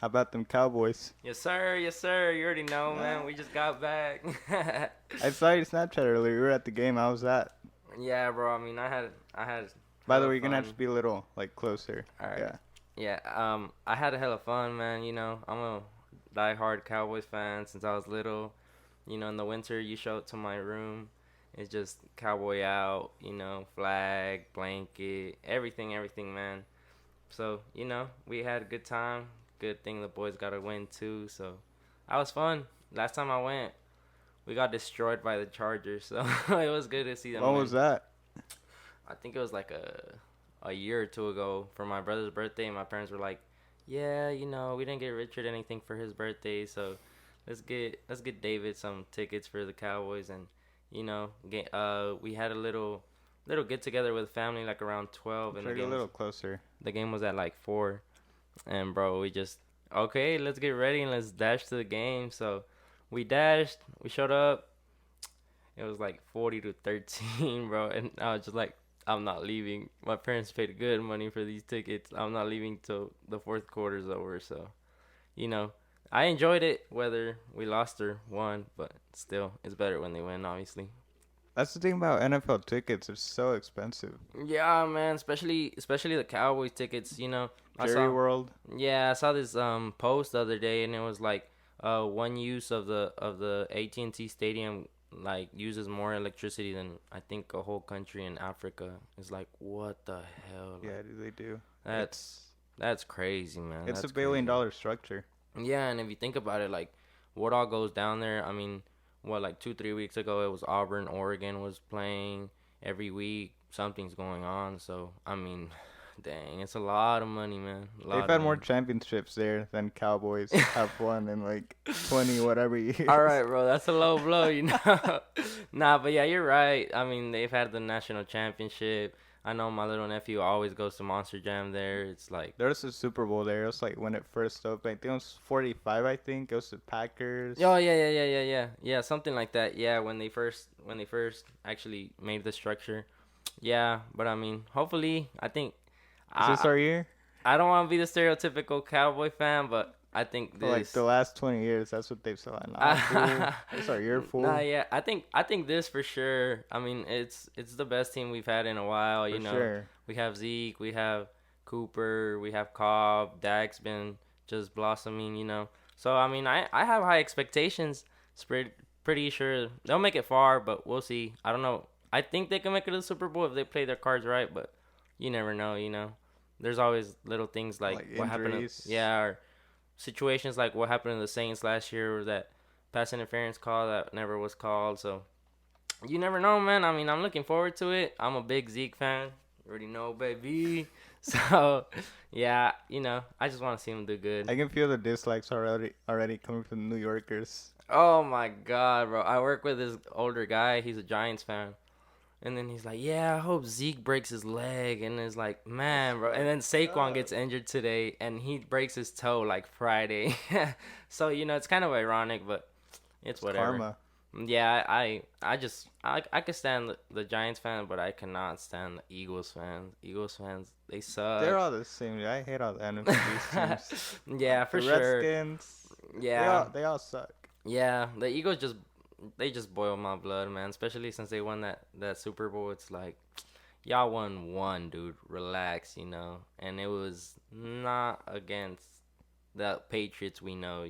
How about them Cowboys? Yes, sir. Yes, sir. You already know, man. We just got back. I saw your Snapchat earlier. You were at the game. How was that? Yeah, bro. I mean, I had By the hella way, you're gonna have to fun. be a little closer. All right. Yeah. Yeah. I had a hella fun, man. I'm a die-hard Cowboys fan since I was little. In the winter, you show up to my room. It's just cowboy out. Flag, blanket, everything, man. So, we had a good time. Good thing the boys got a win too. So, that was fun. Last time I went, we got destroyed by the Chargers. So, it was good to see them When was win. that? I think it was like a year or two ago for my brother's birthday. My parents were like, "Yeah, we didn't get Richard anything for his birthday, so let's get David some tickets for the Cowboys." And we had a little get together with family like around 12, and Try to get a little closer. the game was at like 4. And bro, we just, okay, let's get ready and let's dash to the game. So we dashed, we showed up. It was like 40-13, bro. And I was just like, I'm not leaving. My parents paid good money for these tickets. I'm not leaving till the fourth quarter's over. So, you know, I enjoyed it whether we lost or won, but still, it's better when they win, obviously. That's the thing about NFL tickets. They're so expensive. Yeah, man, especially the Cowboys tickets, I Jerry saw. World. Yeah, I saw this post the other day, and it was like one use of the AT&T Stadium like uses more electricity than I think a whole country in Africa. It's like, what the hell? Like, Yeah, they do. that's that's crazy, man. It's That's a billion crazy. dollar structure. Yeah, and if you think about it, like what all goes down there. I mean, what, like 2-3 weeks ago, it was Auburn, Oregon was playing every week. Something's going on, so I mean, dang, it's a lot of money, man. A They've lot of had more money. championships there than Cowboys have won in like 20 whatever All years. right, bro, that's a low blow. Nah, but yeah, you're right. I mean, they've had the national championship. I know my little nephew always goes to Monster Jam there. It's like, There was a Super Bowl there. It was like when it first opened. I think it was 45, I think. It was the Packers. oh yeah, something like that. Yeah, when they first actually made the structure. Yeah, but I mean, hopefully, I think Is this I our year? I don't want to be the stereotypical cowboy fan, but I think For like this. the last 20 years, that's what they've said. Nah, fool. It's our year, fool. Nah, yeah, I think this for sure. I mean, it's the best team we've had in a while. For sure. We have Zeke, we have Cooper, we have Cobb. Dak's been just blossoming. So I mean, I have high expectations. It's pretty sure they'll make it far, but we'll see. I don't know. I think they can make it to the Super Bowl if they play their cards right, but you never know. There's always little things like Like what happened. injuries. Yeah, or situations like what happened to the Saints last year, or that pass interference call that never was called. So you never know, man. I mean, I'm looking forward to it. I'm a big Zeke fan. You already know, baby. So yeah, I just want to see him do good. I can feel the dislikes already coming from the New Yorkers. Oh my God, bro. I work with this older guy. He's a Giants fan. And then he's like, yeah, I hope Zeke breaks his leg. And it's like, man, bro. And then Saquon gets injured today, and he breaks his toe like Friday. So, it's kind of ironic, but it's It's whatever. karma. Yeah, I can stand the Giants fan, but I cannot stand the Eagles fans. Eagles fans, they suck. They're all the same. I hate all the NFC teams. Yeah, for The sure. Redskins. Yeah. They all suck. Yeah, the Eagles just boil my blood, man. Especially since they won that Super Bowl. It's like, y'all won one, dude. Relax, And it was not against the Patriots we know.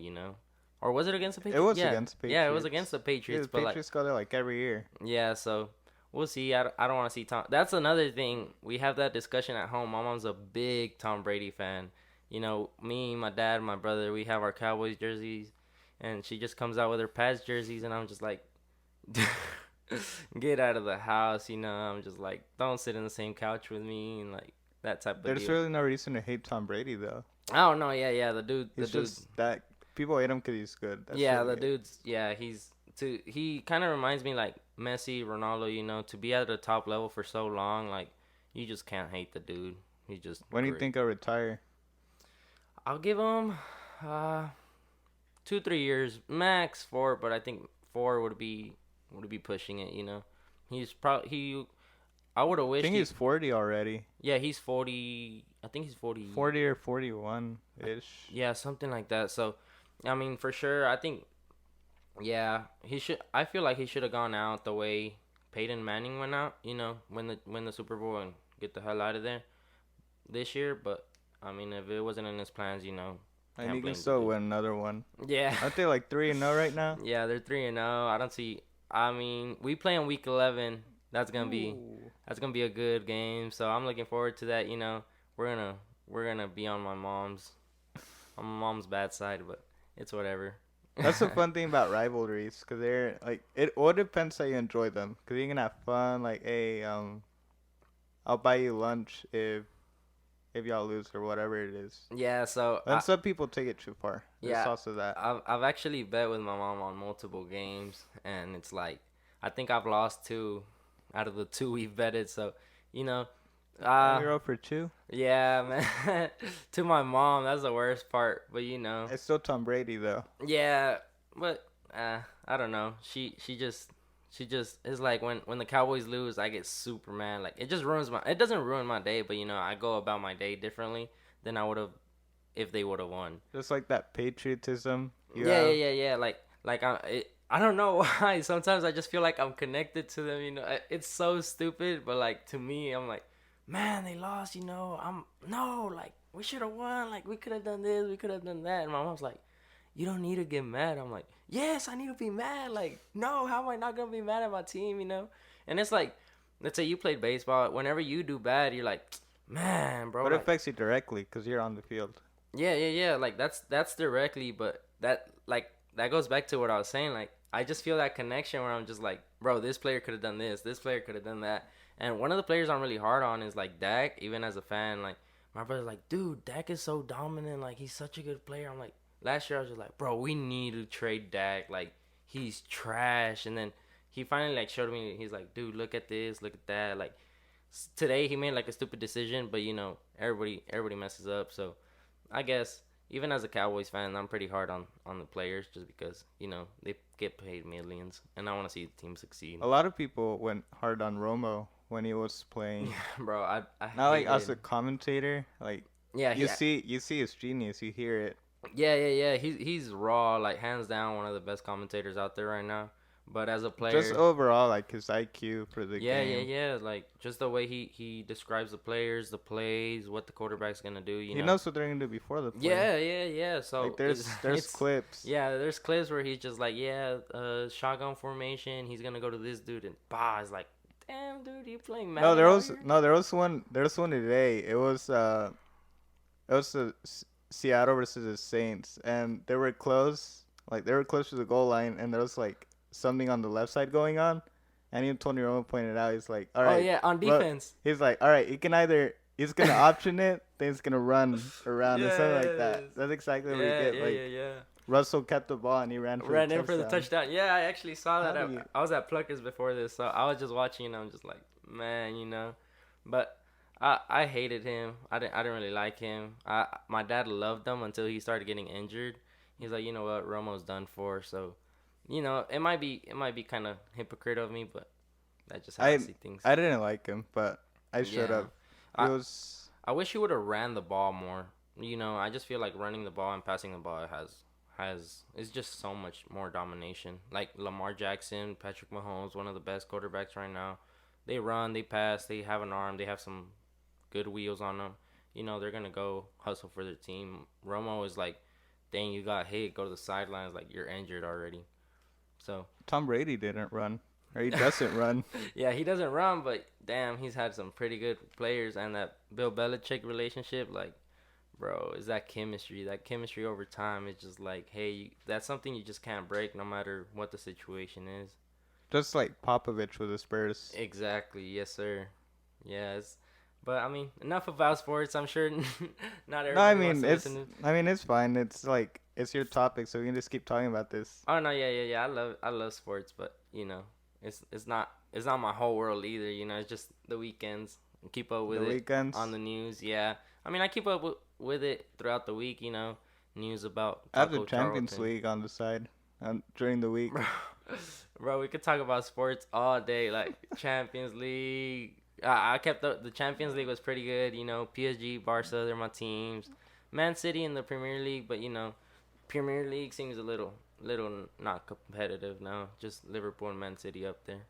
Or was it against the It Patriots? was Yeah. against the Yeah, it was Patriots. against the Yeah, Patriots. the But Patriots go there like every year. yeah, so we'll see. I don't want to see Tom. That's another thing. We have that discussion at home. My mom's a big Tom Brady fan. Me, my dad, my brother, we have our Cowboys jerseys. And she just comes out with her Pats jerseys, and I'm just like, get out of the house. I'm just like, don't sit in the same couch with me, and like that type of There's deal. really no reason to hate Tom Brady though. I don't know. Yeah. The He's dude. just that people hate him because he's good. That's Yeah, really the it. dude's. Yeah, he kind of reminds me like Messi, Ronaldo. To be at the top level for so long, like you just can't hate the dude. He's just. When do you great. think I'll retire? I'll give him 2-3 years max, 4, but I think 4 would be pushing it. He's probably he. I would have I wished. think he's 40 already. Yeah, he's 40. I think he's 40. 40 or 41 ish. Yeah, something like that. So, I mean, for sure, I think yeah, he should. I feel like he should have gone out the way Peyton Manning went out. You know, win the Super Bowl and get the hell out of there this year. But I mean, if it wasn't in his plans, And can't he can blame the still dude. win another one. Yeah, Aren't they like 3-0 right now? yeah, they're 3-0. I don't see. I mean, we play in week 11. Ooh. That's gonna be a good game. So I'm looking forward to that. We're gonna we're gonna be on my mom's bad side, but it's whatever. That's the fun thing about rivalries, cause they're like it all depends how you enjoy them. Cause you can have fun, like, hey, I'll buy you lunch if y'all lose or whatever it is. Yeah, so And some people take it too far. There's yeah, also that. I've actually bet with my mom on multiple games, and it's like I think I've lost two out of the two we've betted. So, you know, Oh, uh, you're 0 for 2. yeah, man. To my mom, that's the worst part. But It's still Tom Brady though. yeah, but I don't know. She just is like when the Cowboys lose, I get super mad. Like it just ruins my. It doesn't ruin my day, but I go about my day differently than I would have if they would have won. Just like that patriotism you Yeah, yeah, have. yeah, yeah. Like I don't know why. Sometimes I just feel like I'm connected to them. It's so stupid, but like to me, I'm like, man, they lost. I'm no, like we should have won. Like we could have done this, we could have done that. And my mom's like, you don't need to get mad. I'm like, yes, I need to be mad. Like, no, how am I not gonna be mad at my team? And it's like, let's say you played baseball. Whenever you do bad, you're like, man, bro. But it Like, affects you directly because you're on the field. yeah, yeah, yeah. Like that's directly, but that goes back to what I was saying. Like I just feel that connection where I'm just like, bro, this player could have done this player could have done that. And one of the players I'm really hard on is like Dak. Even as a fan, like my brother's like, dude, Dak is so dominant. Like he's such a good player. I'm like, last year I was just like, bro, we need to trade Dak. Like he's trash. And then he finally like showed me. He's like, dude, look at this, look at that. Like today he made like a stupid decision, but everybody messes up. So I guess even as a Cowboys fan, I'm pretty hard on the players just because they get paid millions, and I want to see the team succeed. A lot of people went hard on Romo when he was playing. Bro, I Not like hated. as a commentator, like Yeah, you see his genius, you hear it. yeah. He's raw, like hands down one of the best commentators out there right now. But as a player, Just overall, like his IQ for the yeah, game. yeah. Like just the way he describes the players, the plays, what the quarterback's gonna do. He knows what they're gonna do before the play. Yeah. So Like there's it's clips. yeah, there's clips where he's just like, shotgun formation. He's gonna go to this dude and bah, it's like, damn, dude, you playing Madden? There was one today. It was the Seattle versus the Saints, and they were close. Like they were close to the goal line, and there was like something on the left side going on. And even Tony Romo pointed out, he's like, all right. Oh yeah, on defense. He's like, all right, he's gonna option it, then he's gonna run around or something like that. Yes. That's exactly what Yeah, we get. yeah, Like yeah. Russell kept the ball and he ran for Ran the in for the touchdown. Yeah, I actually saw that. How do you- I was at Pluckers before this, so I was just watching and I'm just like, man. But I hated him. I didn't really like him. My dad loved him until he started getting injured. He's like, you know what, Romo's done for. So, it might be kind of hypocrite of me, but that's just how I see things. I didn't like him, but I should have. I- was I wish he would have ran the ball more. I just feel like running the ball and passing the ball is just so much more domination. Like Lamar Jackson, Patrick Mahomes, one of the best quarterbacks right now. They run, they pass, they have an arm, they have some good wheels on them. They're gonna go hustle for their team. Romo is like, dang, you got hit, go to the sidelines, like you're injured already. So Tom Brady didn't run, or he doesn't run. yeah, he doesn't run, but damn, he's had some pretty good players, and that Bill Belichick relationship, like, bro, is that chemistry? That chemistry over time is just like, hey, that's something you just can't break, no matter what the situation is. Just like Popovich with the Spurs. Exactly, yes, sir. Yes, but I mean, enough about sports. I'm sure not everybody No, I wants mean to listen to. it's fine. It's like it's your topic, so we can just keep talking about this. Oh no, yeah. I love sports, but it's not my whole world either. It's just the weekends. Keep up with The it weekends. on the news. Yeah, I mean, I keep up with it throughout the week. News about I have the Taco Champions Charlton. League on the side during the week. Bro, we could talk about sports all day, like Champions League, I kept the Champions League was pretty good. You know, PSG, Barca, they're my teams. Man City in the Premier League, but you know, Premier League seems a little not competitive now. Just Liverpool and Man City up there.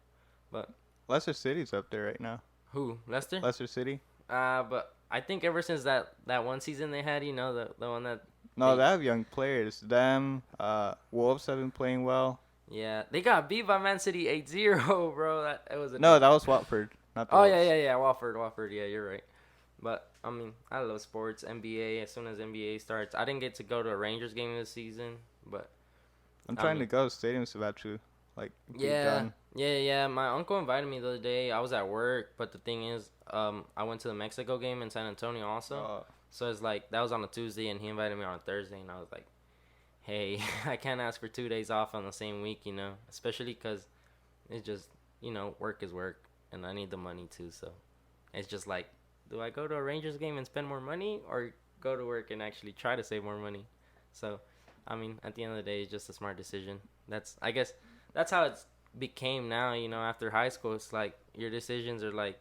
But Leicester City's up there right now. who? Leicester? Leicester City. But I think ever since that one season they had, you know, the one that No, they they have young players. Them, Wolves have been playing well. yeah, they got beat by Man City 8-0, bro. That it was a No, that was Watford, not the Oh Wolves. yeah. Watford. Yeah, you're right. But I mean, I love sports. NBA. As soon as NBA starts, I didn't get to go to a Rangers game this season, but I'm I trying mean, to go. Stadium's about to be yeah, done. yeah. My uncle invited me the other day. I was at work, but the thing is, I went to the Mexico game in San Antonio also. So it's like that was on a Tuesday, and he invited me on a Thursday, and I was like, hey, I can't ask for 2 days off on the same week, you know, especially because it's just work is work, and I need the money too. So it's just like, do I go to a Rangers game and spend more money, or go to work and actually try to save more money? So, I mean, at the end of the day, it's just a smart decision. I guess that's how it's became now. You know, after high school, it's like your decisions are like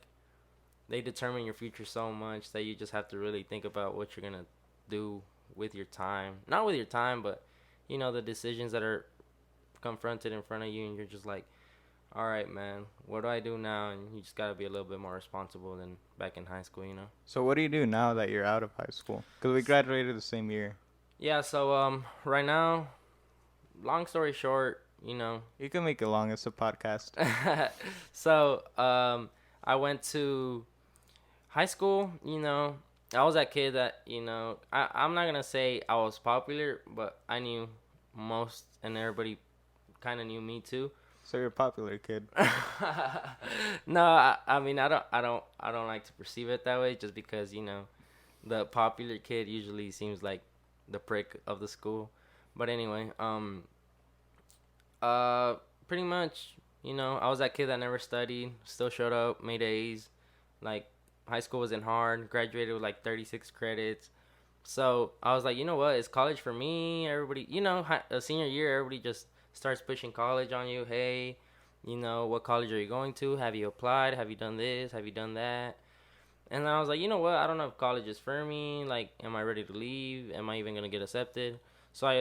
they determine your future so much that you just have to really think about what you're gonna do with your time. Not with your time, but the decisions that are confronted in front of you, and you're just like, all right, man, what do I do now? And you just gotta be a little bit more responsible than back in high school, you know. So what do you do now that you're out of high school? Because we graduated the same year. Yeah. So right now, long story short, You can make it long. It's a podcast. so I went to high school. I was that kid that I'm not gonna say I was popular, but I knew most and everybody kind of knew me too. So you're a popular kid. No, I mean I don't like to perceive it that way, just because the popular kid usually seems like the prick of the school. But anyway, pretty much, I was that kid that never studied, still showed up, made A's. Like, high school wasn't hard, graduated with like 36 credits. So I was like, you know what, it's college for me. Everybody, a senior year, everybody just starts pushing college on you. Hey, what college are you going to? Have you applied? Have you done this? Have you done that? And then I was like, you know what, I don't know if college is for me. Like, am I ready to leave? Am I even gonna get accepted? So I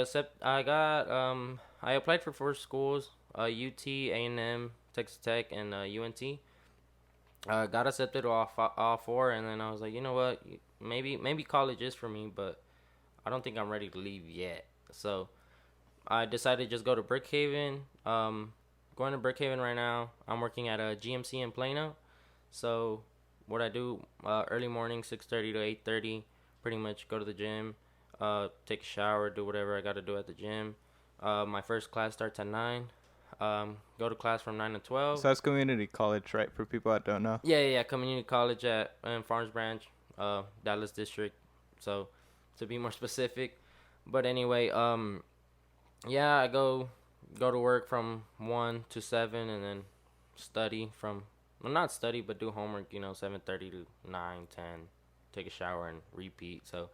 applied for 4 schools: UT, A&M, Texas Tech, and UNT. Got accepted all four, and then I was like, you know what, maybe college is for me, but I don't think I'm ready to leave yet. So I decided to just go to Brookhaven. Going to Brookhaven right now. I'm working at a GMC in Plano. So what I do, early morning, 6:30 to 8:30, pretty much go to the gym, take a shower, do whatever I got to do at the gym. My first class starts at 9. Go to class from 9 to 12. So that's community college, right? For people that don't know. Yeah. Community college in Farms Branch, Dallas District. So to be more specific, but anyway, yeah, I go to work from 1 to 7, and then study from, well, not study, but do homework, 7:30 to 9, 10, take a shower and repeat. So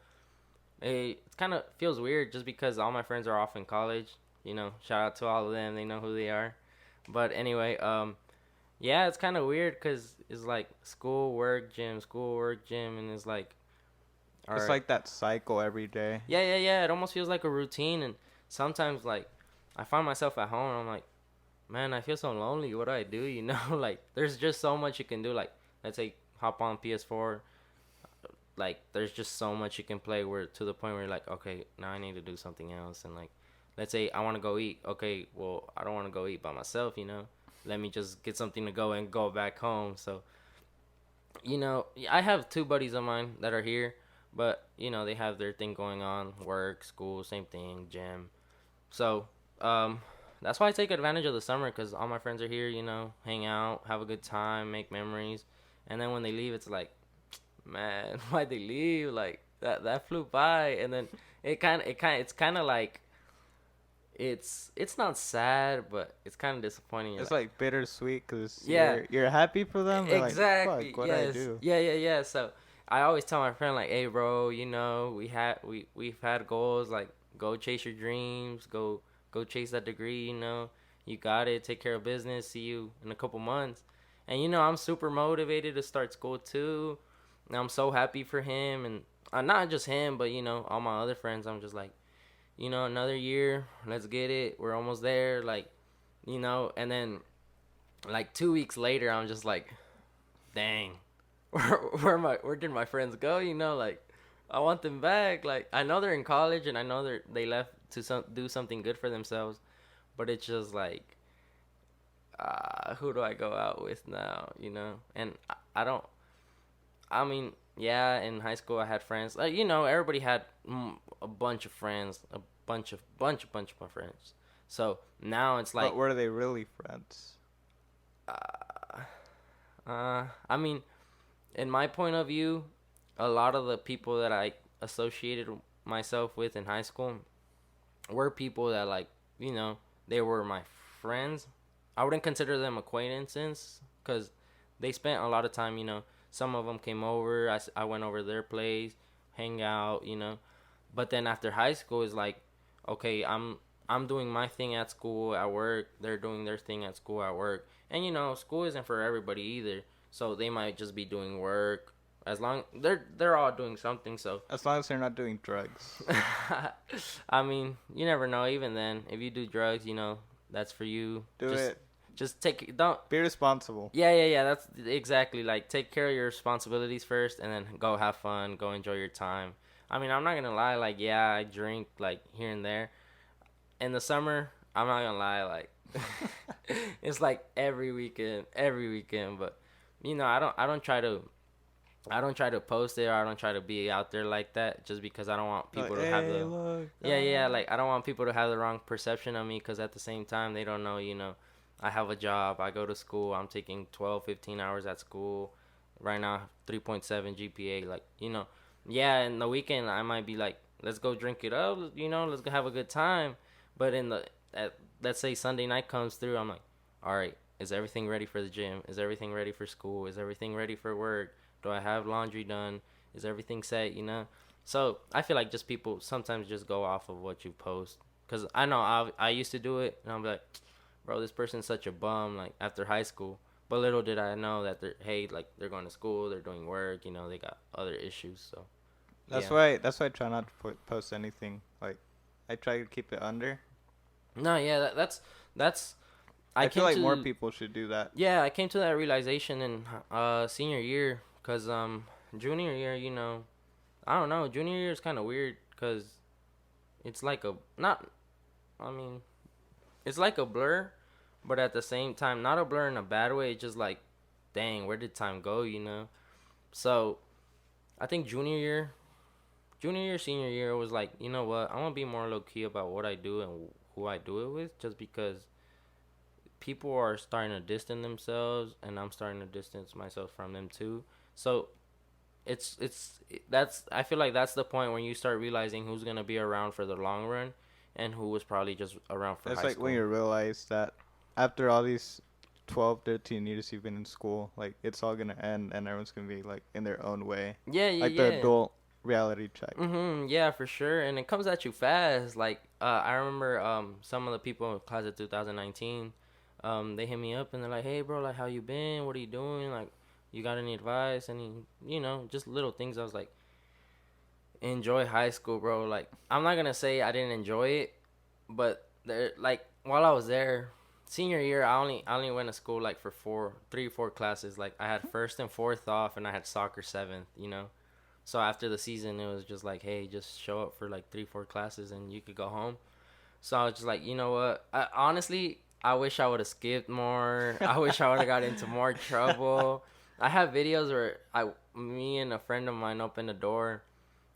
it kind of feels weird just because all my friends are off in college. Shout out to all of them. They know who they are. But anyway, yeah, it's kind of weird because it's like school, work, gym, and it's like, all It's right. like that cycle every day. Yeah. It almost feels like a routine, and sometimes like I find myself at home and I'm like, man, I feel so lonely. What do I do? Like there's just so much you can do. Like, let's say hop on PS4. Like, there's just so much you can play, where to the point where you're like, okay, now I need to do something else. And like, let's say I want to go eat. Okay, well, I don't want to go eat by myself. Let me just get something to go and go back home. So I have 2 buddies of mine that are here, but they have their thing going on, work, school, same thing, gym. So that's why I take advantage of the summer, because all my friends are here, hang out, have a good time, make memories. And then when they leave, it's like, man, why'd they leave? Like, that flew by. And then it's kind of like, it's not sad, but it's kind of disappointing. It's like bittersweet because Yeah. you're happy for them. But Exactly. like, fuck, what Yes. I do? Yeah. So I always tell my friend, like, hey, bro, we've had goals. Like, go chase your dreams. Go chase that degree. You got it. Take care of business. See you in a couple months. And I'm super motivated to start school too. And I'm so happy for him, and not just him, but all my other friends. I'm just like, another year, let's get it. We're almost there, like, and then like 2 weeks later, I'm just like, dang, where did my friends go? Like, I want them back. Like, I know they're in college, and I know they left to do something good for themselves, but it's just like, who do I go out with now? And I don't. I mean, yeah, in high school I had friends. Everybody had a bunch of friends, a bunch of friends. So now it's like, But were they really friends? uh, I mean, in my point of view, a lot of the people that I associated myself with in high school were people that, like, they were my friends. I wouldn't consider them acquaintances because they spent a lot of time. Some of them came over. I went over their place, hang out. But then after high school, is like, okay, I'm doing my thing at school, at work. They're doing their thing at school, at work. And school isn't for everybody either. So they might just be doing work. As long they're all doing something. So As long as they're not doing drugs. I mean, you never know. Even then, if you do drugs, that's for you. Do just, it. Just take don't. Be responsible. Yeah. That's exactly, like, take care of your responsibilities first, and then go have fun, go enjoy your time. I mean, I'm not gonna lie. Like, yeah, I drink like here and there. In the summer, I'm not gonna lie. Like, it's like every weekend. But I don't try to post it, or I don't try to be out there like that, just because I don't want people to have the Look, yeah, like, I don't want people to have the wrong perception of me, because at the same time they don't know, I have a job, I go to school, I'm taking 12, 15 hours at school right now, 3.7 GPA, like, yeah, in the weekend I might be like, let's go drink it up, let's go have a good time, but let's say Sunday night comes through, I'm like, all right, is everything ready for the gym? Is everything ready for school? Is everything ready for work? Do I have laundry done? Is everything set? So I feel like just people sometimes just go off of what you post. Cause I know I used to do it, and I'm like, bro, this person's such a bum. Like, after high school, but little did I know that they're going to school, they're doing work. They got other issues. So That's yeah. why. That's why I try not to post anything. Like, I try to keep it under. No, yeah, that's. I feel like more to people should do that. Yeah, I came to that realization in senior year, cause junior year, I don't know, junior year is kind of weird, cause it's like a not, I mean, it's like a blur, but at the same time not a blur in a bad way. It's just like, dang, where did time go? So I think junior year, senior year was like, you know what, I want to be more low key about what I do and who I do it with, just because people are starting to distance themselves, and I'm starting to distance myself from them too. So that's I feel like that's the point when you start realizing who's gonna be around for the long run, and who was probably just around for It's high like school. when you realize that after all these 12, 13 years you've been in school, like, it's all gonna end and everyone's gonna be like in their own way. Yeah, Like the yeah. adult reality check. Yeah, for sure, and it comes at you fast. Like, I remember some of the people in class of 2019, they hit me up and they're like, "Hey, bro, like, how you been? What are you doing? Like, you got any advice?" And just little things. I was like, enjoy high school, bro. Like, I'm not gonna say I didn't enjoy it, but there, like, while I was there, senior year, I only went to school like for 3 or 4 classes. Like, I had first and fourth off, and I had soccer seventh. So after the season, it was just like, hey, just show up for like 3, 4 classes, and you could go home. So I was just like, you know what? Honestly, I wish I would have skipped more. I wish I would have got into more trouble. I have videos where me and a friend of mine opened the door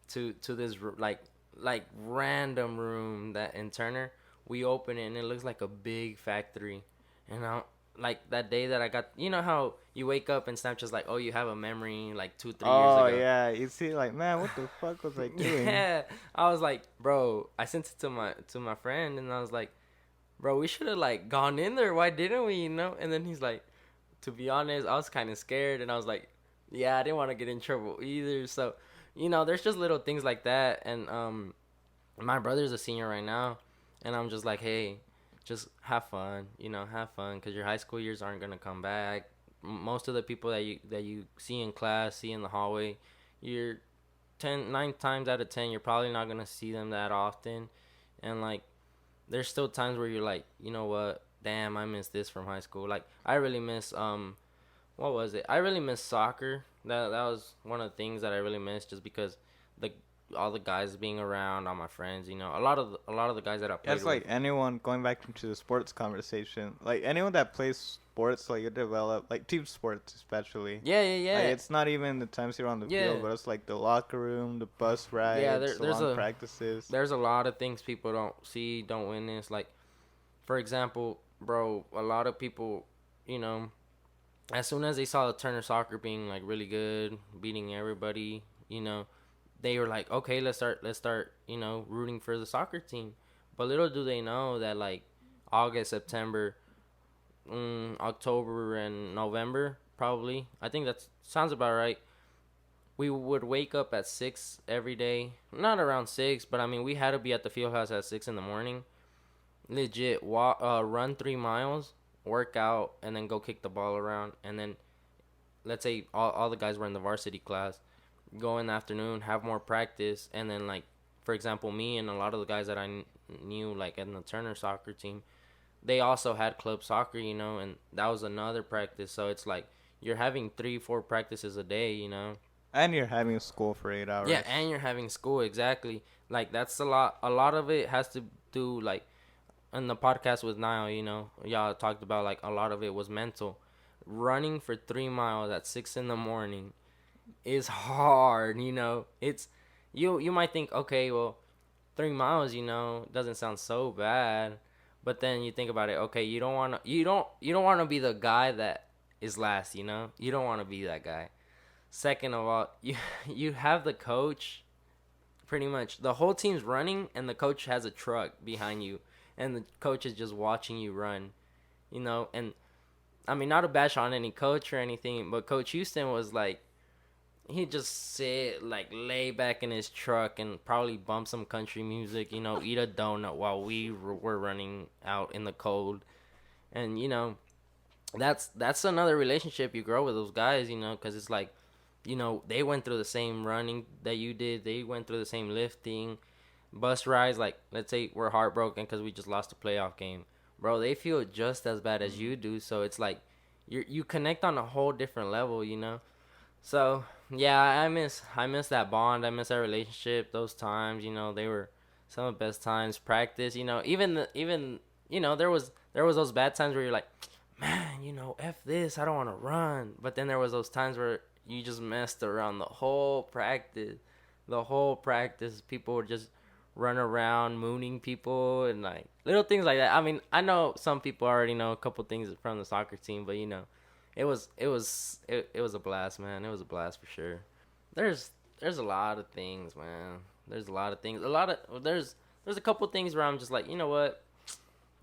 to this like random room that in Turner. We open it and it looks like a big factory, and I like that day that I got. You know how you wake up and Snapchat's like, oh, you have a memory like 2, 3 years Oh ago. yeah, you see, like, man, what the fuck was I doing? Yeah, I was like, bro, I sent it to my friend, and I was like, bro, we should have like gone in there. Why didn't we? And then he's like, to be honest, I was kind of scared, and I was like, yeah, I didn't want to get in trouble either. So, there's just little things like that, and my brother's a senior right now, and I'm just like, hey, just have fun, have fun, because your high school years aren't gonna come back. most of the people that you see in class, see in the hallway, you're 9 times out of 10 you're probably not gonna see them that often, and like there's still times where you're like, you know what, damn, I miss this from high school. Like I really miss what was it? I really miss soccer. That was one of the things that I really missed, just because the all the guys being around, all my friends, a lot of the guys that I Yeah, played it's with. like anyone going back into the sports conversation. Like anyone that plays sports, like you develop like team sports especially. Yeah, yeah, Like yeah, it's not even the times you're on the yeah, field, but it's like the locker room, the bus yeah. rides, the There's long a practices. there's a lot of things people don't see, don't witness. Like for example, bro, a lot of people, you know, as soon as they saw the Turner soccer being like really good, beating everybody, they were like, okay, let's start, rooting for the soccer team. But little do they know that like August, September, October, and November, probably. I think that sounds about right. We would wake up at 6 every day. Not around 6, but I mean, we had to be at the field house at 6 in the morning. Legit, run 3 miles, work out, and then go kick the ball around. And then, let's say all the guys were in the varsity class, go in the afternoon, have more practice. And then, like, for example, me and a lot of the guys that I knew, like, in the Turner soccer team, they also had club soccer, and that was another practice. So it's like you're having 3 4 practices a day. And you're having school for eight Yeah, hours. and you're having school, exactly. Like that's a lot of it has to do, like, in the podcast with Niall, y'all talked about like a lot of it was mental. Running for 3 miles at 6 in the morning is hard. It's you might think, okay, well, 3 miles, doesn't sound so bad, but then you think about it. Okay, you don't want to be the guy that is last. You don't want to be that guy. Second of all, you have the coach. Pretty much the whole team's running, and the coach has a truck behind you, and the coach is just watching you run. And I mean, not to bash on any coach or anything, but Coach Houston was like, he'd just sit, like, lay back in his truck and probably bump some country music, eat a donut while we were running out in the cold. And that's another relationship you grow with those guys, because it's like, they went through the same running that you did. They went through the same lifting, bus rides. Like, let's say we're heartbroken because we just lost a playoff game, bro. They feel just as bad as you do. So it's like you connect on a whole different level. So yeah, I miss that bond. I miss that relationship. Those times, they were some of the best times. Practice, even there was those bad times where you're like, man, f this. I don't want to run. But then there was those times where you just messed around the whole practice. The whole practice, people would just run around mooning people and like little things like that. I mean, I know some people already know a couple things from the soccer team, but it was a blast, man. It was a blast for sure. There's a lot of things, man. There's a lot of things. There's a couple things where I'm just like, you know what?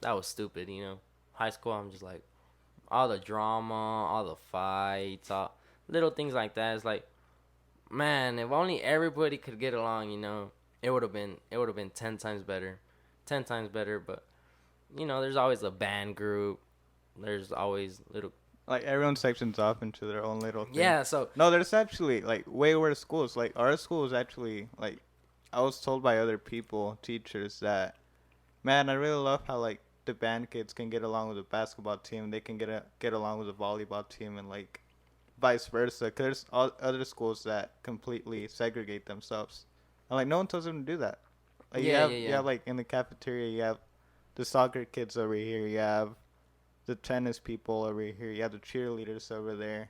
That was stupid, High school, I'm just like, all the drama, all the fights, all little things like that. It's like, man, if only everybody could get along, it would have been 10 times better, 10 times better. But there's always a band group. There's always little. Like everyone sections off into their own little thing. Yeah, so No, there's actually like way worse schools. Like our school is actually like, I was told by other people, teachers, that man, I really love how like the band kids can get along with the basketball team. They can get along with the volleyball team, and like vice versa. 'Cause there's other schools that completely segregate themselves, and like no one tells them to do that. Like you yeah, have yeah, you yeah. have like in the cafeteria, you have the soccer kids over here. You have the tennis people over here. You have the cheerleaders over there.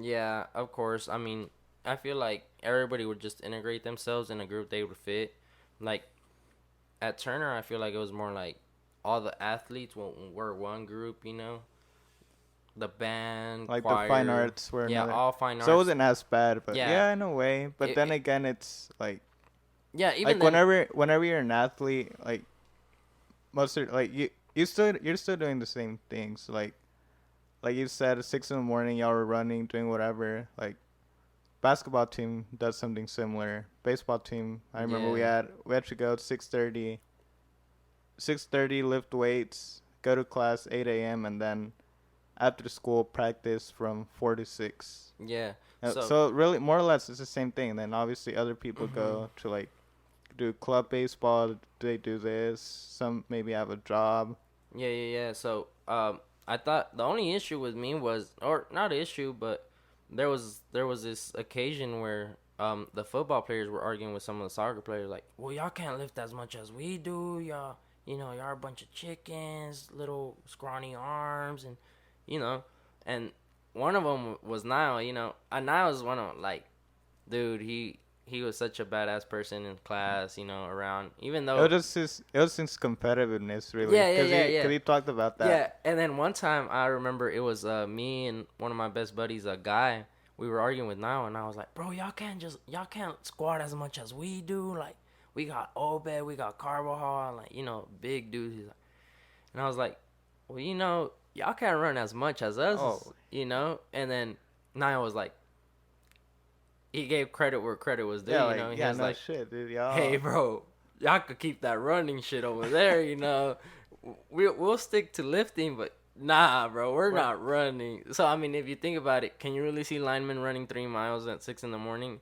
Yeah, of course. I mean, I feel like everybody would just integrate themselves in a group they would fit. Like at Turner, I feel like it was more like all the athletes were one group. The band, Like the fine choir, arts were yeah, another. all fine So it arts. wasn't as bad, but Yeah, yeah, in a way. But it, then it again, it's yeah. Even like then, whenever you're an athlete, like most of, like you're still doing the same things. Like you said, at 6 in the morning, y'all were running, doing whatever. Like basketball team does something similar. Baseball team, I remember yeah, we had to go at 6:30. 6:30, lift weights, go to class 8 a.m. and then after school practice from 4 to 6. Yeah. So. So really, more or less, it's the same thing. Then obviously other people Mhm. go to like do club baseball. They do this. Some maybe have a job. Yeah, yeah, yeah. So, I thought the only issue with me was, or not issue, but there was this occasion where the football players were arguing with some of the soccer players, like, well, y'all can't lift as much as we do, y'all. Y'all are a bunch of chickens, little scrawny arms, and you know, and one of them was Niall. And Niall's one of like, dude, he was such a badass person in class, around. Even It was though, just his competitiveness really, yeah, yeah, cause yeah, he yeah. cause he talked about that. Yeah, and then one time I remember it was me and one of my best buddies, a guy. We were arguing with Niall, and I was like, "Bro, y'all can't squat as much as we do. Like, we got Obed, we got Carvajal, like big dudes." And I was like, "Well, y'all can't run as much as us, Oh, And then Niall was like, he gave credit where credit was due. yeah, like He yeah, was no like, shit, dude. "Hey, Y'all, bro, y'all could keep that running shit over there, We'll stick to lifting, but nah, bro, we're we're, not running." So I mean, if you think about it, can you really see linemen running 3 miles at 6 in the morning?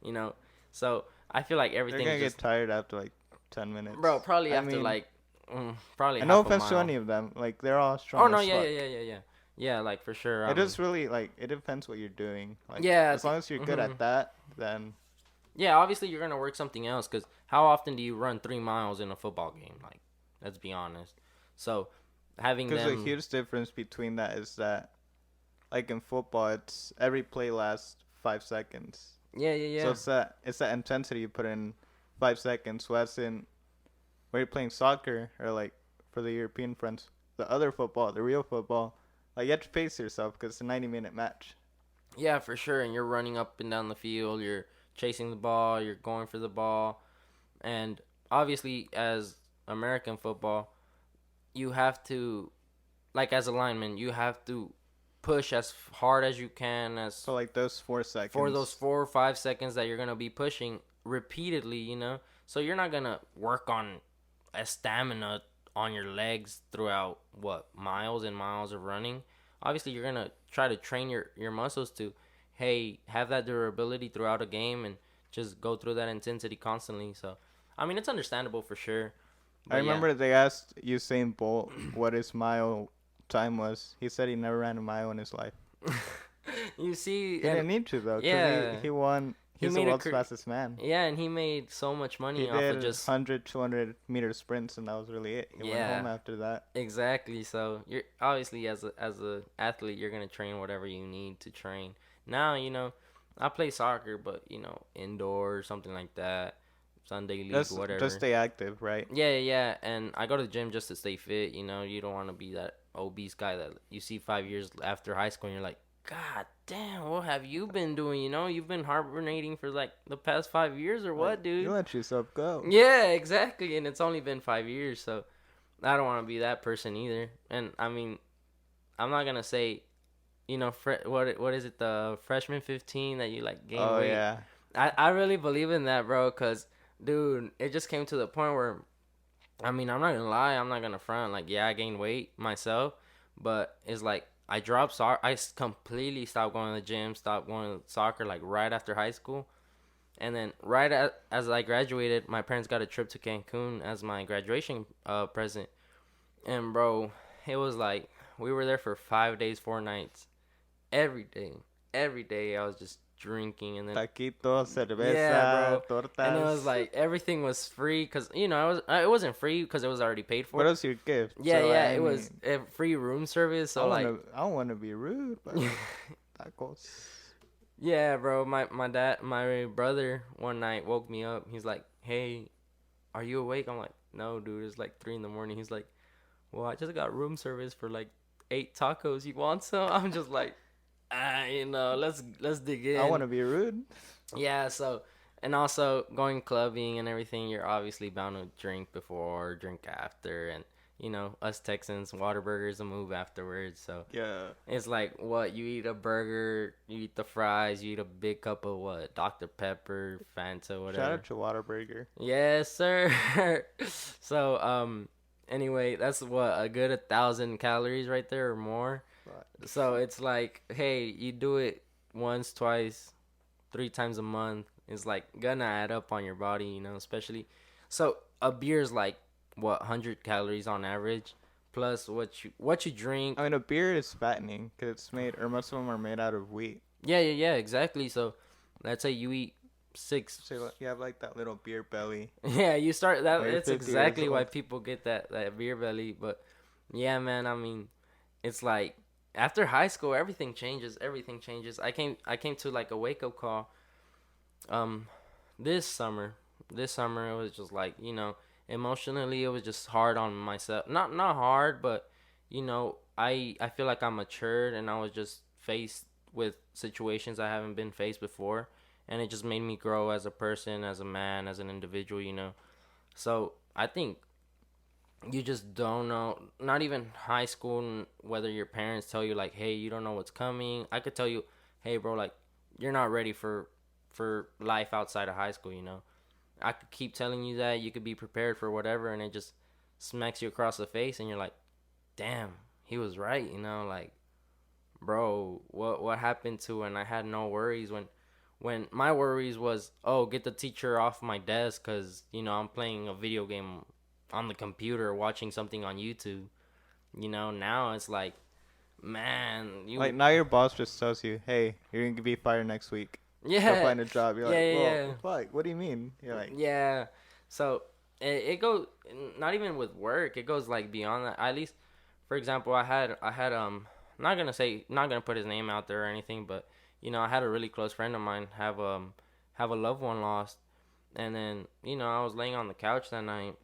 You know, so I feel like they're everything's gonna get just, tired after like 10 minutes. bro. Probably I after mean, like, probably and no half a offense to mile. any of them, like they're all Oh strong no, as yeah, yeah, fuck. yeah, yeah, yeah, yeah. Like for sure. It is really like it depends what you're doing. Like Yeah, as long as you're good hmm at that, then yeah. Obviously, you're gonna work something else because how often do you run 3 miles in a football game? Like, let's be honest. So having because the them, huge difference between that is that like in football, it's every play lasts 5 seconds. yeah, yeah, So yeah. it's that intensity you put in 5 seconds. So that's in when you're playing soccer or like for the European friends, the other football, the real football, like you have to pace yourself because it's a 90-minute match. Yeah, for sure. And you're running up and down the field. You're chasing the ball. You're going for the ball. And obviously, as American football, you have to, like as a lineman, you have to push as hard as you can as So like those four for those seconds. 4 or 5 seconds that you're gonna be pushing repeatedly. So you're not gonna work on a stamina on your legs throughout what miles and miles of running. Obviously, you're gonna try to train your muscles to, hey, have that durability throughout a game and just go through that intensity constantly. So, I mean, it's understandable for sure, I but yeah. remember they asked Usain Bolt what his mile time was. He said he never ran a mile in his life. You see, He and didn't need to though, cause he yeah, he won. he He's the made world's fastest man. yeah, and he made so much He money off did of just 100, 200 meter sprints, and that was really it. He went yeah, home after that. exactly. So you're obviously as a athlete, you're gonna train whatever you need to train. Now I play soccer, but indoor or something like that, Sunday league, Just whatever. stay active, right? Yeah, yeah, yeah. And I go to the gym just to stay fit. You don't want to be that obese guy that you see 5 years after high school, and you're like, God damn, what have you been doing? You've been hibernating for like the past 5 years or Like what, you dude? let yourself go. Yeah, exactly. And it's only been 5 years, so I don't want to be that person either. And I mean, I'm not gonna say, what is it, the freshman 15 that you like gain Oh weight. yeah, I really believe in that, bro. Cause dude, it just came to the point where, I mean, I'm not gonna lie, I'm not gonna front. Like, yeah, I gained weight myself, but it's like I dropped soccer. Completely stopped going to the gym, stopped going to soccer like right after high school, and then as I graduated, my parents got a trip to Cancun as my graduation present, and bro, it was like we were there for 5 days, 4 nights, every day, every day. I was just drinking, and then taquitos, yeah, cerveza, bro. And it was tortas. like everything was free because it wasn't free because it was already paid What for. else your gift? Yeah, So yeah, I it was mean, a free room service. So like, I don't wanna be rude, but tacos. yeah, bro. My brother, one night woke me up. He's like, "Hey, are you awake?" I'm like, "No, dude. It's like 3 in the morning." He's like, "Well, I just got room service for like 8 tacos. You want some?" I'm just like, let's dig I in. wanna be rude. Yeah, so and also going clubbing and everything, you're obviously bound to drink before, drink after, and us Texans, Whataburger's a move afterwards. So Yeah. it's like what you eat a burger, you eat the fries, you eat a big cup of what Dr. Pepper, Fanta, Shout whatever. out to Whataburger. Yes, sir. So anyway, that's what a good 1,000 calories right there or more. So it's like, hey, you do it once, twice, 3 times a month. It's like gonna add up on your body, especially. So a beer is like what 100 calories on average, plus what you drink. I mean, a beer is fattening because it's made, or most of them are made out of wheat. Yeah, exactly. So let's say you eat six. So you have like that little beer belly. Yeah, you start that. When you're It's 50 years exactly why old. people get that beer belly. But yeah, man. I mean, it's like after high school, everything changes. Everything changes. I came to like a wake up call. Um, this summer, it was just like emotionally, it was just hard on myself. Not hard, but I feel like I matured and I was just faced with situations I haven't been faced before, and it just made me grow as a person, as a man, as an individual. So I think you just don't know. Not even high school, whether your parents tell you like, "Hey, you don't know what's coming." I could tell you, "Hey, bro, like you're not ready for life outside of high school." I could keep telling you that you could be prepared for whatever, and it just smacks you across the face, and you're like, "Damn, he was right." Like, bro, what happened to when I had no worries, when my worries was, oh, get the teacher off my desk because I'm playing a video game on the computer, watching something on YouTube. Now it's like, man, Like now your boss just tells you, "Hey, you're gonna be fired next week. Go yeah, find a job." You're yeah, like, yeah, "Well, yeah. fuck. What do you mean?" You're like, Yeah. So it goes not even with work. It goes like beyond that. At least, for example, I had not gonna put his name out there or anything, but I had a really close friend of mine have a loved one lost, and then I was laying on the couch that night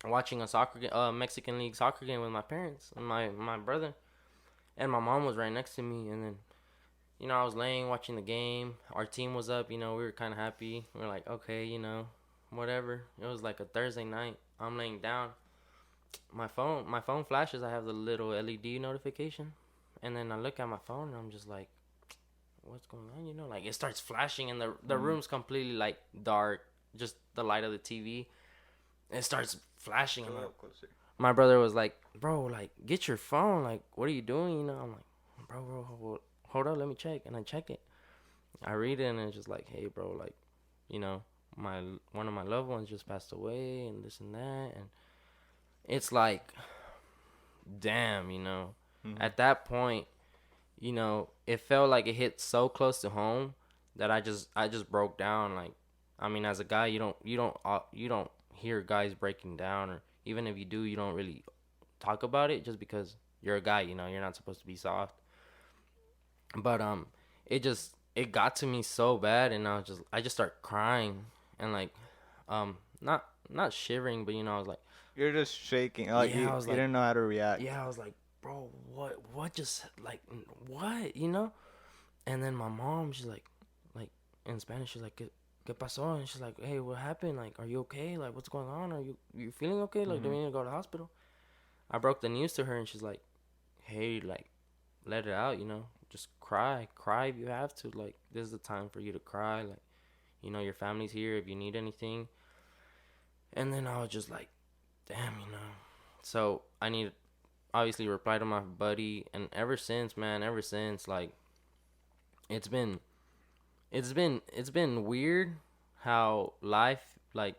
watching a Mexican League soccer game with my parents and my brother, and my mom was right next to me, and then I was laying watching the game. Our team was up. We were kind of happy. We were like, okay, whatever. It was like a Thursday night. I'm laying down. My phone flashes. I have the little LED notification, and then I look at my phone and I'm just like, what's going on? Like it starts flashing and the mm, room's completely like dark, just the light of the TV. It starts flashing. a And little closer. my brother was like, bro, like get your phone. Like what are you doing? I'm like, bro, hold up, let me check. And I check it. I read it and it's just like, hey, bro, like, you know, my one of my loved ones just passed away and this and that, and it's like, damn, Mm-hmm. at that point, it felt like it hit so close to home that I just broke down. Like, I mean, as a guy, you don't hear guys breaking down, or even if you do, you don't really talk about it just because you're a guy. You're not supposed to be soft. But it got to me so bad, and I just start crying and like not shivering, but I was like, You're just shaking. Like yeah, you, I was you like, didn't know how to react. yeah, I was like, bro, what just like what, And then my mom, she's like in Spanish, she's like, ¿Qué pasó? And she's like, hey, what happened? Like, are you okay? Like, what's going on? Are you feeling okay? Like, do Mm-hmm. we need to go to the hospital? I broke the news to her, and she's like, hey, like, let it out, just cry if you have to. Like, this is the time for you to cry. Like, your family's here if you need anything. And then I was just like, damn. So I need obviously reply to my buddy, and ever since, man, like, it's been it's been weird how life like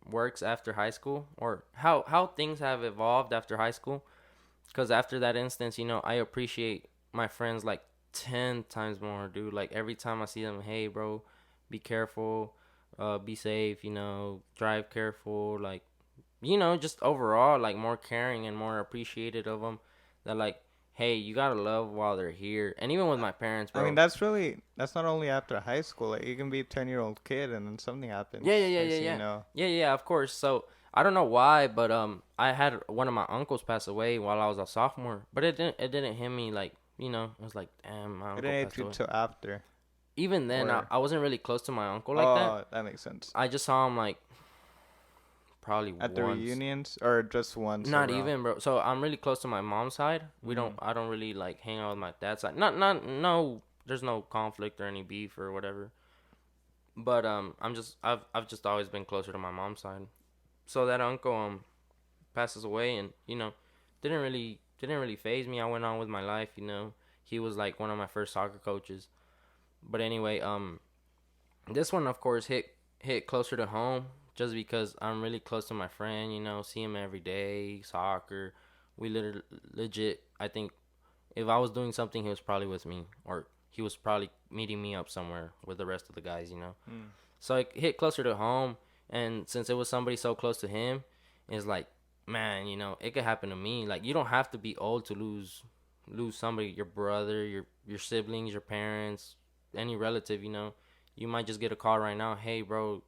works after high school, or how things have evolved after high school. Because after that instance, I appreciate my friends like 10 times more, dude. Like every time I see them, hey, bro, be careful, be safe, drive careful. Like, just overall, like more caring and more appreciated of them. That, like, hey, you gotta love while they're here. And even with my parents, I mean, bro. that's not only after high school. Like you can be a 10-year-old kid and then something Yeah, yeah, happens. yeah, Next yeah, thing you yeah. know. Yeah, yeah, of course. So I don't know why, but I had one of my uncles pass away while I was a sophomore. But it didn't hit me like, it was like, damn, my It uncle didn't hit passed you away. till after. Even then, I, Or I wasn't really close to my uncle like that. oh, that makes sense. I just saw him like probably At the once. reunions or just once Not overall. even, bro. So I'm really close to my mom's side. Mm. I don't really like hang out with my dad's side. Not no. There's no conflict or any beef or whatever. But I've just always been closer to my mom's side. So that uncle passes away, and didn't really didn't really phase me. I went on with my life, He was like one of my first soccer coaches. But anyway, this one of course hit closer to home just because I'm really close to my friend, see him every day, soccer. We legit, I think if I was doing something, he was probably with me, or he was probably meeting me up somewhere with the rest of the guys. Mm. So it hit closer to home, and since it was somebody so close to him, it's like, man, it could happen to me. Like, you don't have to be old to lose somebody, your brother, your siblings, your parents, any relative. You might just get a call right now, hey bro,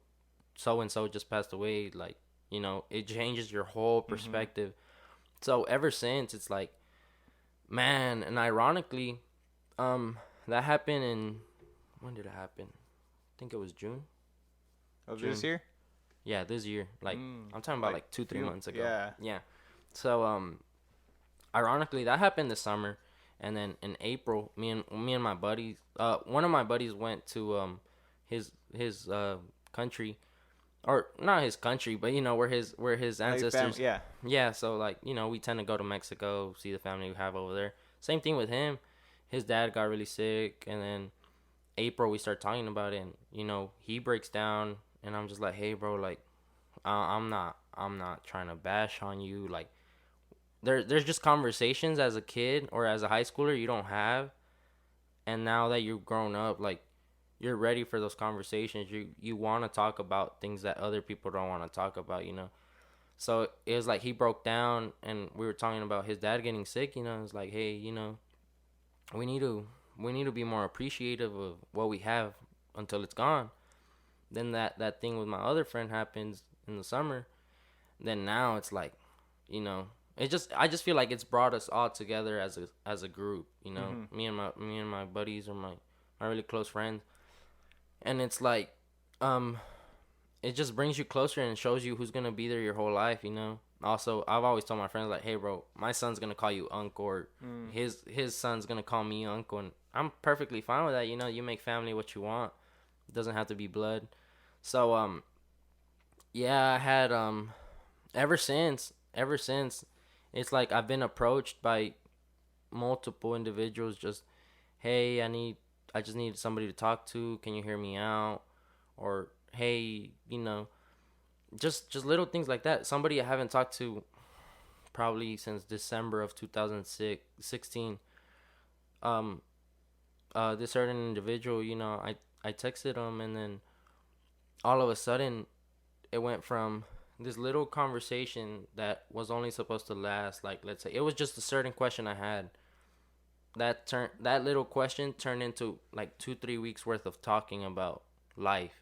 so and so just passed away. Like, it changes your whole perspective. So ever since, it's like, man, and ironically, that happened in, when did it happen? I think it was June. Of this year? Yeah, this year. Like, I'm talking about like 2-3 months ago. Yeah. Yeah. So ironically, that happened this summer, and then in April, me and my buddies, one of my buddies went to his country, or not his country, but where his ancestors. Yeah. Yeah, so like, we tend to go to Mexico, see the family we have over there. Same thing with him. His dad got really sick, and then April we start talking about it, and he breaks down, and I'm just like, hey bro, like, I'm not trying to bash on you. Like, there's just conversations as a kid or as a high schooler you don't have, and now that you've grown up, like, you're ready for those conversations. You want to talk about things that other people don't want to talk about. So it was like he broke down, and we were talking about his dad getting sick. It's like, hey, we need to be more appreciative of what we have until it's gone. Then that thing with my other friend happens in the summer. Then now it's like, I just feel like it's brought us all together as a group. Me and my buddies, or my really close friends, and it's like, it just brings you closer and shows you who's gonna be there your whole life. Also, I've always told my friends, like, hey bro, my son's gonna call you uncle, or his son's gonna call me uncle, and I'm perfectly fine with that. You make family what you want. It doesn't have to be blood. So yeah, I had ever since it's like I've been approached by multiple individuals, just, hey, I just need somebody to talk to, can you hear me out? Or, hey, just little things like that. Somebody I haven't talked to probably since December of 2016. This certain individual, I texted him, and then all of a sudden it went from this little conversation that was only supposed to last, like, let's say it was just a certain question I had, that little question turned into like 2-3 weeks worth of talking about life,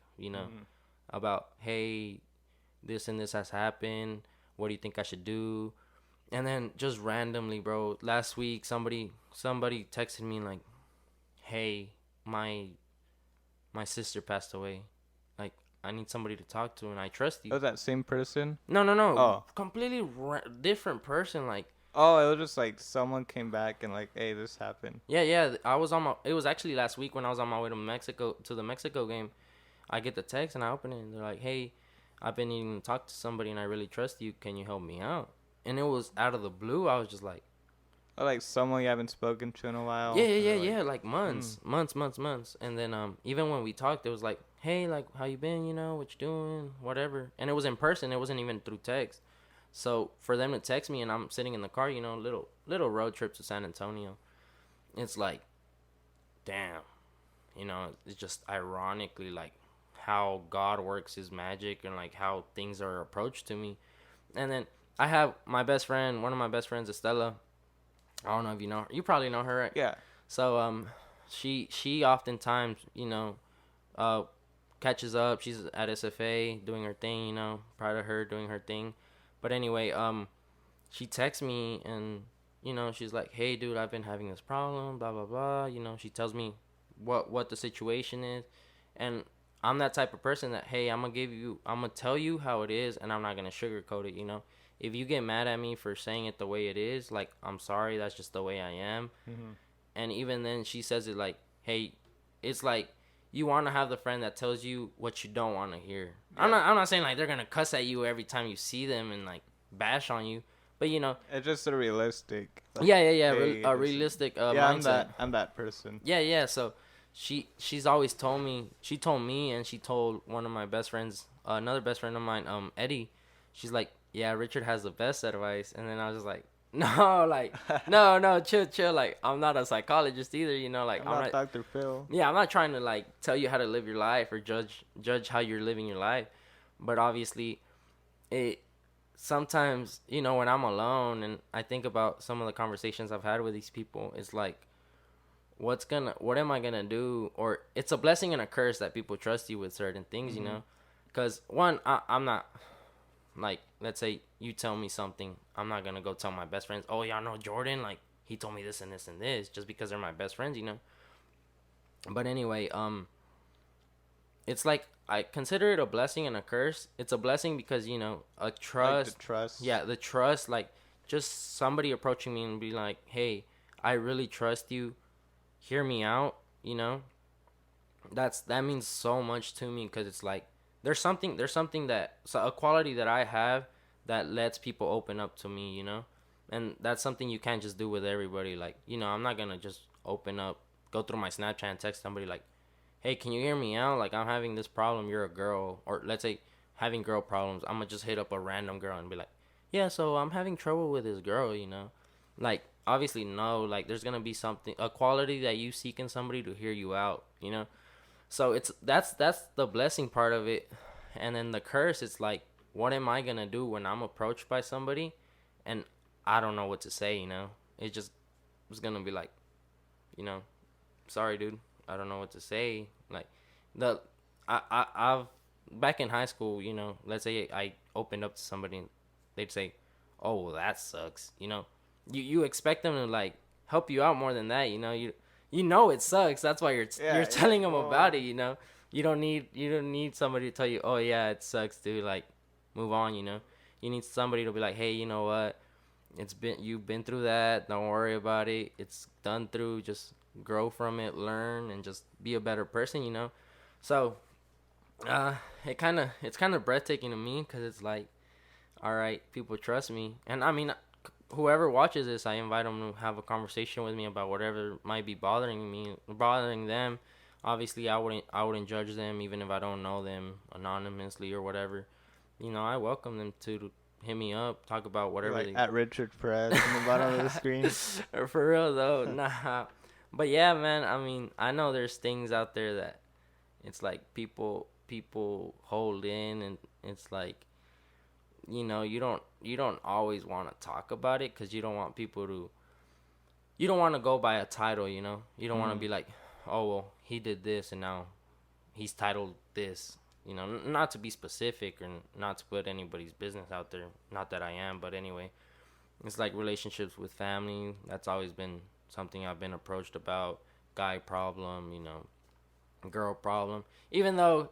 about, hey, this and this has happened, what do you think I should do? And then just randomly, bro, last week somebody texted me like, hey, my sister passed away, like, I need somebody to talk to, and I trust you. Oh, that same person? No. Oh. Completely different person, like. Oh, it was just like someone came back and like, hey, this happened. Yeah. It was actually last week when I was on my way to the Mexico game. I get the text and I open it, and they're like, hey, I've been needing to talk to somebody and I really trust you. Can you help me out? And it was out of the blue. I was just like. Or like someone you haven't spoken to in a while. Yeah. Like months. And then even when we talked, it was like, hey, like, how you been? What you doing? Whatever. And it was in person. It wasn't even through text. So for them to text me and I'm sitting in the car, little road trip to San Antonio, it's like, damn, it's just ironically like how God works his magic, and like how things are approached to me. And then I have my best friend, one of my best friends, Estella. I don't know if you know her. You probably know her, right? Yeah. So she oftentimes, catches up. She's at SFA doing her thing, proud of her doing her thing. But anyway, she texts me, and she's like, hey dude, I've been having this problem, blah blah blah. She tells me what the situation is, and I'm that type of person that, hey, I'm gonna tell you how it is, and I'm not gonna sugarcoat it. If you get mad at me for saying it the way it is, like, I'm sorry, that's just the way I am. And even then, she says it like, hey, it's like, you want to have the friend that tells you what you don't want to hear. Yeah. I'm not saying like they're gonna cuss at you every time you see them and like bash on you, But you know, It's just a realistic. Like, yeah. hey, A this is. realistic Yeah, I'm mindset. that. I'm that person. Yeah. So she's always told me. She told me, and she told one of my best friends, another best friend of mine, Eddie. She's like, yeah, Richard has the best advice. And then I was just like, no, like, no, chill. Like, I'm not a psychologist either. You know, like, I'm I'm not not. Dr. Phil. Yeah, I'm not trying to like tell you how to live your life or judge how you're living your life. But obviously, it sometimes, you know, when I'm alone and I think about some of the conversations I've had with these people, it's like, what am I gonna do? Or it's a blessing and a curse that people trust you with certain things, you Mm-hmm. know. Because one, I'm not like, let's say you tell me something, I'm not gonna go tell my best friends, oh y'all know Jordan, like he told me this and this and this, just because they're my best friends, you know. But anyway, it's like I consider it a blessing and a curse. It's a blessing because, you know, a Like the trust, trust. yeah, the trust, like just somebody approaching me and be like, hey, I really trust you, hear me out, you know. That means so much to me because it's like there's something that, so a quality that I have that lets people open up to me, you know. And that's something you can't just do with everybody. Like, you know, I'm not gonna just open up, go through my Snapchat and text somebody like, hey, can you hear me out? Like, I'm having this problem, you're a girl. Or let's say having girl problems, I'm gonna just hit up a random girl and be like, yeah, so I'm having trouble with this girl, you know. Like, obviously no, like there's gonna be something, a quality that you seek in somebody to hear you out, you know. So it's that's the blessing part of it. And then the curse, it's like, what am I gonna do when I'm approached by somebody and I don't know what to say, you know. It just was gonna be like, you know, sorry dude, I don't know what to say. Like, the I've back in high school, you know, let's say I opened up to somebody and they'd say, oh well, that sucks, you know. You expect them to like help you out more than that, you know. You know it sucks, that's why you're Yeah, you're telling like, them whoa. about it, you know. You don't need somebody to tell you, oh yeah, it sucks dude, like move on, you know. You need somebody to be like, hey, you know what, you've been through that, don't worry about it, it's done through, just grow from it, learn, and just be a better person, you know. So uh it's kind of breathtaking to me because it's like, all right, people trust me. And I mean, whoever watches this, I invite them to have a conversation with me about whatever might be bothering them. Obviously, I wouldn't judge them even if I don't know them anonymously or whatever. You know, I welcome them to hit me up, talk about You're whatever like they. at Richard Perez in the bottom of the screen. For real though, nah. But yeah, man. I mean, I know there's things out there that it's like people hold in, and it's like, you know, you don't always want to talk about it because you don't want people to, you don't want to go by a title, you know. You don't want to Mm. be like, oh well, he did this and now he's titled this, you know. Not to be specific or not to put anybody's business out there, not that I am, but anyway, it's like relationships with family. That's always been something I've been approached about. Guy problem, you know, girl problem. Even though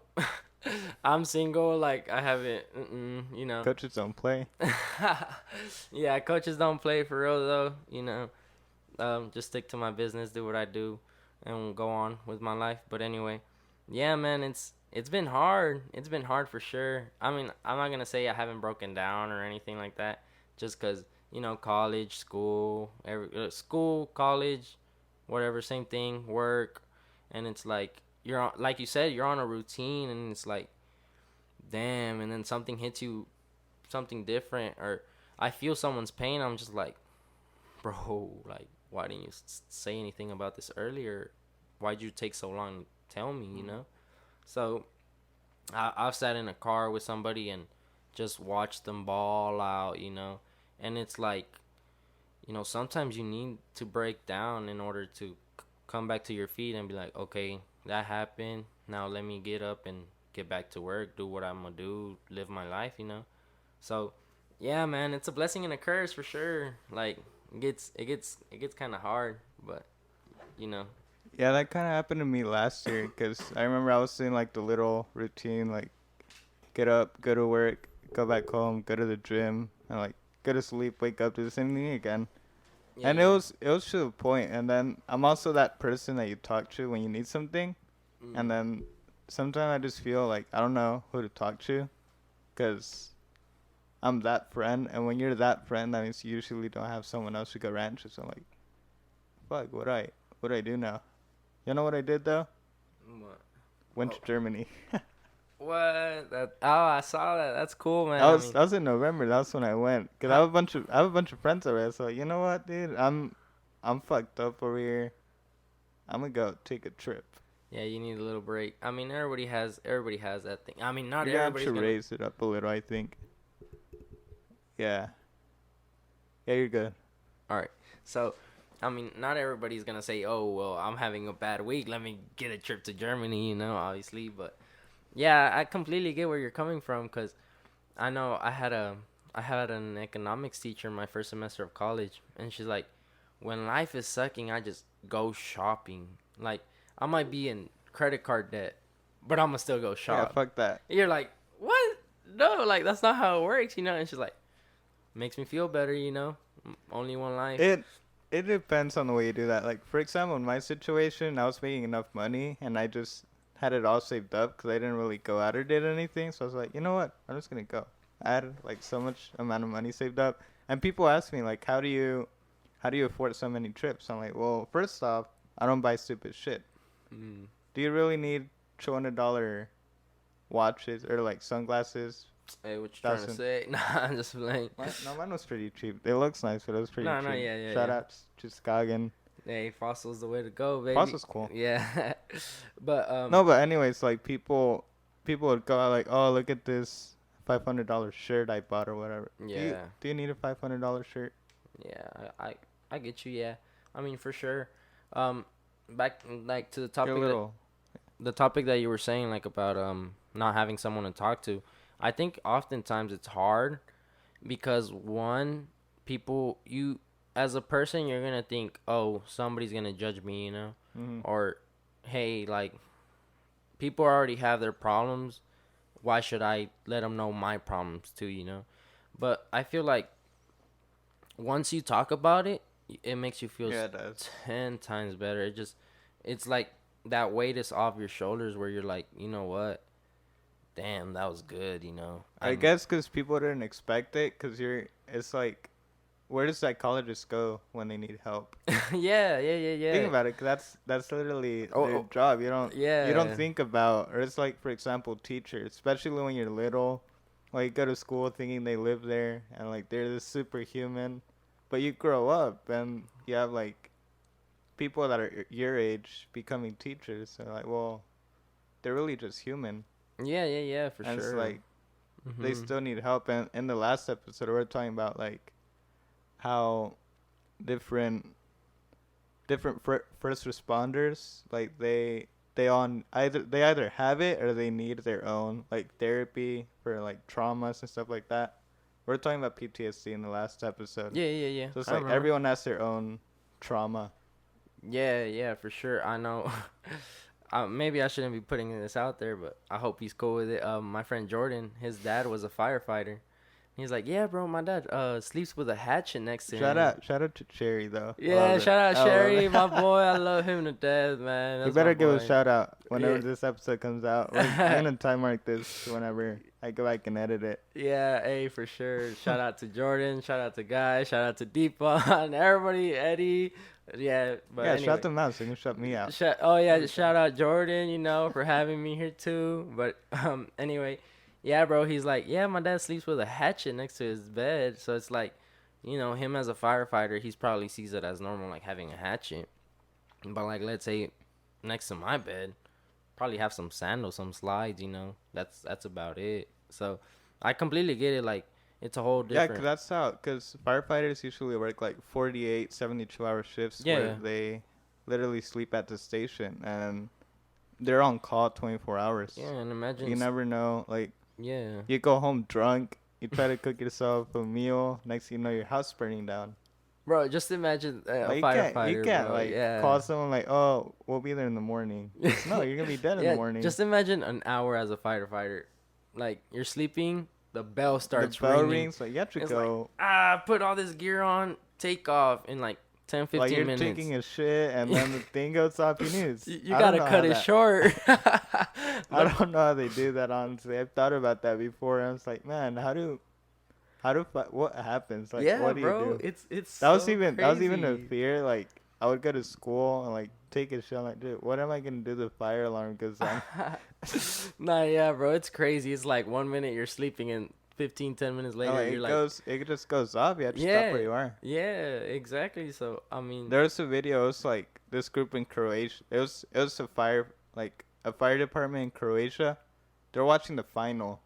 I'm single, like I haven't, you know. Coaches don't play. Yeah, coaches don't play for real though. You know, just stick to my business, do what I do, and go on with my life. But anyway, yeah, man, it's been hard. It's been hard for sure. I mean, I'm not gonna say I haven't broken down or anything like that, just cause, you know, college, school, college, whatever, same thing, work, and it's like you're on, like you said, you're on a routine, and it's like, damn, and then something hits you, something different, or I feel someone's pain. I'm just like, bro, like, why didn't you say anything about this earlier? Why'd you take so long to tell me, you know? So I've sat in a car with somebody and just watched them ball out, you know? And it's like, you know, sometimes you need to break down in order to come back to your feet and be like, okay, that happened. Now let me get up and get back to work, do what I'm gonna do, live my life, you know? So, yeah, man, it's a blessing and a curse for sure. Like, it gets kind of hard, but you know. Yeah, that kind of happened to me last year because I remember I was doing like the little routine, like get up, go to work, go back home, go to the gym, and like go to sleep, wake up, do the same thing again. Yeah, And yeah. it was to the point. And then I'm also that person that you talk to when you need something. And Mm. then sometimes I just feel like I don't know who to talk to, because I'm that friend, and when you're that friend, that means you usually don't have someone else who go ranch. So I'm like, fuck, what do I do now? You know what I did though? What? Went Oh, to Germany. what? That? Oh, I saw that. That's cool, man. That was in November. That's when I went. Cause How, I have a bunch of friends over there. So you know what, dude? I'm fucked up over here. I'm gonna go take a trip. yeah, you need a little break. I mean, everybody has that thing. I mean, not You're gonna have everybody's to gonna. raise it up a little, I think. Yeah. Yeah, you're good. All right. So, I mean, not everybody's gonna say, "Oh, well, I'm having a bad week. Let me get a trip to Germany." Obviously, but yeah, I completely get where you're coming from, cause I know I had an economics teacher in my first semester of college, and she's like, "When life is sucking, I just go shopping. Like, I might be in credit card debt, but I'ma still go Yeah, shop." fuck that. You're like, "What? No, like that's not how it works." And she's like, "Makes me feel better. Only one life." It depends on the way you do that. Like for example, in my situation, I was making enough money, and I just had it all saved up because I didn't really go out or did anything. So I was like, you know what? I'm just gonna go. I had like so much amount of money saved up, and people ask me like, how do you afford so many trips? I'm like, well, first off, I don't buy stupid shit. Mm. Do you really need $200 watches or like sunglasses? Hey, what you trying to Thousand. say? Nah, I'm just playing. Mine was pretty cheap. It looks nice, but it was pretty No, cheap. no, yeah, Shout yeah. outs to Skagen. Hey, Fossil's the way to go, baby. Fossil's cool. Yeah. But No, but anyways, like people would go out like, oh, look at this $500 shirt I bought or whatever. Yeah. Do you need a $500 shirt? Yeah, I get you. Yeah, I mean for sure. Back like to the You're topic a little. the topic that you were saying, like about not having someone to talk to. I think oftentimes it's hard because one, people, you as a person, you're gonna think, oh, somebody's gonna judge me, Mm-hmm. or hey, like people already have their problems. Why should I let them know my problems too? But I feel like once you talk about it, it makes you feel Yeah, it does. 10 times better. It's like that weight is off your shoulders where you're like, you know what? Damn, that was good. I guess because people didn't expect it, because it's like, where does psychologists go when they need help? yeah. Think about it, 'cause that's literally their Oh, job. yeah. You don't think about, or it's like, for example, teachers, especially when you're little, like you go to school thinking they live there and like they're this superhuman, but you grow up and you have like people that are your age becoming teachers. So like, well, they're really just human, Yeah, for and sure. it's like they Mhm. still need help. And in the last episode, we were talking about like how different first responders, like they either have it or they need their own like therapy for like traumas and stuff like that. We're talking about PTSD in the last episode. Yeah. So it's I like remember. everyone has their own trauma. Yeah, for sure. I know. Maybe I shouldn't be putting this out there, but I hope he's cool with it. My friend Jordan, his dad was a firefighter. He's like, yeah, bro, my dad sleeps with a hatchet next to him. Shout out to Cherry though. Yeah, Love it. shout out I love Sherry, it. my boy. I love him to death, man. We That's better my give a boy. shout out whenever Yeah. this episode comes out. I'm gonna time mark this whenever I go back and edit it. Yeah, hey, for sure. Shout out to Jordan. Shout out to Guy. Shout out to Deepa. Everybody, Eddie. Yeah, but Yeah, anyway. shout them out so you can shut me out. Shout out Jordan, for having me here too. But anyway, yeah, bro, he's like, yeah, my dad sleeps with a hatchet next to his bed. So it's like, him as a firefighter, he's probably sees it as normal, like having a hatchet. But like, let's say next to my bed, probably have some sandals, some slides. That's about it. So I completely get it. Like, it's a whole Yeah, different. because firefighters usually work like 48, 72-hour shifts where Yeah. they literally sleep at the station and they're on call 24 hours. Yeah, and imagine. You never know. Like, Yeah. you go home drunk, you try to cook yourself a meal, next thing you know, your house burning down. Bro, just imagine a Like, firefighter. you can't bro. like Yeah. call someone like, oh, we'll be there in the morning. No, you're gonna be dead in the morning. Just imagine an hour as a firefighter. Like, you're sleeping, the bell starts the bell ringing. rings, like you have to It's go. Put all this gear on, take off in like 10, 15 Like you're minutes. taking a shit and then the thing goes off. You gotta cut it short. I don't know how they do that, honestly. I've thought about that before. I was like, man, how do what happens? Like, Yeah, what do you bro, do? it's That was so even that was even a crazy. fear. Like, I would go to school and like take a shit. I'm like, dude, what am I gonna do? The fire alarm goes on. Nah, yeah, bro, it's crazy. It's like 1 minute you're sleeping and 10 minutes And later like you're like, it just goes off. You have to stop yeah, where you are. yeah, exactly. So I mean, There was a video. It was like this group in Croatia. It was a fire department in Croatia. They're watching the final.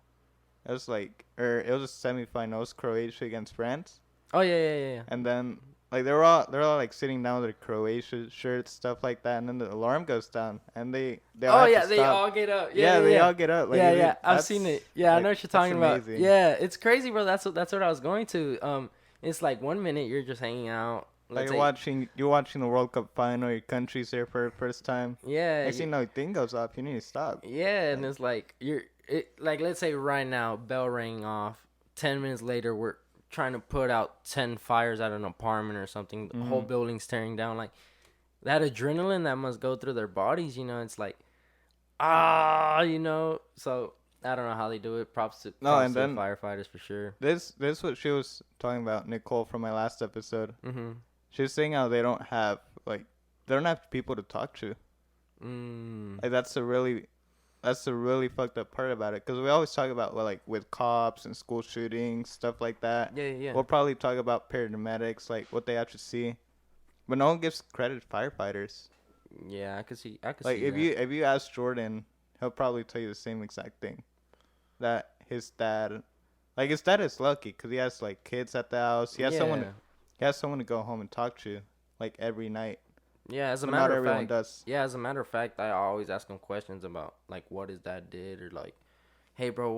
It was a semifinal. It was Croatia against France. oh yeah, yeah, yeah, yeah. And then like they're all like sitting down with their Croatia shirts, stuff like that. And then the alarm goes down, and they all Oh have to yeah, they stop. all get up. Yeah, Yeah, yeah, they yeah. all get up. Like Yeah, yeah. I've seen that's it. Yeah, I know like what you're that's talking about. amazing. Yeah, it's crazy, bro. That's what I was going to. It's like 1 minute you're just hanging out. Like Let's you're say, watching the World Cup final. Your country's there for the first time. yeah, Next thing you know, thing goes off. You need to stop. yeah, and Like, it's like like let's say right now, bell rang off. 10 minutes later, we're trying to put out 10 fires at an apartment or something. The whole mhm. building's tearing down. Like that adrenaline that must go through their bodies. It's like So I don't know how they do it. Props to No, props and to the then firefighters for sure. this what she was talking about, Nicole, from my last episode. Mhm. She was saying how they don't have people to talk to. Mm. Like that's the really fucked up part about it. Because we always talk about, well, like with cops and school shootings, stuff like that. Yeah, yeah, We'll probably talk about paramedics, like what they actually see, but no one gives credit to firefighters. yeah. I could Like see if that. you ask Jordan, he'll probably tell you the same exact thing. That his dad is lucky because he has like kids at the house. Yeah, He has someone to go home and talk to, like every night. yeah. As a But not matter of everyone fact, does. yeah. As a matter of fact, I always ask him questions about like what his dad did, or like, hey, bro,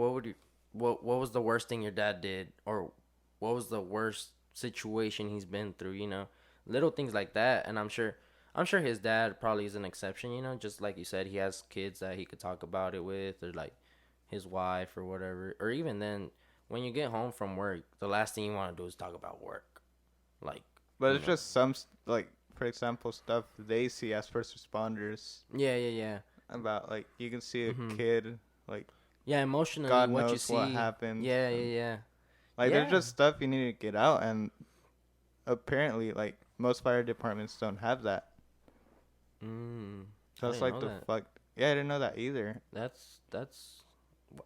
what was the worst thing your dad did, or what was the worst situation he's been through? Little things like that. And I'm sure his dad probably is an exception. Just like you said, he has kids that he could talk about it with, or like his wife or whatever. Or even then, when you get home from work, the last thing you want to do is talk about work. Like, But you it's know. just like, for example, stuff they see as first responders Yeah, yeah, yeah. about, like, you can see a Mhm. kid, like, Yeah, emotionally, God what you knows what see. happened. Yeah, And, yeah, yeah. like, there's Yeah. just stuff you need to get out, and apparently, like, most fire departments don't have that. Mm. So I that's didn't like know the that. fuck. Yeah, I didn't know that either. That's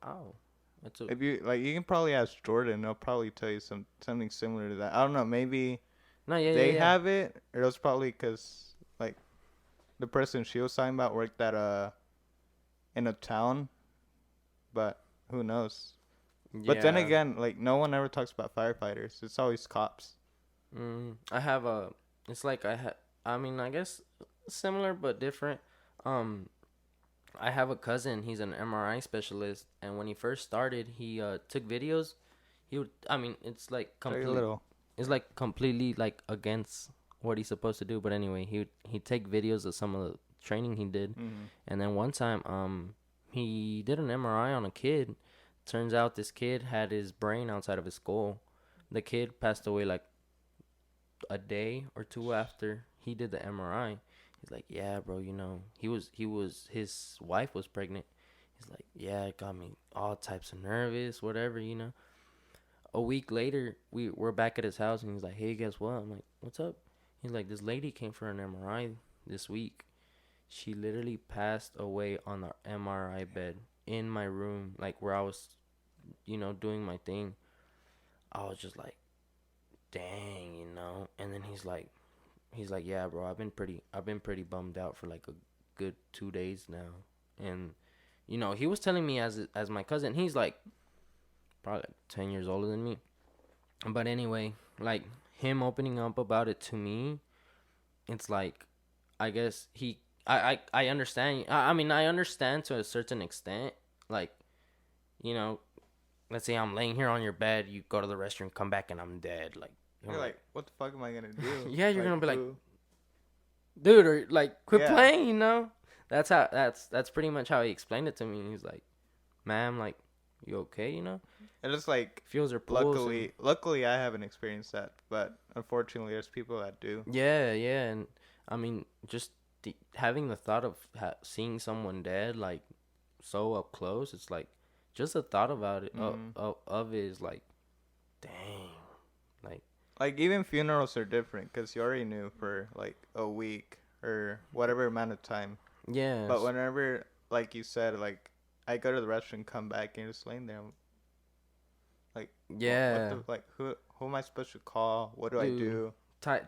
wow. That's a If you like, you can probably ask Jordan. They'll probably tell you something similar to that. I don't know. Maybe no. Yeah, yeah, they yeah. have it, or it was probably because like the person she was talking about worked at in a town, but who knows? But then Yeah. again, like no one ever talks about firefighters. It's always cops. I have a. It's like I mean, I guess similar but different. Um, I have a cousin. He's an MRI specialist, and when he first started, he took videos. He would. I mean, it's like Tell you a completely. little. It's like completely like against what he's supposed to do. But anyway, he'd take videos of some of the training he did, Mm-hmm. and then one time, he did an MRI on a kid. Turns out this kid had his brain outside of his skull. The kid passed away like a day or two after he did the MRI. He's like, yeah, bro, his wife was pregnant. He's like, yeah, it got me all types of nervous, whatever. A week later, we're back at his house, and he's like, hey, guess what? I'm like, what's up? He's like, this lady came for an MRI this week. She literally passed away on the MRI bed in my room, like where I was, doing my thing. I was just like, dang. And then he's like, yeah, bro, I've been pretty bummed out for like a good 2 days now. And he was telling me as my cousin. He's like probably like 10 years older than me. But anyway, like him opening up about it to me, it's like, I guess I understand. I mean, I understand to a certain extent. Like, you know, let's say I'm laying here on your bed, you go to the restroom, come back, and I'm dead. Like, You're like, what the fuck am I gonna do? yeah, you're Like, gonna be like, who- dude, or like, quit Yeah. playing. That's pretty much how he explained it to me. He's like, ma'am, like, you okay? And it's like, Feels her pulse. luckily, I haven't experienced that, but unfortunately, there's people that do. Yeah, yeah, and I mean, just having the thought of seeing someone dead, like, so up close, it's like, just the thought about it Mhm. of it is like, Dang. Like, Like even funerals are different because you already knew for like a week or whatever amount of time. But yes. whenever, like you said, like I go to the restaurant, come back, and you're just laying there, I'm like, what Yeah. the like who am I supposed to call? What do I Dude. do?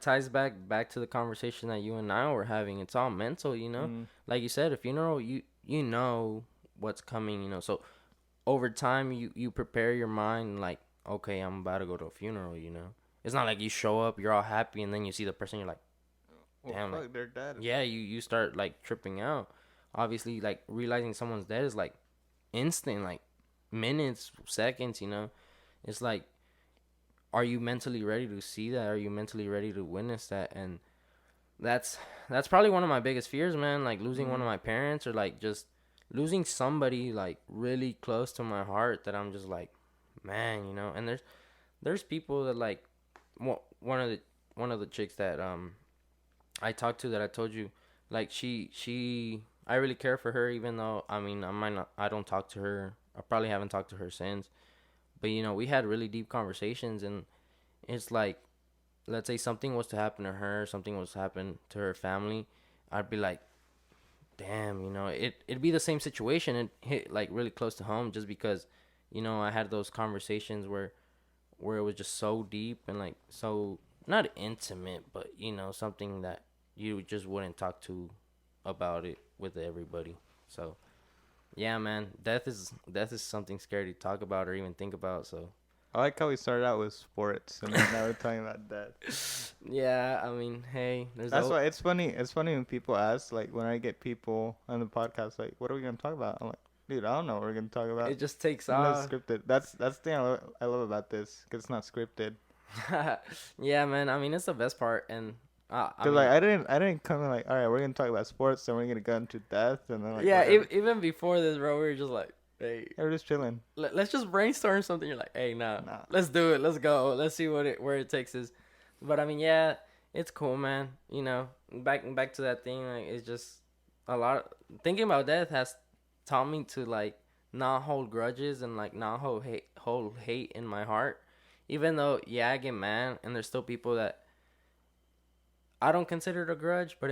Ties back to the conversation that you and I were having. It's all mental, you know. Mm, Like you said, a funeral, you know what's coming, you know. So over time, you prepare your mind like, okay, I'm about to go to a funeral, you know. It's not like you show up, you're all happy, and then you see the person, you're like, well, damn, like, fuck, they're dead. yeah, you start like tripping out. Obviously, like realizing someone's dead is like instant, like minutes, seconds, you know. It's like, are you mentally ready to see that? Are you mentally ready to witness that? And that's that's probably one of my biggest fears, man. Like losing one of Mm, my parents, or like just losing somebody like really close to my heart that I'm just like, man, you know. And there's people that like, one of the chicks that I talked to, that I told you, like she I really care for her, even though I mean I don't talk to her. I probably haven't talked to her since. But you know, we had really deep conversations, and it's like, let's say something was to happen to her, something was to happen to her family, I'd be like, damn, you know, it'd be the same situation. It hit like really close to home, just because, you know, I had those conversations where it was just so deep and like so not intimate, but you know, something that you just wouldn't talk to about it with everybody. So yeah, man, death is something scary to talk about or even think about. So I like how we started out with sports and then now we're talking about death. yeah, I mean, hey, there's That's oh, why it's funny. It's funny when people ask, like, when I get people on the podcast, like, what are we gonna talk about? I'm like, dude, I don't know what we're gonna talk about. it just takes No off. scripted. That's the thing I love about this, cause it's not scripted. Yeah, man. I mean, it's the best part, and I Cause like mean, I didn't come in like, all right, we're gonna talk about sports, then we're gonna go into death, and then like yeah. whatever. Even before this, bro, we were just like, hey, Yeah, we're just chilling. let's just brainstorm something. You're like, hey, nah, Nah. let's do it. Let's go. Let's see where it takes us. But I mean, yeah, it's cool, man. You know, back to that thing. Like, it's just a lot. Thinking about death has taught me to like not hold grudges and like not hold hate in my heart. Even though, yeah, I get mad, and there's still people that I don't consider it a grudge, but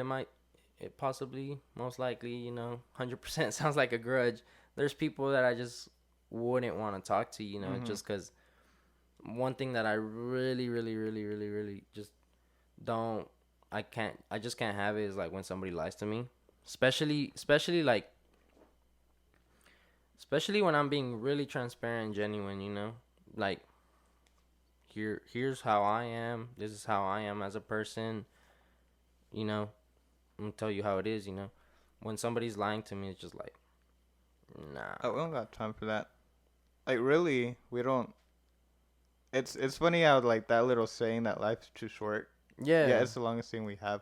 it possibly, most likely, you know, 100% sounds like a grudge. There's people that I just wouldn't want to talk to, you know, Mhm. just because one thing that I really, really, really, really, really just don't, I just can't have it is like when somebody lies to me, especially when I'm being really transparent and genuine, you know, like here's how I am. This is how I am as a person, you know. I'm gonna tell you how it is, you know. When somebody's lying to me, it's just like, nah. Oh, we don't got time for that. Like really, we don't. It's funny how like that little saying that life's too short. Yeah, Yeah, it's the longest thing we have.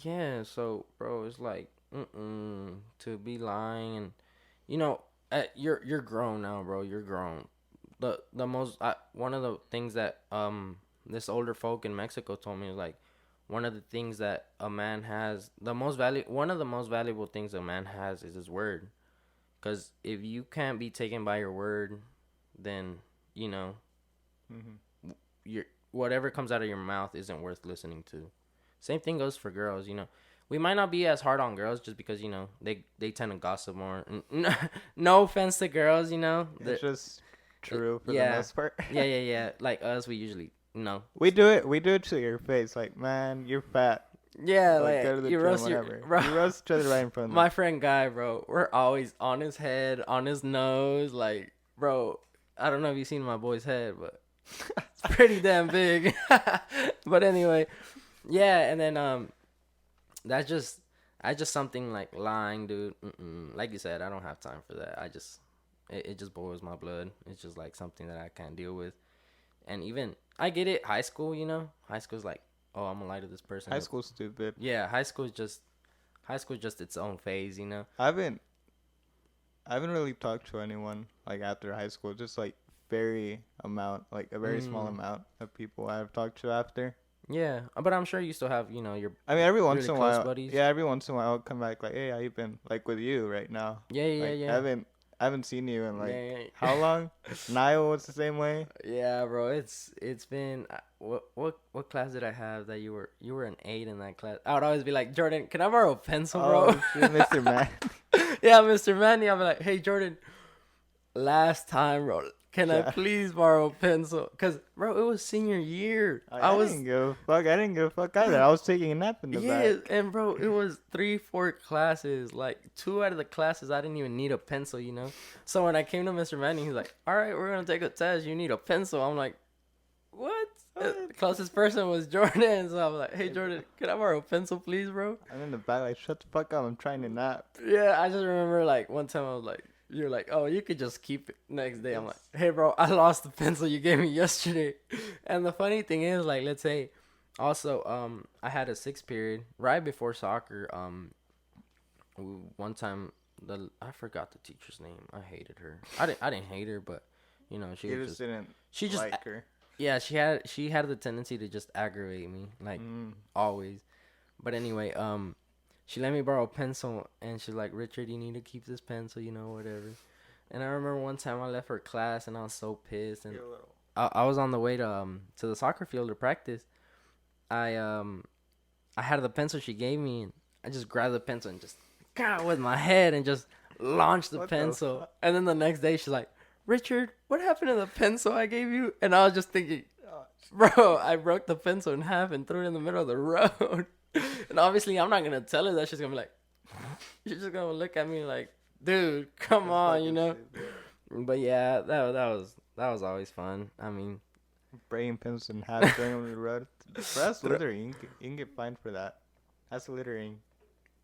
yeah. So, bro, it's like, to be lying, and you know, you're grown now, bro. You're grown. The most one of the things that this older folk in Mexico told me is like, one of the things that a man has, one of the most valuable things a man has is his word. Cause if you can't be taken by your word, then you know, Mhm. your whatever comes out of your mouth isn't worth listening to. Same thing goes for girls, you know. We might not be as hard on girls just because, you know, they tend to gossip more. No offense to girls, you know. It's just true for the Yeah. most part. Yeah. Like us, we usually, We do it. We do it to your face. Like, man, you're fat. yeah, Like, go like to the you gym, roast your whatever. bro. You roast each other right in front of My them. friend Guy, bro, we're always on his head, on his nose, like, bro. I don't know if you've seen my boy's head, but it's pretty damn big. But anyway, yeah, and then that's just something like lying, dude. Like you said, I don't have time for that. It just boils my blood. It's just like something that I can't deal with. And even I get it, high school, you know, high school's like, oh, I'm gonna lie to this person. High school's stupid. Yeah, high school is just its own phase, you know. I haven't I haven't really talked to anyone like after high school. Just like like a very small Mm, amount of people I've talked to after. yeah, but I'm sure you still have, you know, your I mean, every once really in a close while, buddies. yeah, every once in a while I'll come back like, hey, how you been? Like with you right now. Yeah, yeah, Like I yeah. haven't I haven't seen you in like Man. how long? Niall was the same way. Yeah, bro. It's been what class did I have that you were an 8 in that class? I would always be like, Jordan, can I borrow a pencil, bro? Oh shit, Mr. Man. Yeah, Mr. Manny. I'm like, hey, Jordan, last time, bro, can I Yeah. please borrow a pencil? Cause, bro, it was senior year. I I was didn't give a fuck. I didn't give a fuck either. I was taking a nap in the yeah, back. and bro, it was 3, 4 classes. Like 2 out of the classes, I didn't even need a pencil, you know. So when I came to Mr. Manning, he's like, "All right, we're gonna take a test. You need a pencil." I'm like, "What?" The closest person was Jordan, so I'm like, "Hey, Jordan, can I borrow a pencil, please, bro?" I'm in the back like, shut the fuck up. I'm trying to nap. Yeah, I just remember like one time I was like, "You're like, oh, you could just keep it." Next day, I'm like, "Hey, bro, I lost the pencil you gave me yesterday." And the funny thing is, like, let's say, also, I had a 6th period right before soccer. One time I forgot the teacher's name. I hated her. I didn't hate her, but you know, she You was just just didn't she just like her. yeah, she had the tendency to just aggravate me, like always. But anyway, she let me borrow a pencil, and she's like, Richard, you need to keep this pencil, you know, whatever. And I remember one time I left her class, and I was so pissed, and You're a little. I was on the way to the soccer field to practice. I I had the pencil she gave me, and I just grabbed the pencil and just got with my head and just launched the What the pencil. fuck? And then the next day she's like, Richard, what happened to the pencil I gave you? And I was just thinking, bro, I broke the pencil in half and threw it in the middle of the road. And obviously I'm not gonna tell her that. She's gonna be like, she's just gonna look at me like, dude, come on, you know. But yeah, that was always fun. I mean, Breaking pencils in half, throwing them on the road. Bro, that's littering. You can get fined for that. That's littering.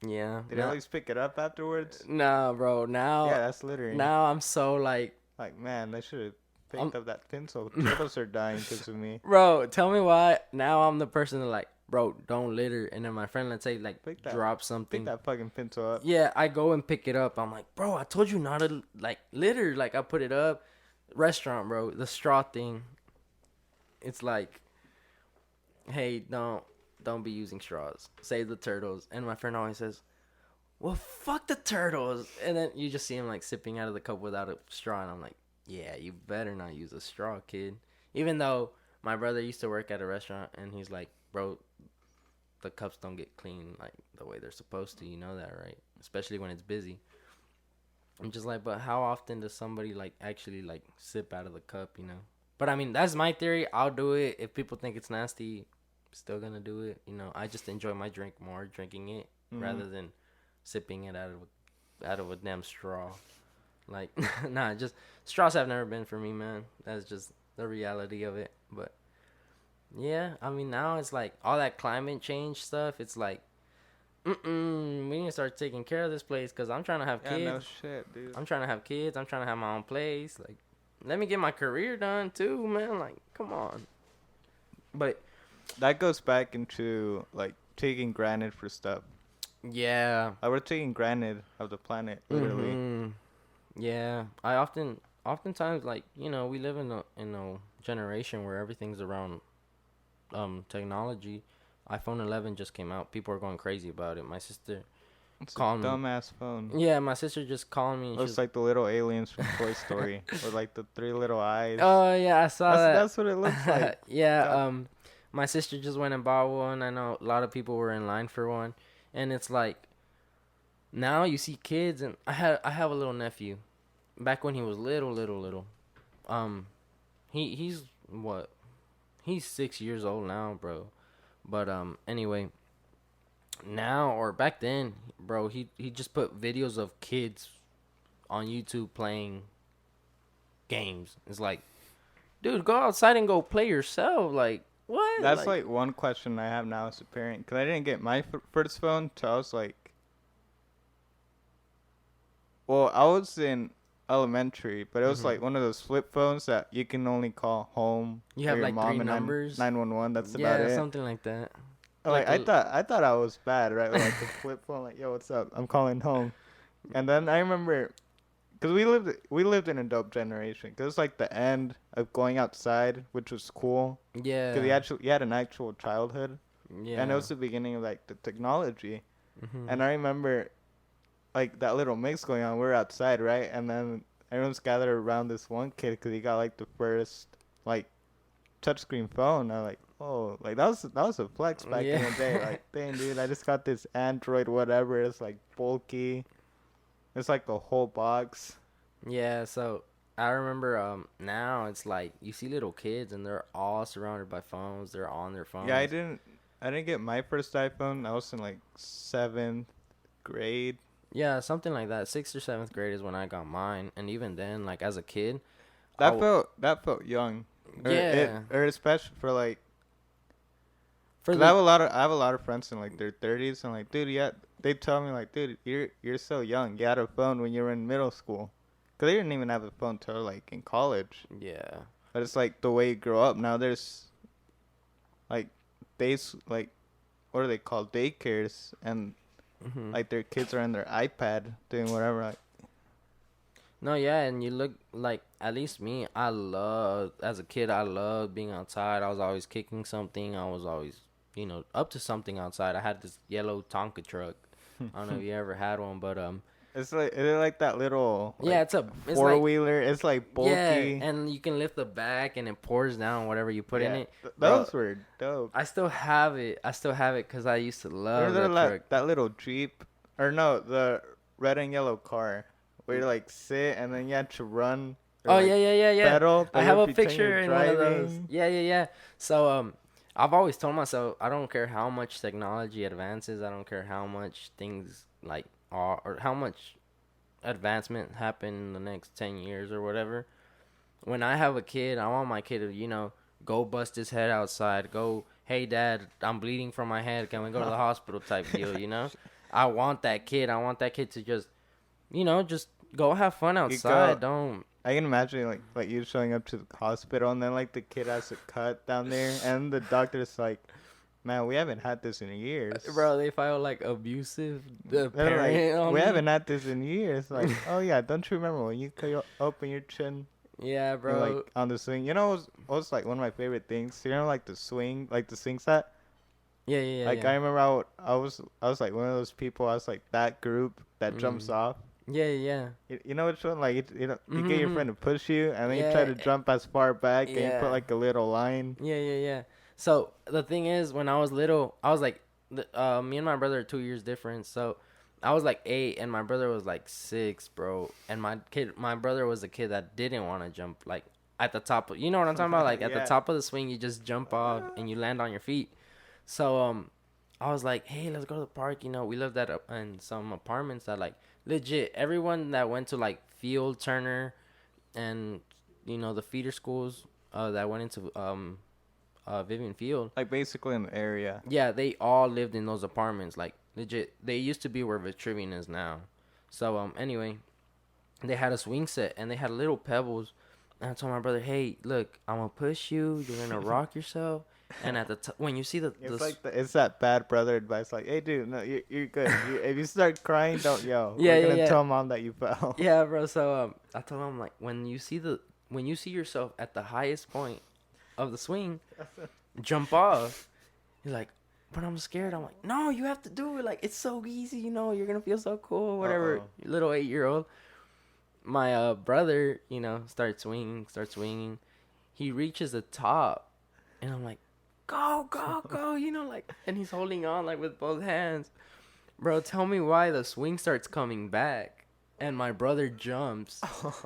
yeah. Did you at least pick it up afterwards? Nah, bro. Now, Yeah, that's littering. now I'm so like, Like, man, they should have picked up that pencil. Turtles are dying because of me. bro, tell me why. Now I'm the person that like, bro, don't litter. And then my friend, let's say, like, Pick that- drop Pick something. that fucking pencil up. Yeah, I go and pick it up. I'm like, bro, I told you not to like litter. Like, I put it up. Restaurant, bro, the straw thing. It's like, hey, don't be using straws. Save the turtles. And my friend always says, well, fuck the turtles. And then you just see him like sipping out of the cup without a straw. And I'm like, yeah, you better not use a straw, kid. Even though my brother used to work at a restaurant, and he's like, bro, the cups don't get clean like the way they're supposed to. You know that, right? Especially when it's busy. I'm just like, but how often does somebody like actually like sip out of the cup, you know? But I mean, that's my theory. I'll do it. If people think it's nasty, still gonna do it. You know, I just enjoy my drink more drinking it rather than sipping it out of a damn straw. Like, nah, just straws have never been for me, man. That's just the reality of it. But yeah, I mean, now it's like all that climate change stuff. It's like, we need to start taking care of this place because I'm trying to have Yeah, kids. no shit, dude. I'm trying to have kids. I'm trying to have my own place. Like, let me get my career done too, man. Like, come on. But That goes back into, like, taking granted for stuff. yeah, Like, we're taking granted of the planet, literally. yeah. Oftentimes, like, you know, we live in a generation where everything's around technology. iPhone 11 just came out. People are going crazy about it. My sister It's called a me. dumbass phone. Yeah, my sister just called me. And Looks she's like the little aliens from Toy Story. With, like, the 3 little eyes. oh yeah, I saw that. That's what it looks like. Yeah, God. my sister just went and bought one. I know a lot of people were in line for one, and it's like now you see kids, and I have a little nephew. Back when he was little, he's what? He's 6 years old now, bro. But anyway, now or back then, bro, he just put videos of kids on YouTube playing games. It's like, dude, go outside and go play yourself. Like, what? That's, like, one question I have now as a parent. Because I didn't get my first phone till I was, like... Well, I was in elementary, but it was, like, one of those flip phones that you can only call home. You have, or your like, mom 3 and numbers? 911, that's yeah, about it. something like that. Like, like I thought I was bad, right? With, like, the flip phone, like, yo, what's up? I'm calling home. And then I remember... Because we lived in a dope generation. Because it's, like, the end of going outside, which was cool. Yeah. Because you had an actual childhood. Yeah. And it was the beginning of, like, the technology. Mhm. And I remember like that little mix going on. We're outside, right? And then everyone's gathered around this one kid because he got like the first like touchscreen phone. I'm like, oh, like that was a flex back in Yeah. the day. Like, dang, dude, I just got this Android, whatever. It's like bulky. It's like a whole box. Yeah, so I remember now it's like you see little kids and they're all surrounded by phones. They're on their Yeah, I phones. didn't get my first iPhone. I was in like seventh grade. Yeah, something like that. 6th or 7th grade is when I got mine, and even then, like as a kid, I That w- felt young. yeah, Or especially for like, for 'cause the I have a lot of friends in like their 30s and like, dude, yeah, they tell me like, dude, you're so young. You had a phone when you were in middle school. 'Cause they didn't even have a phone till like in college. yeah. But it's like the way you grow up now. There's like days like what are they called, daycares, and Hmm. like their kids are on their iPad doing whatever. Like, No, yeah, and you look like at least me. I love as a kid. I loved being outside. I was always kicking something. I was always, up to something outside. I had this yellow Tonka truck. I don't know if you ever had one, but it's like that little yeah, like it's four like wheeler. It's like yeah, bulky. and you can lift the back and it pours down whatever you put in Yeah, it, bro. those were dope. I still have it. I still have it because I used to love Remember that truck. that little Jeep, or no, the red and yellow car where you like sit and then you had to run or Oh like yeah, yeah, yeah, yeah. pedal, but I you have would a pretend you're picture in one of those. driving. Yeah, yeah, yeah. So I've always told myself I don't care how much technology advances. I don't care how much things like are or how much advancement happen in the next 10 years or whatever. When I have a kid, I want my kid to go bust his head outside. Go, hey dad, I'm bleeding from my head. Can we go to the hospital? Type deal. I want that kid. I want that kid to just go have fun You go. outside. Don't. I can imagine like you showing up to the hospital and then like the kid has a cut down there and the doctor's like, man, we haven't had this in years. Bro, they file like abusive the They're parent like, on we me. haven't had this in years. Like, oh yeah, don't you remember when you open your chin Yeah, and like bro. on the swing? You know, what was like one of my favorite things. You know, like the swing, like the swing set. Yeah, yeah, Like yeah, I remember, I was like one of those people. I was like that group that yeah. jumps off. Yeah, yeah, You know which one? Like you get your Mm-hmm. friend to push you, and then you try Yeah, to jump as far back, and you put yeah, like a little line. yeah, yeah, yeah. So the thing is, when I was little, I was like, me and my brother are 2 years different. So I was like 8, and my brother was like 6, bro. And my brother was a kid that didn't want to jump like at the top. You know what I'm talking about? Like at the Yeah. top of the swing, you just jump off and you land on your feet. So I was like, hey, let's go to the park. We lived at in some apartments that like legit everyone that went to like Field Turner and the feeder schools that went into Vivian Field. Like basically in the area. Yeah, they all lived in those apartments. Like legit, they used to be where Vitruvian is now. So anyway, they had a swing set and they had little pebbles. And I told my brother, hey, look, I'm gonna push you. You're gonna rock yourself. And at when you see It's that bad brother advice. Like, hey, dude, no, you're good. If you start crying, don't yell. Yeah, We're yeah, gonna yeah. tell mom that you fell. Yeah, bro. So I told him like when you see yourself at the highest point of the swing, jump off. He's like, but I'm scared. I'm like, no, you have to do it. Like it's so easy. You're gonna feel so cool. Whatever. Uh-oh. Little 8-year-old. My brother, starts swinging. He reaches the top, and I'm like, go, go, go. Like, and he's holding on like with both hands. Bro, tell me why the swing starts coming back and my brother jumps.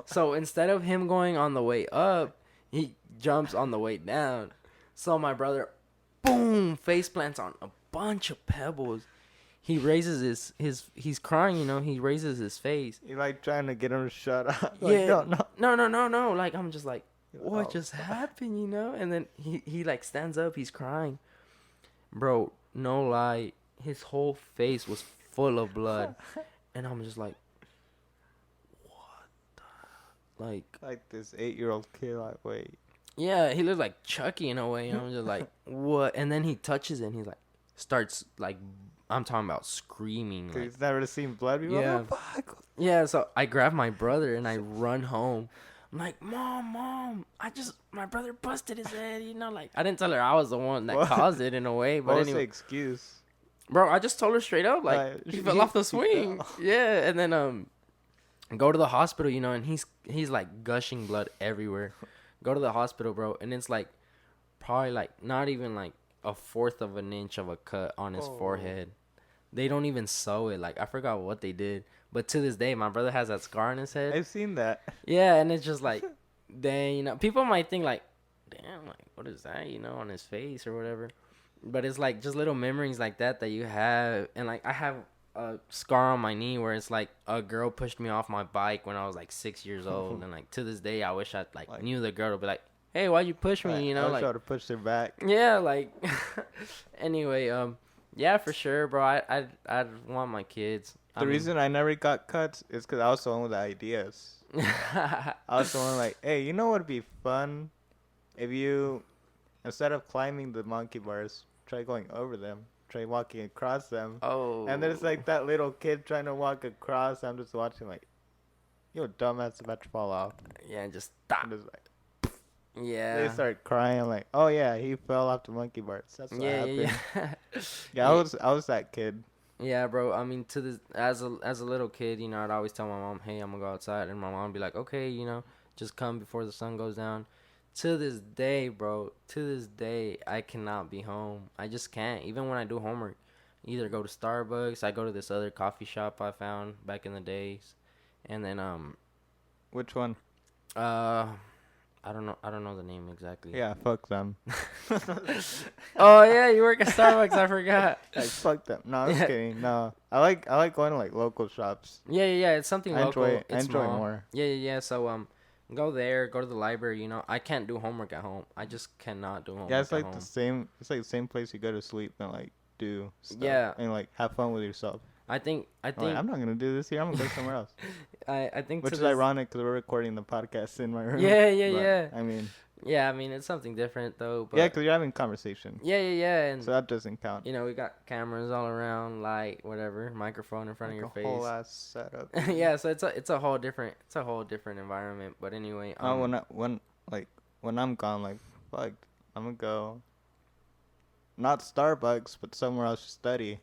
So instead of him going on the way up, he jumps on the way down. So my brother, boom, face plants on a bunch of pebbles. He raises he's crying, he raises his face. You're like trying to get him to shut up. Like, Yeah. no. No. Like, I'm just like, what just happened, And then he like stands up, he's crying. Bro, no lie, his whole face was full of blood. And I'm just like, like, Like this 8-year-old kid. Like, wait. yeah, he looked like Chucky in a way. And I'm just like, what? And then he touches it and he's like, starts like, I'm talking about screaming. Like, He's never seen blood before. Yeah. Oh, fuck. yeah, so I grab my brother and I run home. I'm like, Mom, my brother busted his head, like, I didn't tell her I was the one that What? caused it in a way, but What was the anyway. excuse? Bro, I just told her straight up, like, he fell off the He swing. fell. Yeah, and then go to the hospital, and he's like gushing blood everywhere. Go to the hospital, bro, and it's like probably like not even like a fourth of an inch of a cut on his Oh. forehead. They don't even sew it. Like I forgot what they did, but to this day, my brother has that scar on his head. I've seen that. Yeah, and it's just like, dang, people might think like, damn, like what is that, on his face or whatever. But it's like just little memories like that you have, and like I have a scar on my knee where it's like a girl pushed me off my bike when I was like 6 years old, and like to this day I wish I like knew the girl to be like, hey, why'd you push me? I was Like trying to push her back. yeah, like anyway, yeah, for sure, bro. I'd want my kids. The reason I never got cuts is because I was the one with the ideas. I was the one like, hey, you know what'd be fun if you, instead of climbing the monkey bars, try going over them, try walking across them. Oh. And there's like that little kid trying to walk across. I'm just watching like, you dumbass about to fall off. Yeah, and just stop. I'm just like, Yeah. they start crying. I'm like, oh yeah, he fell off the monkey bars. That's what Yeah, happened. yeah. Yeah, I was that kid. Yeah, bro. I mean, to this as a little kid, I'd always tell my mom, "Hey, I'm gonna go outside," and my mom would be like, "Okay, just come before the sun goes down." To this day, bro. To this day, I cannot be home. I just can't. Even when I do homework, either go to Starbucks, I go to this other coffee shop I found back in the days, and then Which one? uh, I don't know the name exactly. Yeah, fuck them. Oh yeah, you work at Starbucks. I forgot. Like fuck them. No, I'm just kidding. No, I like going to like local shops. Yeah. It's something local. I It's enjoy small. more. Yeah. So go there. Go to the library. I can't do homework at home. I just cannot do homework Yeah, it's at like home. the same. It's like the same place you go to sleep and like do stuff. Yeah. And like have fun with yourself. I think. I'm not gonna do this here. I'm gonna go somewhere else. I think. Which is ironic because we're recording the podcast in my room. Yeah. I mean. Yeah, I mean it's something different though. But Yeah, because you're having conversation. Yeah, and so that doesn't count. we got cameras all around, light, whatever, microphone in front like of your a face. whole ass setup. Yeah, so it's a whole different environment. But anyway, when I'm gone, like fuck, I'm gonna go. Not Starbucks, but somewhere else to study.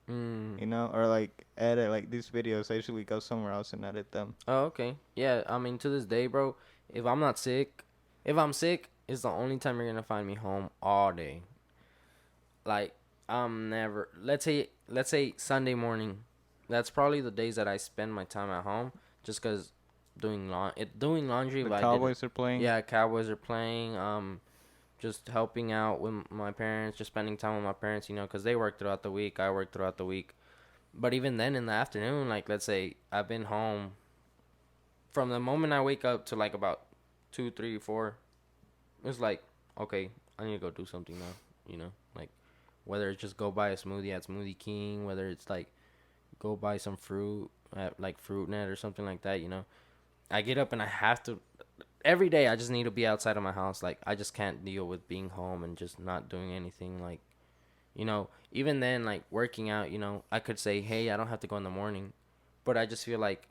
Or like edit like these videos. I usually go somewhere else and edit them. Oh, okay. Yeah, I mean to this day, bro, if I'm sick, it's the only time you're gonna find me home all day. Like I'm never. Let's say Sunday morning. That's probably the days that I spend my time at home, just cause doing laundry. The Cowboys are playing. Yeah, Cowboys are playing. Just helping out with my parents, just spending time with my parents, because they work throughout the week. I work throughout the week. But even then in the afternoon, like let's say I've been home from the moment I wake up to like about 2, 3, 4. It's like, okay, I need to go do something now, like whether it's just go buy a smoothie at Smoothie King, whether it's like go buy some fruit at like Fruit Net or something like that, I get up and I have to every day. I just need to be outside of my house. Like I just can't deal with being home and just not doing anything. Like, even then, like working out, I could say, hey, I don't have to go in the morning, but I just feel like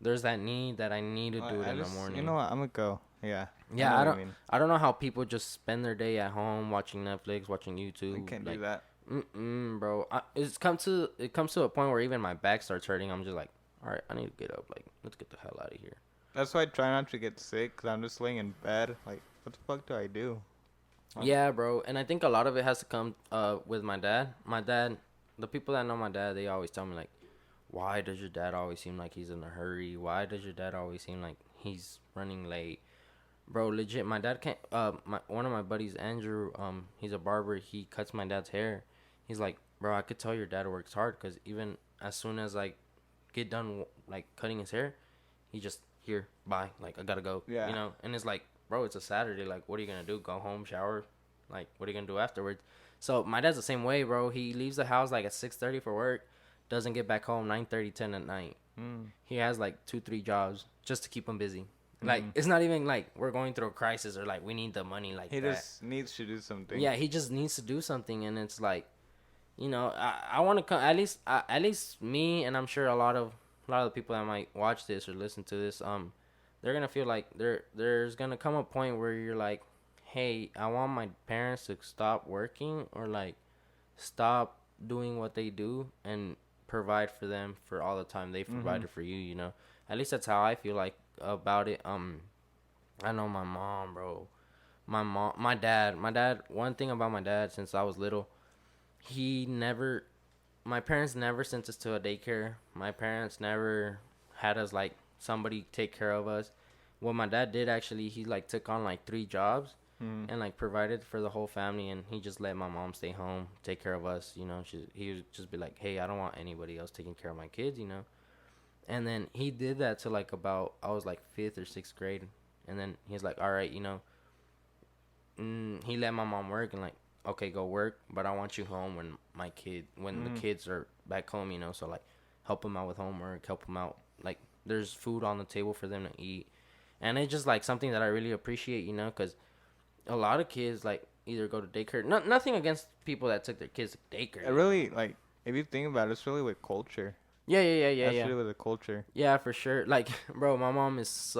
there's that need that I need to do it in the morning. You know what? I'm gonna go. Yeah. Yeah, I don't know how people just spend their day at home watching Netflix, watching YouTube. I can't like, do that. Bro. It comes to a point where even my back starts hurting. I'm just like, all right, I need to get up. Like, let's get the hell out of here. That's why I try not to get sick, because I'm just laying in bed. Like, what the fuck do I do? Yeah, bro. And I think a lot of it has to come with my dad. My dad, the people that know my dad, they always tell me, like, why does your dad always seem like he's in a hurry? Why does your dad always seem like he's running late? Bro, legit, my dad can't. One of my buddies, Andrew, he's a barber. He cuts my dad's hair. He's like, bro, I could tell your dad works hard, because even as soon as I get done, like, cutting his hair, he just, here, bye. Like, I gotta go. Yeah. And it's like, bro, it's a Saturday. Like, what are you gonna do? Go home, shower? Like, what are you gonna do afterwards? So, my dad's the same way, bro. He leaves the house, like, at 6:30 for work. Doesn't get back home 9:30, 10 at night. He has, like, 2, 3 jobs just to keep him busy. Like, it's not even like we're going through a crisis or like we need the money like he that. He just needs to do something. Yeah, he just needs to do something, and it's like, I want to come at least me, and I'm sure a lot of the people that might watch this or listen to this, they're gonna feel like there's gonna come a point where you're like, hey, I want my parents to stop working or like stop doing what they do and provide for them for all the time they've Mhm. provided for you. You know, at least that's how I feel like about it. I know my mom, bro. My dad. One thing about my dad, since I was little, he never. My parents never sent us to a daycare. My parents never had us like somebody take care of us. What my dad did actually, he like took on like 3 jobs Mhm. and like provided for the whole family, and he just let my mom stay home, take care of us. You know, he would just be like, hey, I don't want anybody else taking care of my kids. You know, and then he did that to like about I was like 5th or 6th grade, and then he's like, all right, you know, he let my mom work and like, okay, go work, but I want you home when the Mhm. kids are back home. You know, so like help them out with homework, help them out. Like there's food on the table for them to eat, and it's just like something that I really appreciate. You know, because a lot of kids like either go to daycare. Nothing against people that took their kids to daycare. It You know. really like if you think about it, it's really with culture. Yeah. Has to Yeah. do with the culture. Yeah, for sure. Like, bro, my mom has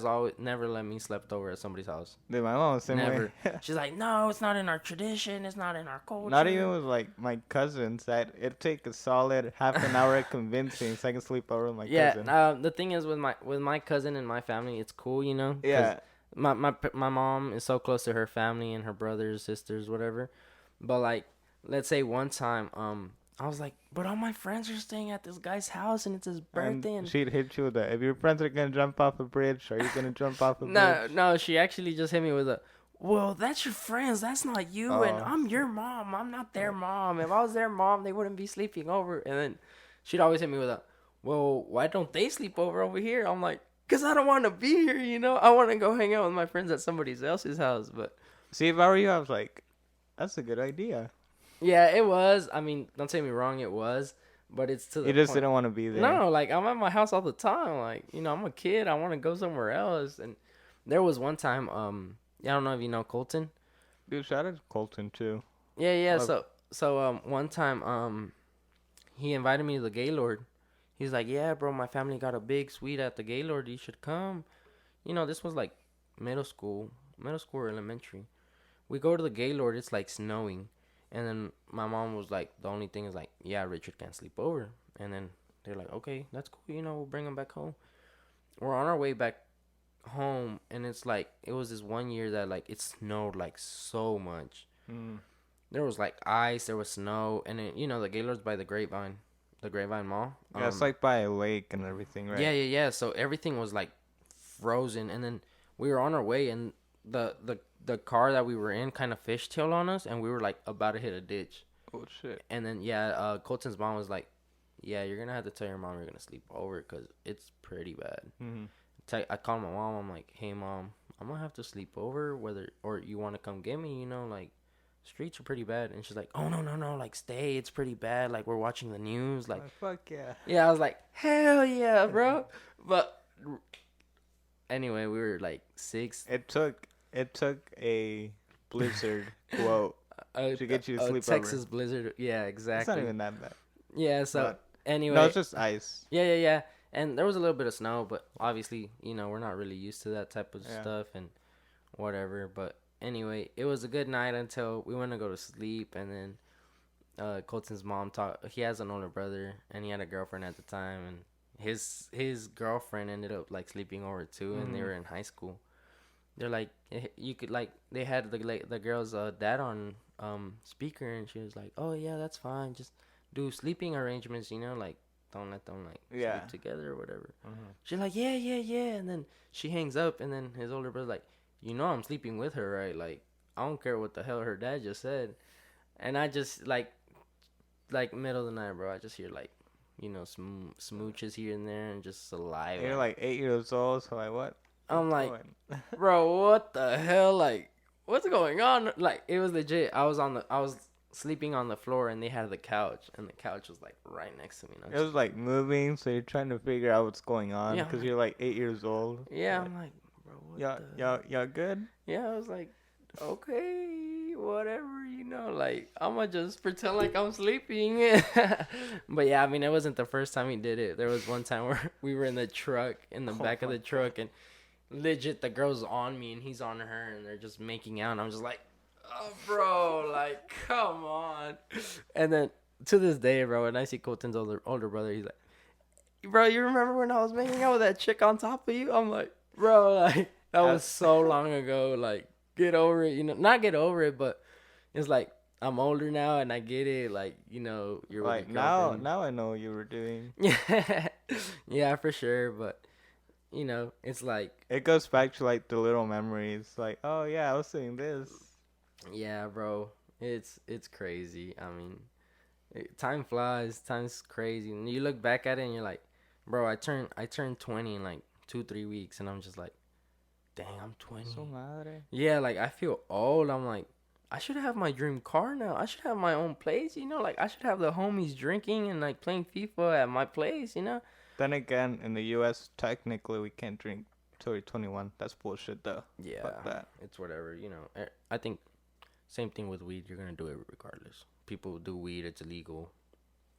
always never let me slept over at somebody's house. Dude, my mom was the same way. Never. She's like, no, it's not in our tradition. It's not in our Not even culture. with like my cousins. That it take a solid half an hour of convincing so I can sleep over with my Yeah. cousin. The thing is with my cousin and my family, it's cool, you know, because Yeah. my mom is so close to her family and her brothers, sisters, whatever. But like, let's say one time, I was like, but all my friends are staying at this guy's house and it's his And birthday, and she'd hit you with that. If your friends are gonna jump off a bridge, are you gonna jump off a no, bridge? no, she actually just hit me with a, well, that's your friends, that's not you, and Oh. I'm your mom, I'm not their mom. If I was their mom, they wouldn't be sleeping over. And then she'd always hit me with a, well, why don't they sleep over here? I'm like, cause I don't want to be here, you know. I want to go hang out with my friends at somebody else's house. But See, if I were you, I was like, that's a good idea. yeah, it was. I mean, don't take me wrong, it was, but it's to You the just point. didn't want to be there. No, like I'm at my house all the time. Like, you know, I'm a kid. I want to go somewhere else. And there was one time, I don't know if you know Colton. Dude, shout out to Colton too. Yeah. Love. So one time, he invited me to the Gaylord. He's like, yeah, bro, my family got a big suite at the Gaylord. You should come. You know, this was like middle school or elementary. We go to the Gaylord. It's like snowing, and then my mom was like, the only thing is like, yeah, Richard can't sleep over. And then they're like, okay, that's cool. You know, we'll bring him back home. We're on our way back home, and it's like it was this one year that like it snowed like so much. Mm. There was like ice, there was snow, and then, you know, the Gaylord's by the Grapevine Mall. Yeah, it's like by a lake and everything, right? Yeah. So everything was like frozen, and then we were on our way, and the car that we were in kind of fishtailed on us, and we were like about to hit a ditch. Oh shit. And then yeah, Colton's mom was like, "Yeah, you're gonna have to tell your mom you're gonna sleep over, cause it's pretty bad." Mm-hmm. I called my mom. I'm like, "Hey, mom, I'm gonna have to sleep over. Whether or you want to come get me, you know, like." Streets are pretty bad. And she's like, oh, no, like, stay, it's pretty bad, like, we're watching the news, like, Fuck yeah. yeah. I was like, hell yeah, bro. But anyway, we were like 6. It took a blizzard quote to get you to sleep Texas over. blizzard, yeah, It's not exactly. even that bad. Yeah, so But anyway, no, it's just ice. yeah, and there was a little bit of snow, but obviously, you know, we're not really used to that type of Yeah. stuff and whatever. But anyway, it was a good night until we went to go to sleep, and then Colton's mom talked. He has an older brother, and he had a girlfriend at the time, and his girlfriend ended up like sleeping over too, and they Mhm. were in high school. They're like, you could like, they had the girl's dad on speaker, and she was like, oh yeah, that's fine, just do sleeping arrangements, you know, like don't let them like Yeah. sleep together or whatever. Mhm. She's like, yeah, and then she hangs up, and then his older brother's like, you know, I'm sleeping with her, right? Like, I don't care what the hell her dad just said. And I just like middle of the night, bro, I just hear like, you know, smooches here and there, and just saliva. You're like 8 years old, so like what? I'm What's like, going? bro, what the hell? Like, what's going on? Like, it was legit. I was sleeping on the floor, and they had the couch, and the couch was like right next to me. And It was like moving, so you're trying to figure out what's going on Yeah, because I'm you're like 8 years old. yeah, Like, I'm like, bro, what y'all, the? y'all good? Yeah, I was like, okay, whatever, you know, like, I'ma just pretend like I'm sleeping. But yeah, I mean, it wasn't the first time he did it. There was one time where we were in the truck, in the Oh back of my the truck, and legit, the girl's on me and he's on her, and they're just making out, and I'm just like, oh, bro, like, come on. And then to this day, bro, when I see Colton's older brother, he's like, bro, you remember when I was making out with that chick on top of you? I'm like, bro, like that I, was so long ago. Like, get over it, not get over it, but it's like I'm older now and I get it. Like, you're with your like now, girlfriend. now I know what you were doing. Yeah, yeah, for sure. But it's like, It goes back to like the little memories. Like, oh yeah, I was saying this. yeah, bro, it's crazy. I mean, time flies. Time's crazy, and you look back at it and you're like, bro, I turned 20 in like 2-3 weeks, and I'm just like, dang, I'm 20. So madre. Yeah, like I feel old. I'm like, I should have my dream car now. I should have my own place. Like I should have the homies drinking and like playing FIFA at my place. Then again, in the U.S., technically we can't drink till you're 21. That's bullshit, though. Yeah, Fuck that. it's whatever. I think same thing with weed. You're gonna do it regardless. People do weed. It's illegal.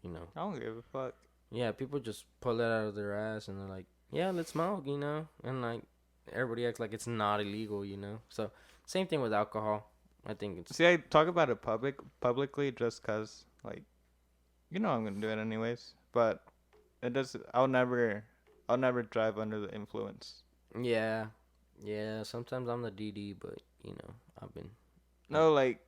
I don't give a fuck. Yeah, people just pull it out of their ass and they're like, yeah, let's smoke. And like everybody acts like it's not illegal. So same thing with alcohol. I think it's See, I talk about it publicly just cause, like, I'm gonna do it anyways. But it does. I'll never drive under the influence. yeah, yeah. Sometimes I'm the DD, but I've been No, like,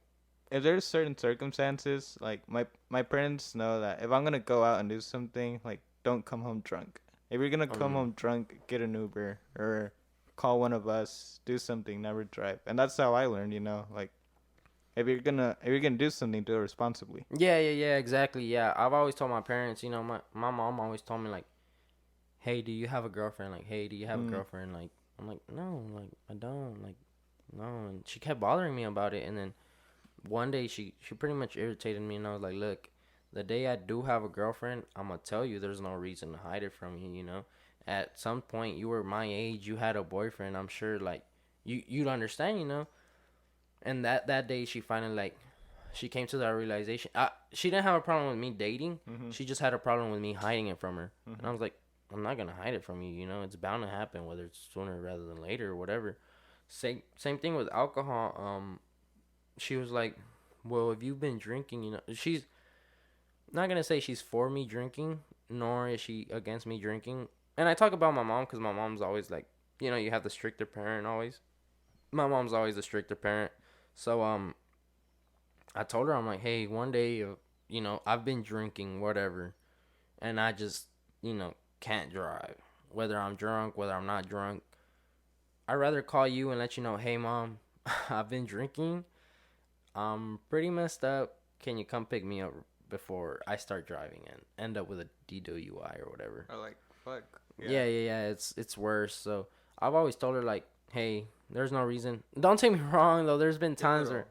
if there's certain circumstances, like my parents know that if I'm gonna go out and do something, like, don't come home drunk. If you're gonna come home drunk, get an Uber or call one of us. Do something. Never drive. And that's how I learned. Like, if you're gonna do something, do it responsibly. yeah, exactly. Yeah, I've always told my parents. My mom always told me like, hey, do you have a girlfriend? Like, hey, do you have a girlfriend? Like, I'm like, no, like I don't, like, no. And she kept bothering me about it, and then one day she pretty much irritated me, and I was like, look, the day I do have a girlfriend, I'm gonna tell you there's no reason to hide it from you. At some point you were my age, you had a boyfriend, I'm sure like you'd understand. And that day she finally like she came to that realization. She didn't have a problem with me dating. She just had a problem with me hiding it from her. And I was like, I'm not gonna hide it from you, it's bound to happen, whether it's sooner rather than later or whatever. Same thing with alcohol. She was like, well, if you've been drinking, she's not gonna say she's for me drinking, nor is she against me drinking. And I talk about my mom because my mom's always like, you have the stricter parent always. My mom's always the stricter parent. So I told her, I'm like, hey, one day, I've been drinking, whatever, and I just, can't drive. Whether I'm drunk, whether I'm not drunk, I'd rather call you and let you know, hey, mom, I've been drinking. I'm pretty messed up. Can you come pick me up before I start driving and end up with a DWI or whatever? Or like, fuck. Yeah. It's worse. So I've always told her like, hey, there's no reason. Don't take me wrong though. There's been times where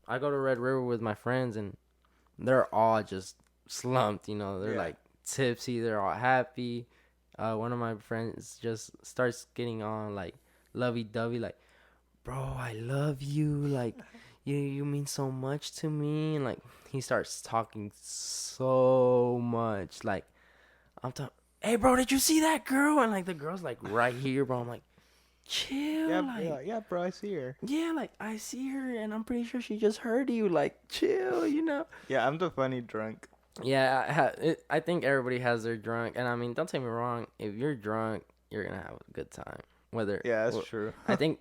I go to Red River with my friends and they're all just slumped. They're like tipsy. They're all happy. One of my friends just starts getting on like lovey-dovey, like, bro, I love you, like, you mean so much to me, and like he starts talking so much, like, I'm talking, hey, bro, did you see that girl? And like the girl's like right here, bro. I'm like, chill, Yeah, bro, I see her. Yeah, like I see her, and I'm pretty sure she just heard you. Like, chill. Yeah, I'm the funny drunk. Yeah, I think everybody has their drunk, and I mean, don't take me wrong. If you're drunk, you're gonna have a good time. Yeah, that's true. I think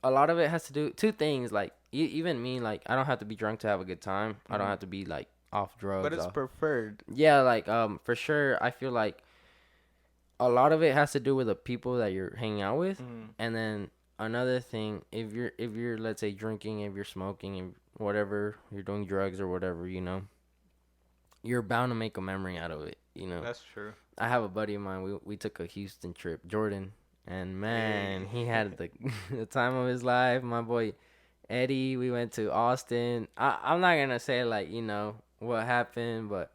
a lot of it has to do two things. Like even me, like I don't have to be drunk to have a good time. I don't have to be like off drugs. But it's preferred. Yeah, like for sure. I feel like a lot of it has to do with the people that you're hanging out with, and then another thing, if you're let's say drinking, if you're smoking, and whatever, you're doing drugs or whatever, you're bound to make a memory out of it. That's true. I have a buddy of mine. We took a Houston trip, Jordan, and man, he had the time of his life. My boy Eddie, we went to Austin. I'm not gonna say like what happened, but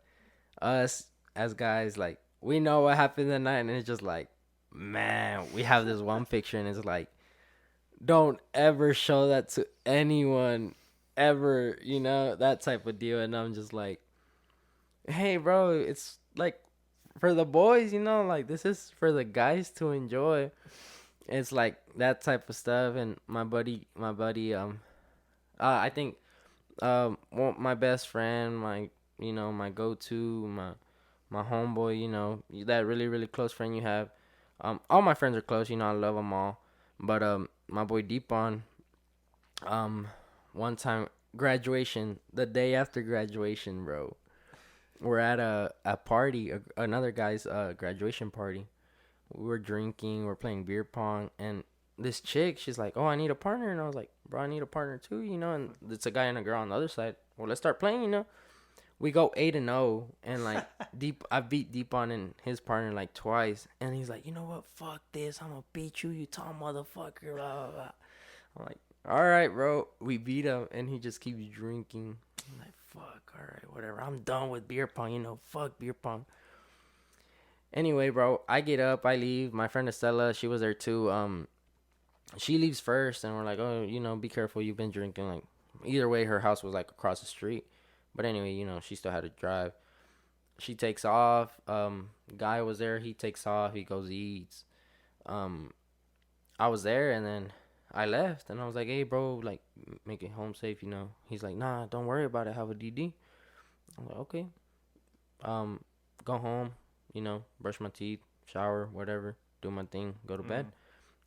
us as guys, like, we know what happened that night, and it's just like, man, we have this one picture, and it's like, don't ever show that to anyone ever, that type of deal. And I'm just like, hey, bro, it's like for the boys, like this is for the guys to enjoy. It's like that type of stuff. And my buddy, I think Well, my best friend, my go-to, my homeboy, that really really close friend you have. All my friends are close. I love them all. But my boy Deepon, um, one time graduation, the day after graduation, bro, we're at a party, another guy's graduation party. We were drinking, we're playing beer pong, and this chick, she's like, "Oh, I need a partner," and I was like, "Bro, I need a partner too," and it's a guy and a girl on the other side. Well, let's start playing. We go 8-0, and like I beat Deepon and his partner like twice, and he's like, "You know what? Fuck this, I'm gonna beat you, you tall motherfucker." Blah, blah, blah. I'm like, "All right, bro." We beat him, and he just keeps drinking. I'm like, "Fuck, all right, whatever. I'm done with beer pong. Fuck beer pong." Anyway, bro, I get up, I leave. My friend Estella, she was there too. She leaves first, and we're like, "Oh, be careful. You've been drinking." Like, either way, her house was like across the street. But anyway, she still had to drive. She takes off. Guy was there. He takes off. He goes eats. Um, I was there, and then I left, and I was like, "Hey, bro, like, make it home safe. He's like, "Nah, don't worry about it. Have a DD." I'm like, "Okay." Um, go home. Brush my teeth, shower, whatever, do my thing, go to bed.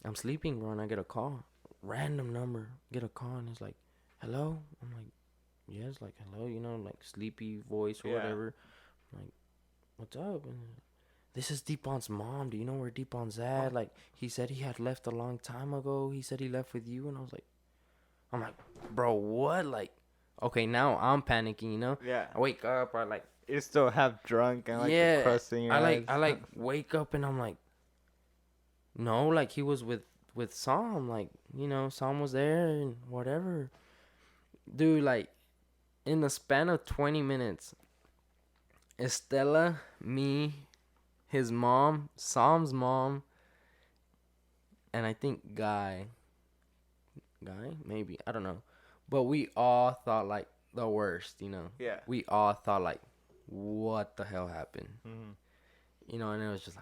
I'm sleeping, bro, and I get a call, random number, get a call, and it's like, "Hello?" I'm like, "Yes," like, "Hello," like sleepy voice or whatever. I'm like, "What's up?" And this is Deepon's mom. Do you know where Deepon's at? Like, he said he had left a long time ago. He said he left with you, and I'm like, "Bro, what?" Like, okay, now I'm panicking. Yeah. I wake up, I like, You're still half drunk and like the yeah, crust in your eyes. I like wake up and I'm like, no, like he was with Sam, like Sam was there and whatever, dude. Like in the span of 20 minutes, Estella, me, his mom, Sam's mom, and I think Guy, maybe, I don't know, but we all thought like the worst. Yeah. We all thought like, what the hell happened? Mm-hmm. And it was just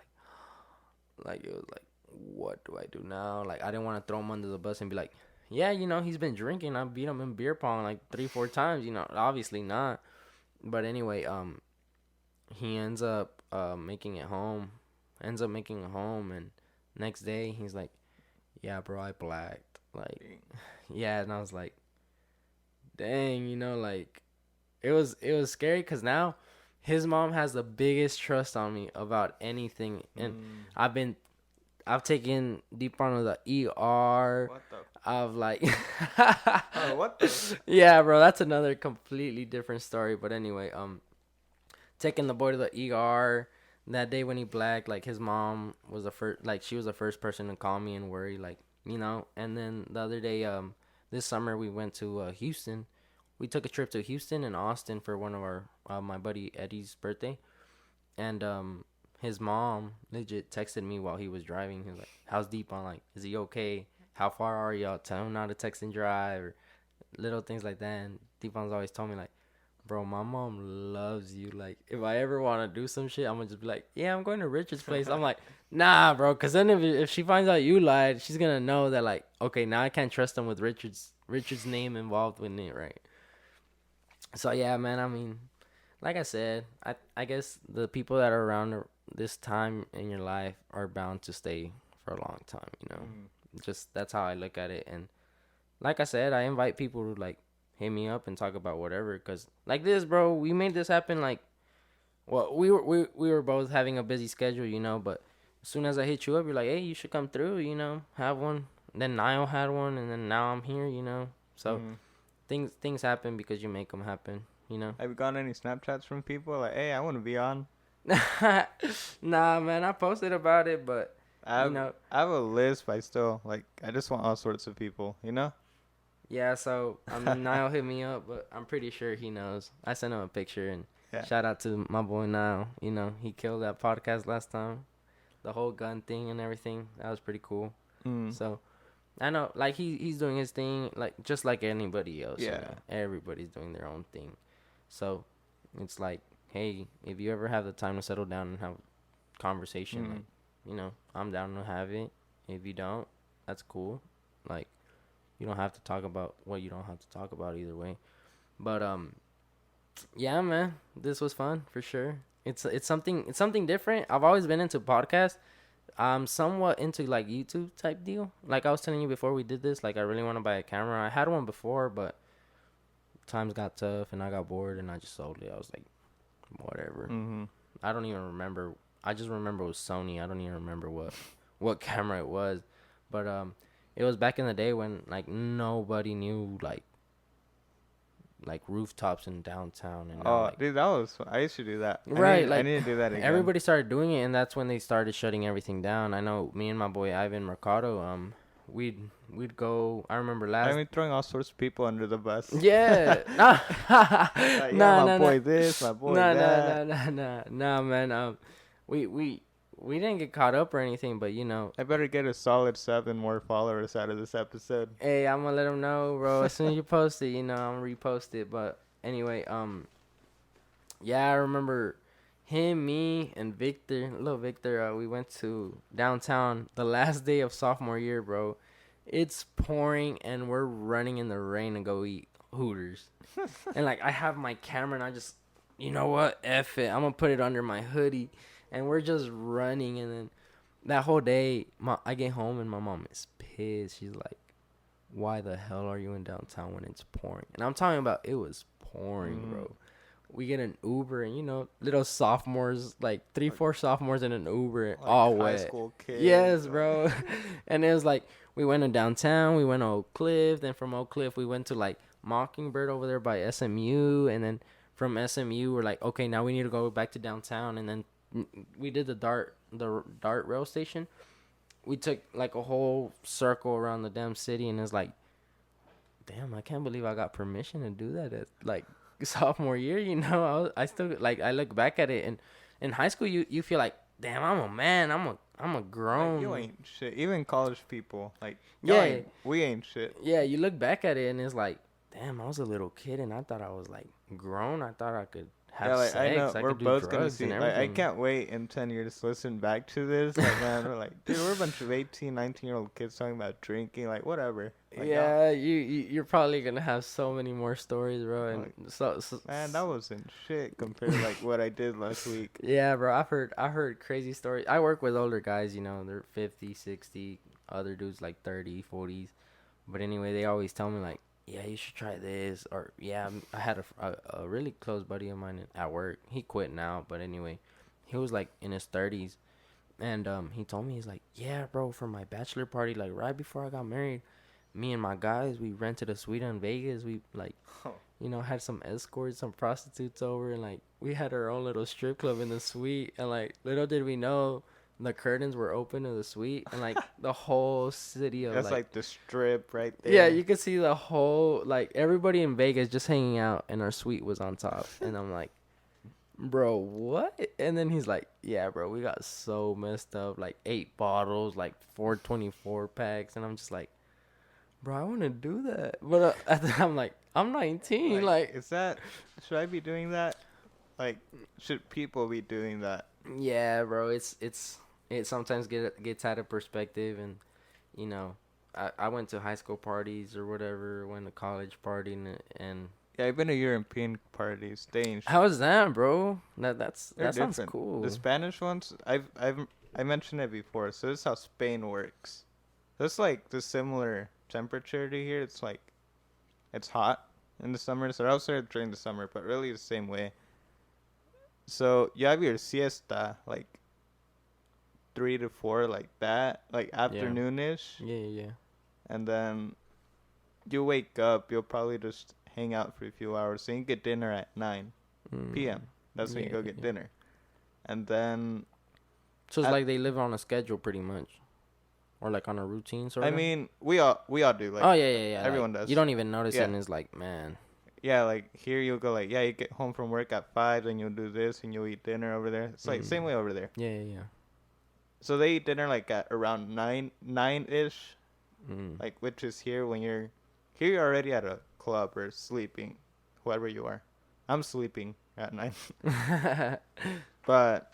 like it was like, what do I do now? Like, I didn't want to throw him under the bus and be like, yeah, he's been drinking. I beat him in beer pong like 3-4 times. Obviously not. But anyway, he ends up making it home. Ends up making it home, and next day he's like, yeah, bro, I blacked. Like, yeah, and I was like, dang, like it was scary because now his mom has the biggest trust on me about anything, and I've taken deep on the ER. What the? I've like, Oh, what the? yeah, bro, that's another completely different story. But anyway, taking the boy to the ER that day when he blacked. Like, his mom was the first, like, she was the first person to call me and worry, like, And then the other day, this summer we went to Houston. We took a trip to Houston and Austin for one of our my buddy Eddie's birthday, and his mom legit texted me while he was driving. He was like, "How's Deepon? Like, is he okay? How far are y'all? Tell him not to text and drive," or little things like that. And Deepon's always told me like, "Bro, my mom loves you. Like, if I ever want to do some shit, I'm gonna just be like, yeah, I'm going to Richard's place." I'm like, "Nah, bro, because then if she finds out you lied, she's gonna know that, like, okay, now I can't trust him with Richard's name involved with it, right?" So yeah, man. I mean, like I said, I guess the people that are around this time in your life are bound to stay for a long time. Just that's how I look at it. And like I said, I invite people to like hit me up and talk about whatever, cuz like this, bro, we made this happen. Like, well, we were both having a busy schedule, but as soon as I hit you up, you're like, "Hey, you should come through, have one." Then Niall had one, and then now I'm here. So things happen because you make them happen. Have you gotten any Snapchats from people like, "Hey, I want to be on"? Nah, man, I posted about it, but I have a list, but I just want all sorts of people. yeah. So Niall hit me up, but I'm pretty sure he knows. I sent him a picture, and Yeah. shout out to my boy Niall. He killed that podcast last time, the whole gun thing and everything. That was pretty cool. So I know, like, he's doing his thing, like, just like anybody else. Yeah. Everybody's doing their own thing. So it's like, hey, if you ever have the time to settle down and have a conversation, like, I'm down to have it. If you don't, that's cool. Like, you don't have to talk about what you don't have to talk about either way. But yeah, man, this was fun for sure. It's something different. I've always been into podcasts. I'm somewhat into like YouTube type deal. Like I was telling you before we did this, like I really want to buy a camera. I had one before, but times got tough and I got bored and I just sold it. I was like, whatever. Mm-hmm. I don't even remember. I just remember it was Sony. I don't even remember what camera it was. But it was back in the day when like nobody knew like rooftops in downtown and now Oh, like dude, that was. I used to do that. right, I like need to do that again. everybody started doing it and that's when they started shutting everything down. I know me and my boy Ivan Mercado, we'd go. I remember I last. mean, throwing all sorts of people under the bus. Yeah. Nah. Like, yeah, my boy this, my boy that. Nah, man. We didn't get caught up or anything, but you know. I better get a solid 7 more followers out of this episode. Hey, I'm gonna let them know, bro. As soon as you post it, you know, I'm gonna repost it. But anyway, yeah, I remember him, me, and Victor, little Victor. We went to downtown the last day of sophomore year, bro. It's pouring and we're running in the rain to go eat Hooters. And like I have my camera and I just, you know what, F it, I'm gonna put it under my hoodie, and we're just running. And then that whole day, I get home and my mom is pissed. She's like, "Why the hell are you in downtown when it's pouring?" And I'm talking about it was pouring, bro. We get an Uber and you know, little sophomores, like 3-4 sophomores in an Uber, Like all high wet. school kids. Yes, bro. And it was like we went to downtown, we went to Oak Cliff, then from Oak Cliff we went to like Mockingbird over there by SMU, and then from SMU we're like, okay, now we need to go back to downtown, and then we did the dart rail station. We took like a whole circle around the damn city, and it's like, damn, I can't believe I got permission to do that at like sophomore year. You know, I still like I look back at it, and in high school you feel like, damn, I'm a man, I'm a grown. Like, you ain't shit. Even college people, like, Yeah. we ain't shit. Yeah, you look back at it and it's like, damn, I was a little kid and I thought I was like grown. I thought I could have Yeah, like sex. I know I we're could do both gonna drugs see. and Like, I everything. can't wait in 10 years to listen back to this. Like, man, we're like, dude, we're a bunch of 18, 19-year-old kids talking about drinking. Like, whatever. Like, Yeah, you're probably gonna have so many more stories, bro. And Like, so man, that wasn't shit compared to like what I did last week. yeah, bro. I heard crazy stories. I work with older guys, you know, they're 50, 60, other dudes like 30, 40s. But anyway, they always tell me like, yeah, you should try this, or yeah, I had a really close buddy of mine at work. He quit now, but anyway, he was like in his 30s, and he told me, he's like, yeah, bro, for my bachelor party, like right before I got married, me and my guys, we rented a suite in Vegas. We like, you know, had some escorts, some prostitutes over, and like we had our own little strip club in the suite. And like little did we know, the curtains were open to the suite, and like the whole city of That's like the strip right there. yeah, you could see the whole, like everybody in Vegas just hanging out, and our suite was on top. And I'm like, bro, what? And then he's like, yeah, bro, we got so messed up, like 8 bottles, like 424 packs, and I'm just like, bro, I want to do that, but I'm like, I'm 19, like is that? Should I be doing that? Like, should people be doing that? yeah, bro, it sometimes gets out of perspective, and you know, I went to high school parties or whatever, went to college party, and Yeah, I've been to European parties. They ain't shit. how was that, bro? That They're sounds different. cool. The Spanish ones, I mentioned it before. So this is how Spain works. It's like the similar temperature to here. It's like, it's hot in the summer. So I was there during the summer, but really the same way. So you have your siesta like 3 to 4, like that, like afternoonish, Yeah. and then you wake up. You'll probably just hang out for a few hours. So you get dinner at 9 p.m. That's when you go get dinner, and then So it's like they live on a schedule pretty much, or like on a routine sort of. I mean, we all do. Like, oh yeah. everyone like, does. You don't even notice Yeah. it, and it's like, man. yeah, like here you'll go like, yeah, you get home from work at 5, and you'll do this, and you'll eat dinner over there. It's like same way over there. Yeah. So they eat dinner like at around 9-ish, Mm. like, which is here when you're already at a club or sleeping, whoever you are. I'm sleeping at 9. But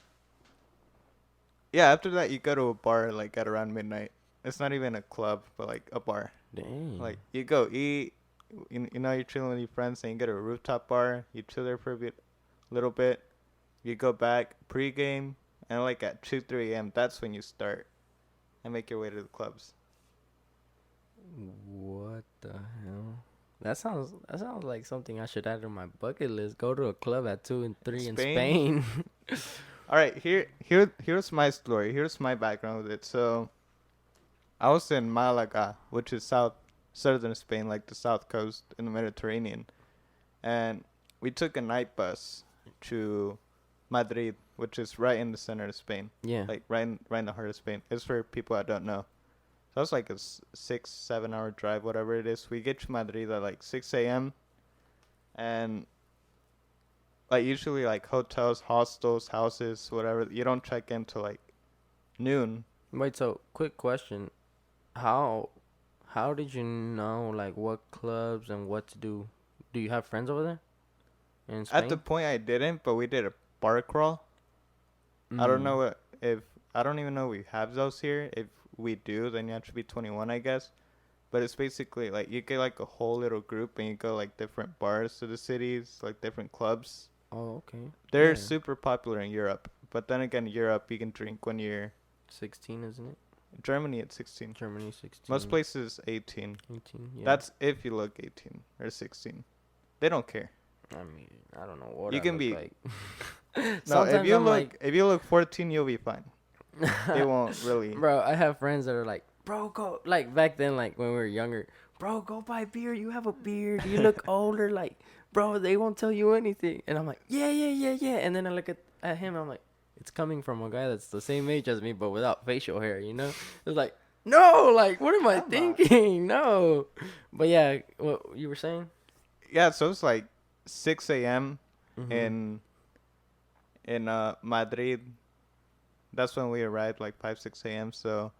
yeah, after that you go to a bar like at around midnight. It's not even a club, but like a bar. Dang. Like you go eat, you're chilling with your friends and you get a rooftop bar. You chill there for little bit. You go back pregame, and like at 2, 3 a.m. That's when you start and make your way to the clubs. What the hell? That sounds like something I should add to my bucket list. Go to a club at 2 and 3 in Spain. Spain. All right, here's my story. Here's my background with it. So I was in Malaga, which is southern Spain, like the south coast in the Mediterranean, and we took a night bus to Madrid, which is right in the center of Spain, Yeah. like right in the heart of Spain. It's for people that don't know. So it's like a 6, 7 hour drive, whatever it is. We get to Madrid at like 6 a.m. and like usually like hotels, hostels, houses, whatever. You don't check in till like noon. Wait, so quick question. How how did you know like what clubs and what to do? Do you have friends over there in At the Spain? point I didn't, but we did a bar crawl. I don't know Mm. what if I don't even know we have those here. If we do, then you have to be 21, I guess. But it's basically like you get like a whole little group and you go like different bars to the cities, like different clubs. Oh, okay. They're Yeah. super popular in Europe. But then again, Europe you can drink when you're 16, isn't it? Germany at 16. Germany Most 16. places 18. 18. Yeah. That's if you look 18 or 16. They don't care. I mean, I don't know what You I can look be like. No, if Sometimes you I'm look like, if you look 14, you'll be fine. They won't really. bro, I have friends that are like, bro, go, like back then, like when we were younger, bro, go buy beer. You have a beard. You look older. Like, bro, they won't tell you anything. And I'm like, yeah, yeah, yeah, yeah. And then I look at him. I'm like, it's coming from a guy that's the same age as me, but without facial hair, you know? It's like, no, like, what am I Come on. thinking? No. But yeah, what you were saying? Yeah, so it's like 6 a.m. Mm-hmm. in Madrid. That's when we arrived, like 5, 6 a.m. So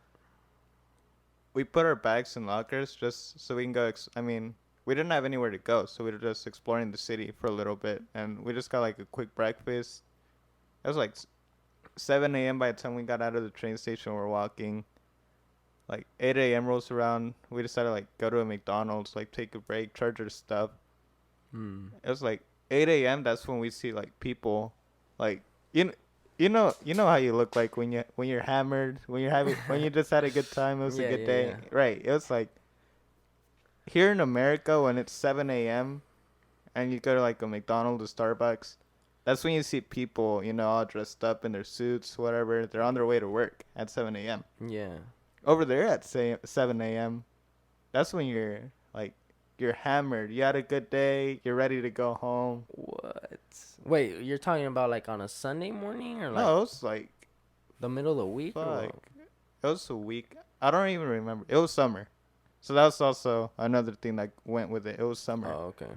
we put our bags in lockers just so we can go. I mean, we didn't have anywhere to go, so we were just exploring the city for a little bit, and we just got like a quick breakfast. It was like 7 a.m. by the time we got out of the train station. We're walking. Like 8 a.m. rolls around. We decided like go to a McDonald's, like take a break, charge our stuff. Hmm. It was like 8 a.m. That's when we see like people, like you know how you look like when you're hammered, when you just had a good time. It was a Yeah, good yeah, day, yeah. right? It was like here in America when it's 7 a.m. and you go to like a McDonald's or Starbucks. That's when you see people, all dressed up in their suits, whatever. They're on their way to work at 7 a.m. Yeah. Over there at say 7 a.m. That's when you're hammered. You had a good day. You're ready to go home. What? Wait, you're talking about like on a Sunday morning or like No, it was like the middle of the week or fuck. what? It was a week. I don't even remember. It was summer, so that was also another thing that went with it. It was summer, Oh, okay.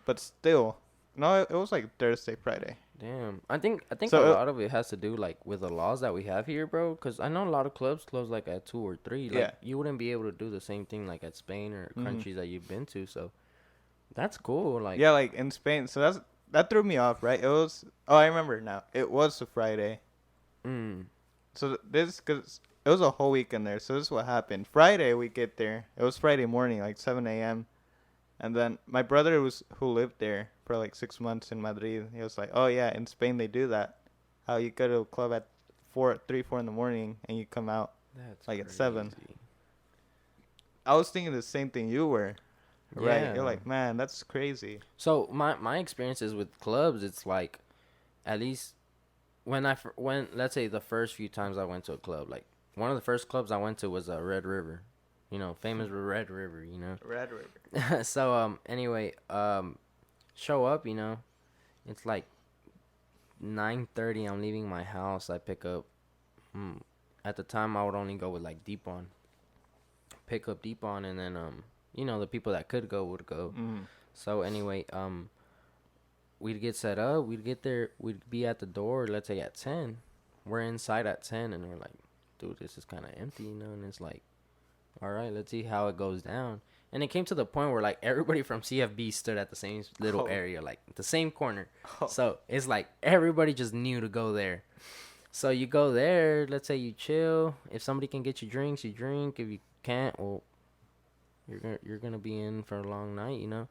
but still, no, it was like Thursday, Friday. Damn. I think a So lot of it has to do like with the laws that we have here, bro. Cause I know a lot of clubs close like at 2 or 3. Like yeah, you wouldn't be able to do the same thing like at Spain or hmm countries that you've been to. So that's cool. Like, yeah, like in Spain. So that threw me off, right? It was. Oh, I remember now. It was a Friday. mm, So this because it was a whole weekend there. So this is what happened. Friday we get there. It was Friday morning, like 7 a.m. And then my brother who lived there for like 6 months in Madrid. He was like, "Oh yeah, in Spain they do that. How you go to a club at 4 in the morning and you come out that's like at crazy. 7." I was thinking the same thing you were, right? You're Yeah. like, man, that's crazy. So my experiences with clubs, it's like at least when let's say the first few times I went to a club, like one of the first clubs I went to was Red River, famous Red River, Red River. So anyway, show up, it's like 9:30. I'm leaving my house. I pick up. Mm, at the time, I would only go with like Deep On. Pick up Deep On, and then the people that could go would go. Mm. So anyway, we'd get set up. We'd get there. We'd be at the door. Let's say at 10. We're inside at 10, and we're like, dude, this is kind of empty, And it's like, all right, let's see how it goes down. And it came to the point where like everybody from CFB stood at the same little Oh. area, like the same corner. Oh. So it's like everybody just knew to go there. So you go there. Let's say you chill. If somebody can get you drinks, you drink. If you can't, well, You're gonna be in for a long night, you know.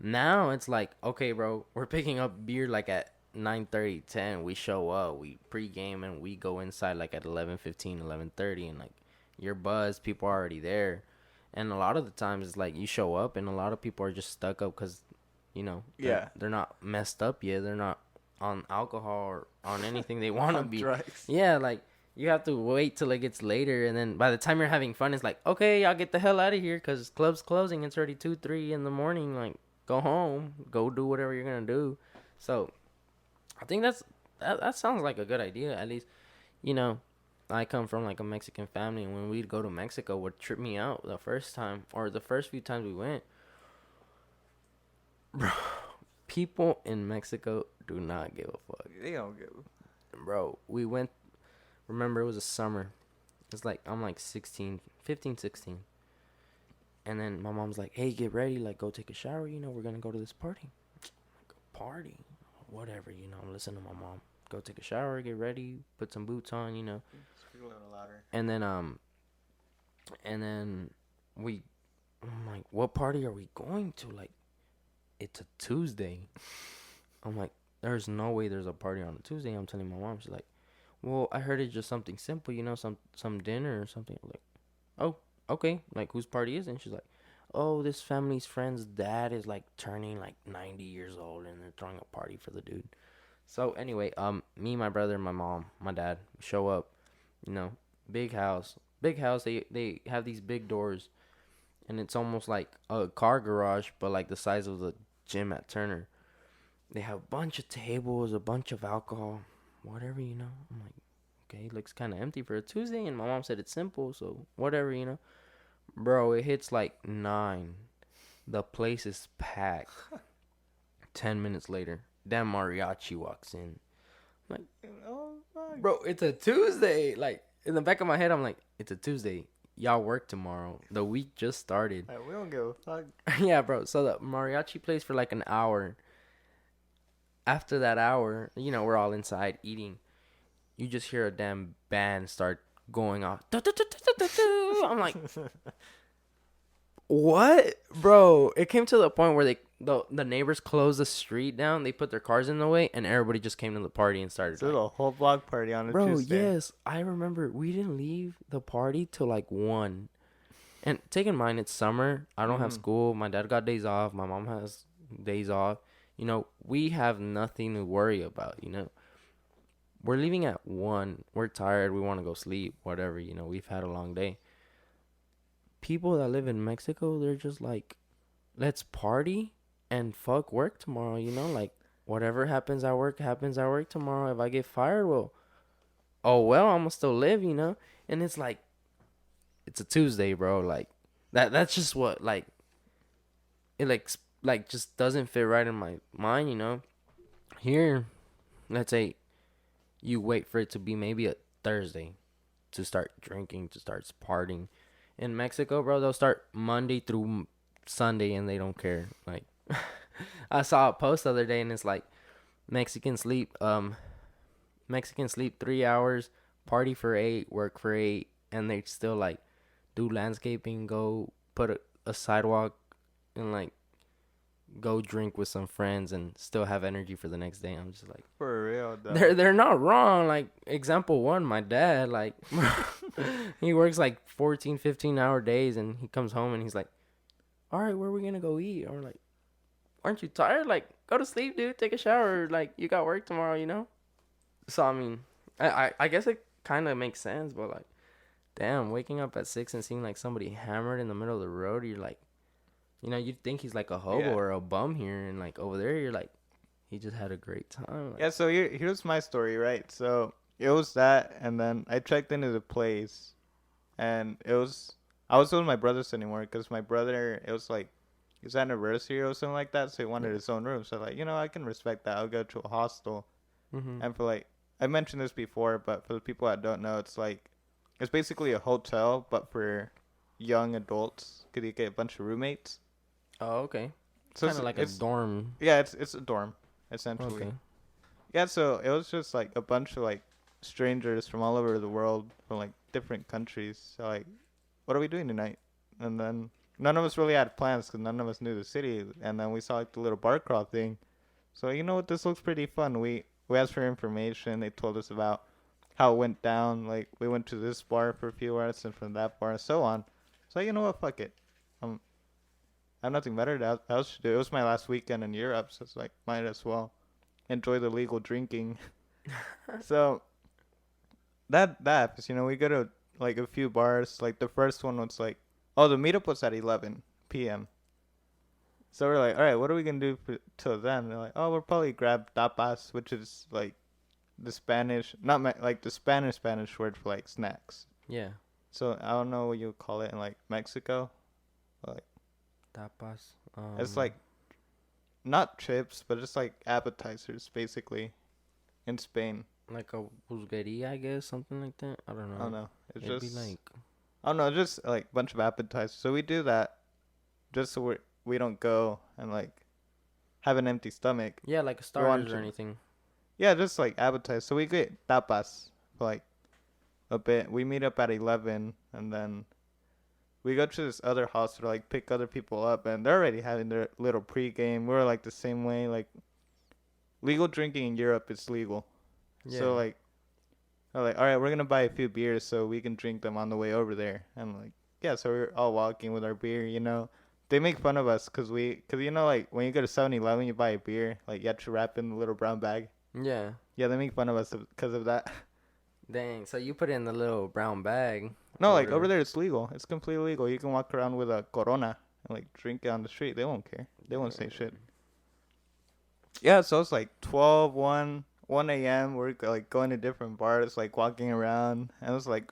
Now it's like, okay, bro, we're picking up beer like at 9:30, 10. We show up, we pregame, and we go inside like at 11:15, 11:30, and like you're buzzed. People are already there, and a lot of the times it's like you show up, and a lot of people are just stuck up because, you know, Yeah. they're not messed up yet. They're not on alcohol or on anything they want to On be. drugs. Yeah, like you have to wait till it gets later, and then by the time you're having fun, it's like, okay, y'all get the hell out of here because club's closing. It's already 2, 3 in the morning. Like, go home, go do whatever you're gonna do. So, I think that sounds like a good idea. At least, you know, I come from like a Mexican family, and when we'd go to Mexico, what tripped me out the first time or the first few times we went, bro, people in Mexico do not give a fuck, They don't give. bro. We went. Remember, it was a summer. It's like I'm like 16, 15, 16. And then my mom's like, hey, get ready. Like, go take a shower. You know, we're going to go to this party. Like, a party? Whatever, you know. I'm listening to my mom. Go take a shower, get ready, put some boots on, you know. Speak a little louder. And then I'm like, what party are we going to? Like, it's a Tuesday. I'm like, there's no way there's a party on a Tuesday. I'm telling my mom. She's like, well, I heard it's just something simple, you know, some dinner or something. I'm like, oh, okay. Like, whose party is it? And she's like, oh, this family's friend's dad is like turning like 90 years old, and they're throwing a party for the dude. So anyway, me, my brother, my mom, my dad show up. You know, big house, big house. They have these big doors, and it's almost like a car garage, but like the size of the gym at Turner. They have a bunch of tables, a bunch of alcohol, whatever, you know. I'm like, okay, it looks kind of empty for a Tuesday, and my mom said it's simple, so whatever, you know. Bro, it hits like 9. The place is packed. 10 minutes later, damn mariachi walks in. I'm like, Oh fuck. bro, it's a Tuesday. Like, in the back of my head, I'm like, it's a Tuesday. Y'all work tomorrow. The week just started. Like, we don't give a fuck. Yeah, bro. So the mariachi plays for like an hour. After that hour, you know, we're all inside eating. You just hear a damn band start going off. I'm like, what, bro? It came to the point where the neighbors closed the street down. They put their cars in the way, and everybody just came to the party and started. It's a whole block party on a bro, Tuesday. yes, I remember we didn't leave the party till like 1. And take in mind, it's summer. I don't have school. My dad got days off. My mom has days off. You know, we have nothing to worry about, you know. We're leaving at 1. We're tired. We want to go sleep, whatever, you know. We've had a long day. People that live in Mexico, they're just like, let's party and fuck work tomorrow, you know. Like, whatever happens at work tomorrow. If I get fired, well, oh, well, I'm going to still live, you know. And it's like, it's a Tuesday, bro. Like, that's just what, like, it, like just doesn't fit right in my mind, you know. Here, let's say you wait for it to be maybe a Thursday to start drinking, to start partying. In Mexico, bro, they'll start Monday through Sunday, and they don't care. Like, I saw a post the other day, and it's like Mexican sleep 3 hours, party for 8, work for 8, and they still like do landscaping, go put a sidewalk, and like go drink with some friends and still have energy for the next day. I'm just like, For real, though. they're not wrong. Like, example 1, my dad, like, he works like 14, 15-hour days, and he comes home and he's like, all right, where are we gonna go eat? Or like, aren't you tired? Like, go to sleep, dude. Take a shower. Like, you got work tomorrow, you know. So I mean, I guess it kind of makes sense, but like, damn, waking up at 6 and seeing like somebody hammered in the middle of the road, you're like, you know, you'd think he's like a hobo or a bum here, and like over there, you're like, he just had a great time. Like, Yeah, so here's my story, right? So it was that, and then I checked into the place, and I was with my brothers anymore because my brother, it was like his anniversary or something like that, so he wanted his own room. So like, you know, I can respect that. I'll go to a hostel, and for like, I mentioned this before, but for the people that don't know, it's basically a hotel, but for young adults, because you get a bunch of roommates. oh, okay. So Kind of like a dorm. Yeah, it's a dorm essentially. Okay. Yeah, so it was just like a bunch of like strangers from all over the world, from like different countries. So like, what are we doing tonight? And then none of us really had plans because none of us knew the city. And then we saw like the little bar crawl thing. So you know what? This looks pretty fun. We asked for information. They told us about how it went down. Like we went to this bar for a few hours and from that bar and so on. So you know what? Fuck it. Um, I have nothing better else to do. It was my last weekend in Europe, so it's like might as well enjoy the legal drinking. So that happens. You know, we go to like a few bars. Like the first one was like, oh, the meetup was at 11 p.m. So we're like, all right, what are we gonna do till then? They're like, oh, we'll probably grab tapas, which is like the Spanish, not like the Spanish word for like snacks. Yeah. So I don't know what you call it in like Mexico. Like Tapas. it's like not chips, but it's like appetizers basically in Spain. Like a pulgueria, I guess, something like that. I don't I don't know. know. It's It'd be just like, I don't know, just like a bunch of appetizers. So we do that just so we don't go and like have an empty stomach. yeah, like a We want starters or to, anything. yeah, just like appetizers. So we get tapas for like a bit. We meet up at 11 and then we go to this other house to like pick other people up and they're already having their little pregame. We're like the same way. Like legal drinking in Europe is legal. Yeah. So like I'm like, all right, we're gonna buy a few beers so we can drink them on the way over there. And like, yeah, so we're all walking with our beer. You know, they make fun of us because you know, like when you go to 7-Eleven, you buy a beer, like you have to wrap in the little brown bag. Yeah. Yeah, they make fun of us because of that. Dang. So you put it in the little brown bag. No, or like whatever. over there, it's legal. It's completely legal. You can walk around with a Corona and like drink it on the street. They won't care. They won't say shit. Yeah, so it's like 12, 1 a.m. We're like going to different bars, like walking around, and it was like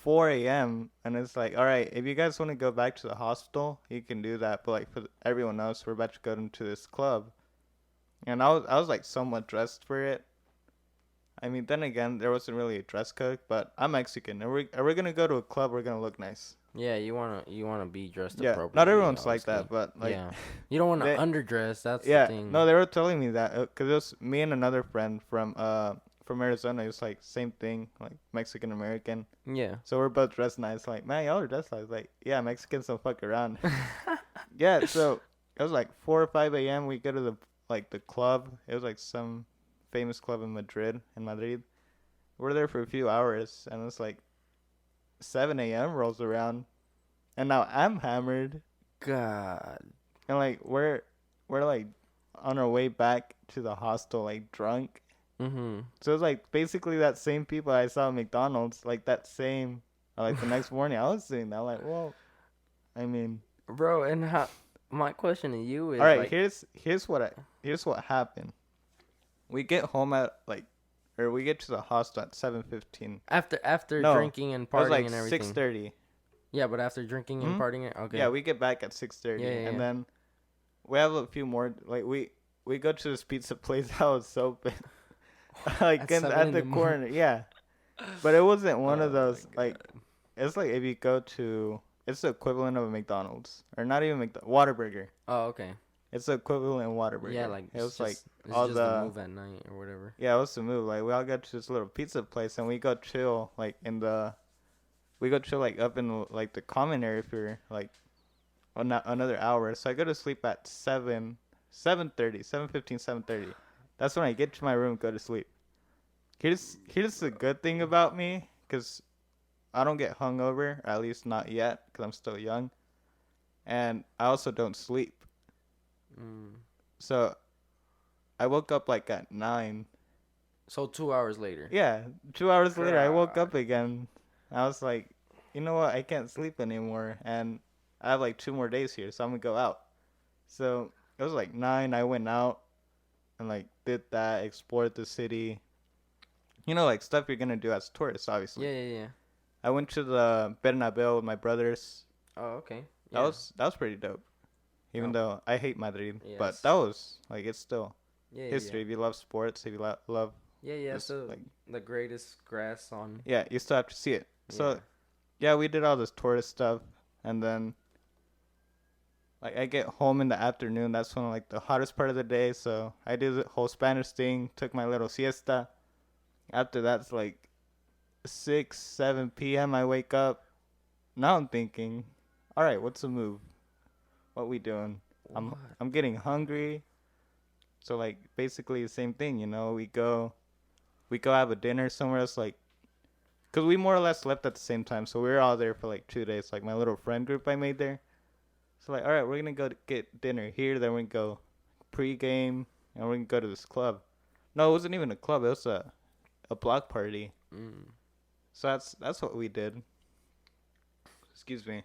4 a.m. and it's like, all right, if you guys want to go back to the hostel, you can do that. But like for everyone else, we're about to go into this club, and I was like somewhat dressed for it. I mean, then again, there wasn't really a dress code, but I'm Mexican, and we're gonna go to a club. We're gonna look nice. Yeah, you wanna be dressed Yeah, appropriately. not everyone's like Obviously. that, but like, Yeah. You don't want to they, underdress. That's the yeah, thing. no, they were telling me that because it was me and another friend from Arizona. It's like same thing, like Mexican American. Yeah. So we're both dressed nice. Like, man, y'all are dressed nice. Like, yeah, Mexicans don't fuck around. Yeah, so it was like 4 or 5 a.m. We go to the club. It was like some famous club in Madrid. We're there for a few hours, and it's like 7 a.m. rolls around, and now I'm hammered, God. and like we're like on our way back to the hostel, like drunk. Mhm. So it's like basically that same people I saw at McDonald's, like that same, like the next morning I was seeing that. Like, well, I mean, Bro, and how? My question to you is all right, like, here's what happened. We get home at like, or we get to the hostel at 7:15. after No, drinking and it was partying like and everything. 6:30. Yeah, but after drinking and Hmm. partying, okay. Yeah, we get back at 6:30, Yeah, yeah, and yeah. then we have a few more. Like we go to this pizza place that was open, like At at 7 in the the corner. Yeah, but it wasn't one Oh of my those like. God. It's like if you go to, it's the equivalent of a McDonald's, or not even Whataburger. Oh, okay. It's the equivalent of Whataburger. Yeah, like it was like it's all just the move at night or whatever. yeah, it was the move. Like we all go to this little pizza place and we go chill like we go chill like up in like the common area for like another hour. So I go to sleep at 7:30, 7:15, 7:30. That's when I get to my room, go to sleep. Here's the good thing about me, cause I don't get hungover, or at least not yet, cause I'm still young, and I also don't sleep. Mm. So I woke up like at 9. So 2 hours later. Yeah, 2 hours later I woke God. up again. I was like, you know what? I can't sleep anymore, and I have like 2 more days here, so I'm gonna go out. So it was like 9. I went out and like did that, explored the city. You know, like stuff you're gonna do as tourists, obviously. Yeah, yeah, yeah. I went to the Bernabeu with my brothers. Oh, okay. That Yeah. was pretty dope. Even Oh. though I hate Madrid, but Yes. that was like it's still Yeah, yeah, history. If you love sports, if you love yeah. Yeah, this, so like the greatest grass on. yeah, you still have to see it. So Yeah. yeah, we did all this tourist stuff, and then like I get home in the afternoon. That's when like the hottest part of the day. So I did the whole Spanish thing. Took my little siesta. After that's like 6, 7 p.m. I wake up. Now I'm thinking, all right, what's the move? What we doing? I'm What? I'm getting hungry. So like basically the same thing, you know. We go have a dinner somewhere else, like, cause we more or less left at the same time, so we were all there for like 2 days. Like my little friend group I made there. So like, all right, we're gonna go get dinner here. Then we go pregame, and we're gonna go to this club. No, it wasn't even a club. It was a block party. Mm. So that's what we did. Excuse me.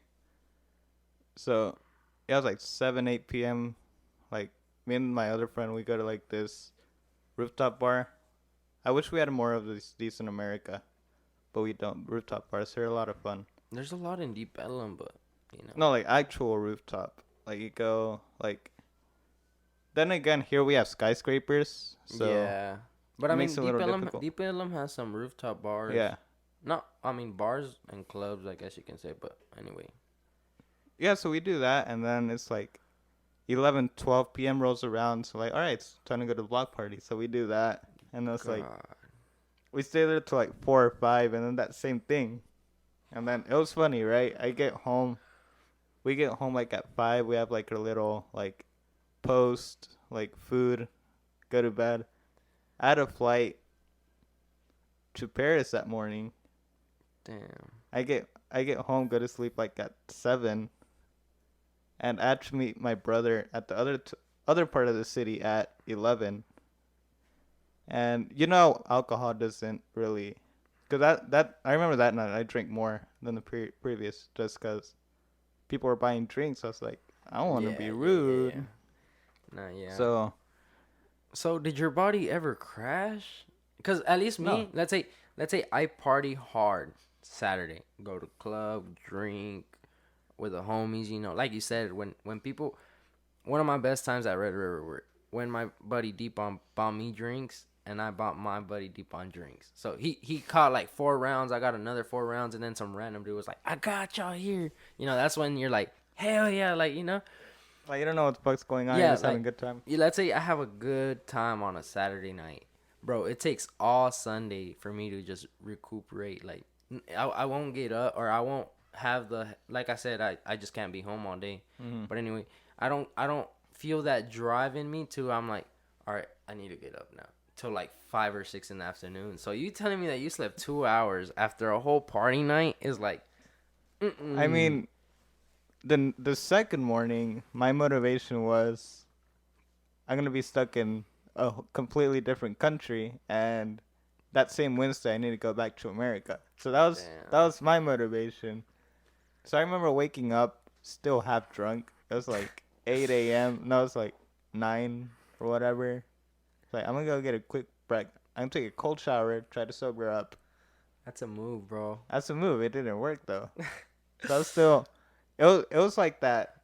So yeah, it was like 7, 8 p.m. Like me and my other friend, we go to like this rooftop bar. I wish we had more of these in America, but we don't. Rooftop bars, they're a lot of fun. There's a lot in Deep Ellum, but you know. No, like actual rooftop. Like you go like. Then again, here we have skyscrapers, so Yeah. But it I mean, makes it a little difficult. Deep Ellum has some rooftop bars. Yeah, Not, I mean, bars and clubs, I guess you can say. But anyway. yeah. So we do that, and then it's like 11, 12 p.m. rolls around. So like, all right, it's time to go to the block party. So we do that, and then it's like God. we stay there till like 4 or 5, and then that same thing, and then it was funny, right? I get home, we get home like at 5. We have like a little like post, like food, go to bed. I had a flight to Paris that morning. Damn. I get home, go to sleep like at 7, and I had to meet my brother at the other part of the city at 11. And you know, alcohol doesn't really, cause that I remember that night I drank more than the previous, just cause people were buying drinks. I was like, I don't want to be rude. Nah, yeah. So Did your body ever crash? Because at least me, no, let's say I party hard Saturday, go to club, drink with the homies. You know, like you said, when people, one of my best times at Red River were when my buddy Deepon bought me drinks and I bought my buddy Deepon drinks. So he caught like 4 rounds, I got another 4 rounds, and then some random dude was like, "I got y'all here." You know, that's when you're like, hell yeah, like you know. like you don't know what the fuck's going on. Yeah, You're just like, having a good time. yeah, let's say I have a good time on a Saturday night, bro. It takes all Sunday for me to just recuperate. Like, I won't get up, or I won't have the, like I said, I just can't be home all day. Mm-hmm. But anyway, I don't feel that drive in me to. I'm like, all right, I need to get up now till like 5 or 6 in the afternoon. So you telling me that you slept 2 hours after a whole party night is like, I mean, the second morning, my motivation was I'm gonna be stuck in a completely different country, and that same Wednesday I need to go back to America. So that damn. was my motivation. So I remember waking up still half drunk. It was like 8 a.m. No, it was like 9 or whatever. It's like I'm gonna go get a quick break. I'm gonna take a cold shower, try to sober up. That's a move, bro. That's a move. It didn't work though. So I was still. It was like that.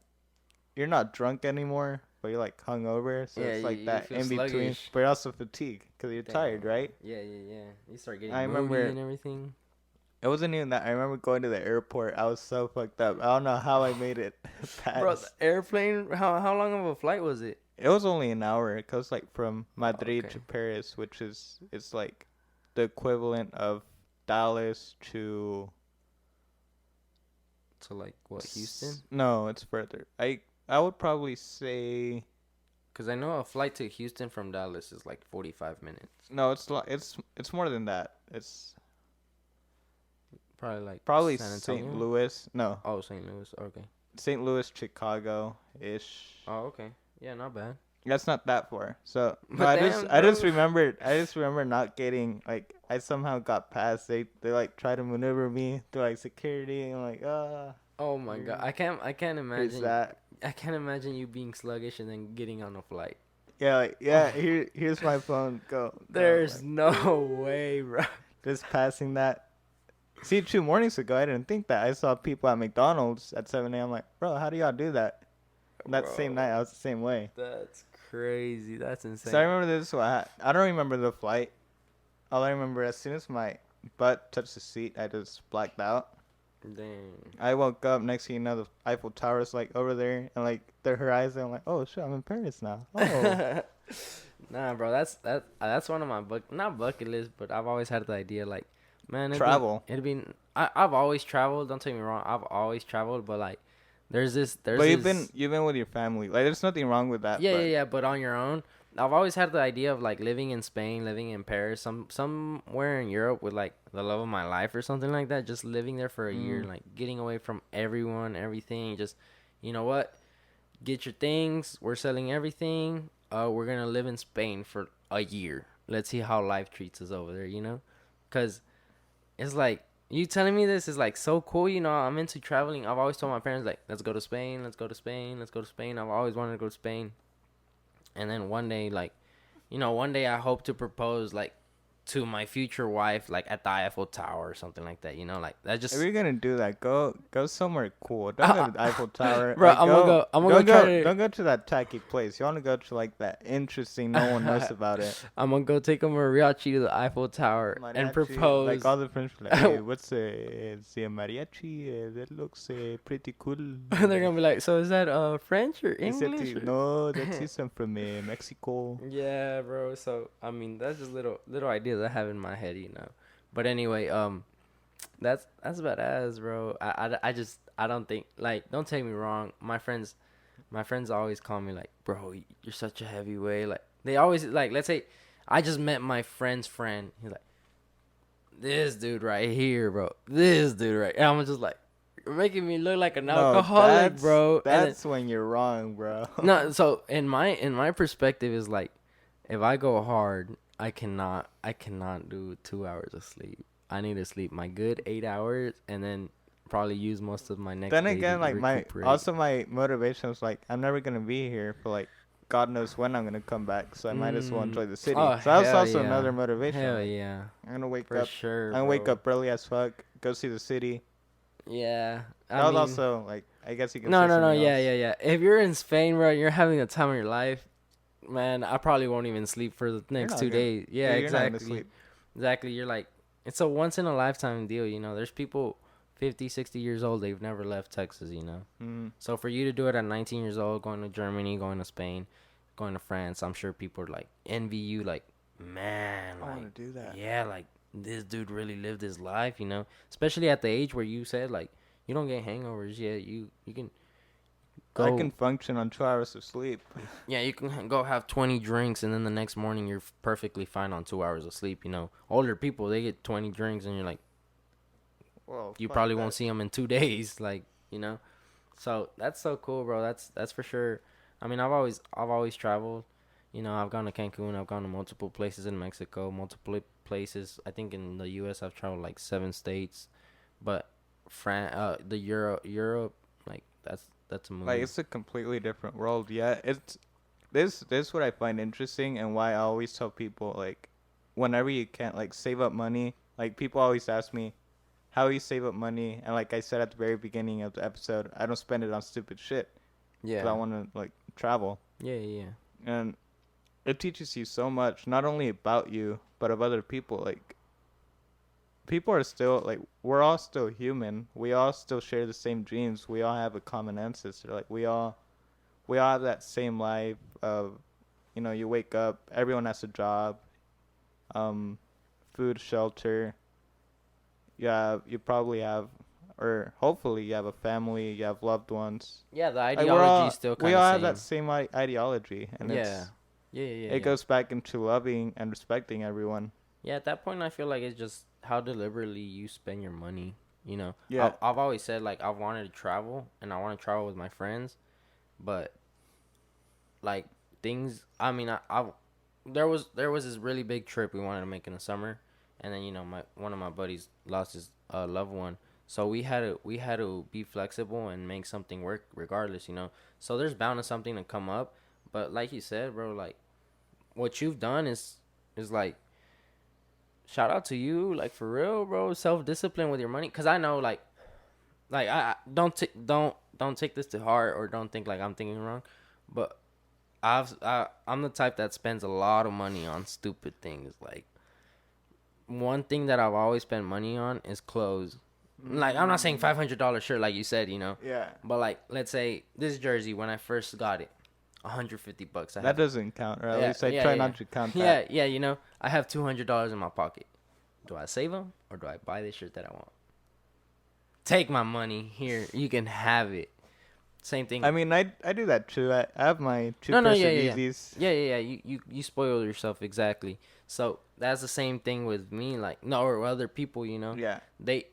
You're not drunk anymore, but you're like hungover. So Yeah, it's like you that feel in between, sluggish. but you're also fatigued because you're tired, Damn. right? Yeah. You start getting I moody remember and everything. it wasn't even that. I remember going to the airport. I was so fucked up. I don't know how I made it Bro, the past. airplane. How long of a flight was it? It was only an hour. It goes like from Madrid Okay. to Paris, which is it's like the equivalent of Dallas to. To like what, Houston? No, it's further. I would probably say Because I know a flight to Houston from Dallas is like 45 minutes. no. It's more than that. It's Probably like probably San Antonio. St. Louis. No, Oh, St. Louis. Okay. St. Louis, Chicago ish. Oh, okay. Yeah, not bad. That's not that far. So no, But damn, I just bro. remember not getting like I somehow got past. They like try to maneuver me through like security and like Oh my god, I can't who's imagine. that? I can't imagine you being sluggish and then getting on a flight. Yeah, like yeah. Here's my phone. Go. There's Like, no way, bro. just passing that. See, 2 mornings ago, I didn't think that. I saw people at McDonald's at 7 a.m. I'm like, bro, how do y'all do that? And that same Bro, night, I was the same way. that's crazy. That's insane. So I remember this. I don't remember the flight. All I remember, as soon as my butt touched the seat, I just blacked out. Dang. I woke up, next thing you know, the Eiffel Tower's like over there, and like the horizon. I'm like, oh shit, I'm in Paris now. Oh, Nah, bro, that's one of my not bucket list, but I've always had the idea like, man, travel. I've always traveled. Don't take me wrong, I've always traveled, but like There's But this. you've been with your family. Like, there's nothing wrong with that. Yeah, yeah, But yeah. But on your own, I've always had the idea of like living in Spain, living in Paris, somewhere in Europe with like the love of my life or something like that. Just living there for a year, mm, like getting away from everyone, everything. Just, you know what? Get your things. We're selling everything. We're gonna live in Spain for a year. Let's see how life treats us over there. Cause it's like you telling me this is like so cool. I'm into traveling. I've always told my parents like, let's go to Spain. Let's go to Spain. Let's go to Spain. I've always wanted to go to Spain. And then one day, like, one day I hope to propose, like, to my future wife, like, at the Eiffel Tower or something like that. Like, that if just, you're gonna do that, go somewhere cool. Don't go to the Eiffel Tower. bro, Like, I'm gonna go. I'm gonna try to. don't go to that tacky place. You want to go to like that interesting. No one knows about it. I'm gonna go take a mariachi to the Eiffel Tower and Mariachi, like propose. all the French, like, hey, what's the mariachi? That looks pretty cool. They're gonna be like, so is that French or Is it English? no, that's some from Mexico. Yeah, bro. So I mean, that's just little ideas I have in my head. But anyway, that's badass, bro. I don't think, like, don't take me wrong. My friends always call me like, bro, you're such a heavyweight. Like, they always, like, let's say I just met my friend's friend. He's like, this dude right here, bro. This dude right. And I'm just like, you're making me look like an alcoholic, bro. That's when you're wrong, bro. No, so in my perspective is like, if I go hard, I cannot do 2 hours of sleep. I need to sleep my good 8 hours and then probably use most of my next Then day again, to like recuperate. my motivation was like, I'm never gonna be here for like God knows when I'm gonna come back, so I might as well enjoy the city. Oh, So that was hell also yeah. another motivation. Hell Like, yeah. I'm gonna wake For up. sure, I'm gonna wake bro. up early as fuck. Go see the city. Yeah. That was also like, I guess you can say No. something Yeah, else. yeah, yeah. If you're in Spain, bro, and you're having the time of your life, man, I probably won't even sleep for the You're next not 2 days. Yeah, You're not gonna exactly. sleep. Exactly. You're like, it's a once in a lifetime deal. There's people 50, 60 years old, they've never left Texas. Mm. So for you to do it at 19 years old, going to Germany, going to Spain, going to France, I'm sure people are like, envy you, like, man, I like, want to do that. yeah, like, this dude really lived his life. Especially at the age where you said, like, you don't get hangovers yet. You can I go, can function on 2 hours of sleep. yeah, you can go have 20 drinks, and then the next morning you're perfectly fine on 2 hours of sleep. Older people, they get 20 drinks, and you're like, Well, you fuck probably that. won't see them in 2 days, like. So that's so cool, bro. That's for sure. I mean, I've always traveled. I've gone to Cancun. I've gone to multiple places in Mexico, multiple places. I think in the U.S. I've traveled like 7 states, but the Europe, like that's a movie. Like, it's a completely different world. Yeah, it's this is what I find interesting and why I always tell people, like, whenever you can, like, save up money. Like, people always ask me how you save up money, and like I said at the very beginning of the episode, I don't spend it on stupid shit. 'Cause I Yeah, want to like travel, yeah. and it teaches you so much, not only about you but of other people. Like, people are still like, we're all still human. We all still share the same dreams. We all have a common ancestor. Like, we all have that same life of, you wake up, everyone has a job, um, food, shelter. You probably have, or hopefully you have a family, you have loved ones. Yeah, the Like, ideology is still we kind all of have that same. same ideology, and Yeah, yeah. it goes back into loving and respecting everyone. Yeah, at that point, I feel like it's just how deliberately you spend your money. Yeah. I've always said, like, I wanted to travel and I want to travel with my friends, but like things. I mean, there was this really big trip we wanted to make in the summer, and then one of my buddies lost his loved one, so we had to be flexible and make something work regardless. So there's bound to something to come up, but like you said, bro, like what you've done is like, shout out to you, like, for real, bro. Self discipline with your money, cause I know, like I don't take this to heart, or don't think like I'm thinking wrong, but I'm the type that spends a lot of money on stupid things. Like, one thing that I've always spent money on is clothes. Like, I'm not saying $500 shirt, like you said. Yeah. But like, let's say this jersey, when I first got it, $150. That doesn't count, or at Yeah, least I yeah, try yeah. not to count that. Yeah. I have $200 in my pocket. Do I save them, or do I buy this shirt that I want? Take my money here. You can have it. Same thing. I mean, I do that too. I have my two No, pairs yeah, of yeah, Yeezys. yeah. You spoil yourself exactly. So that's the same thing with me, like no, or other people. Yeah. They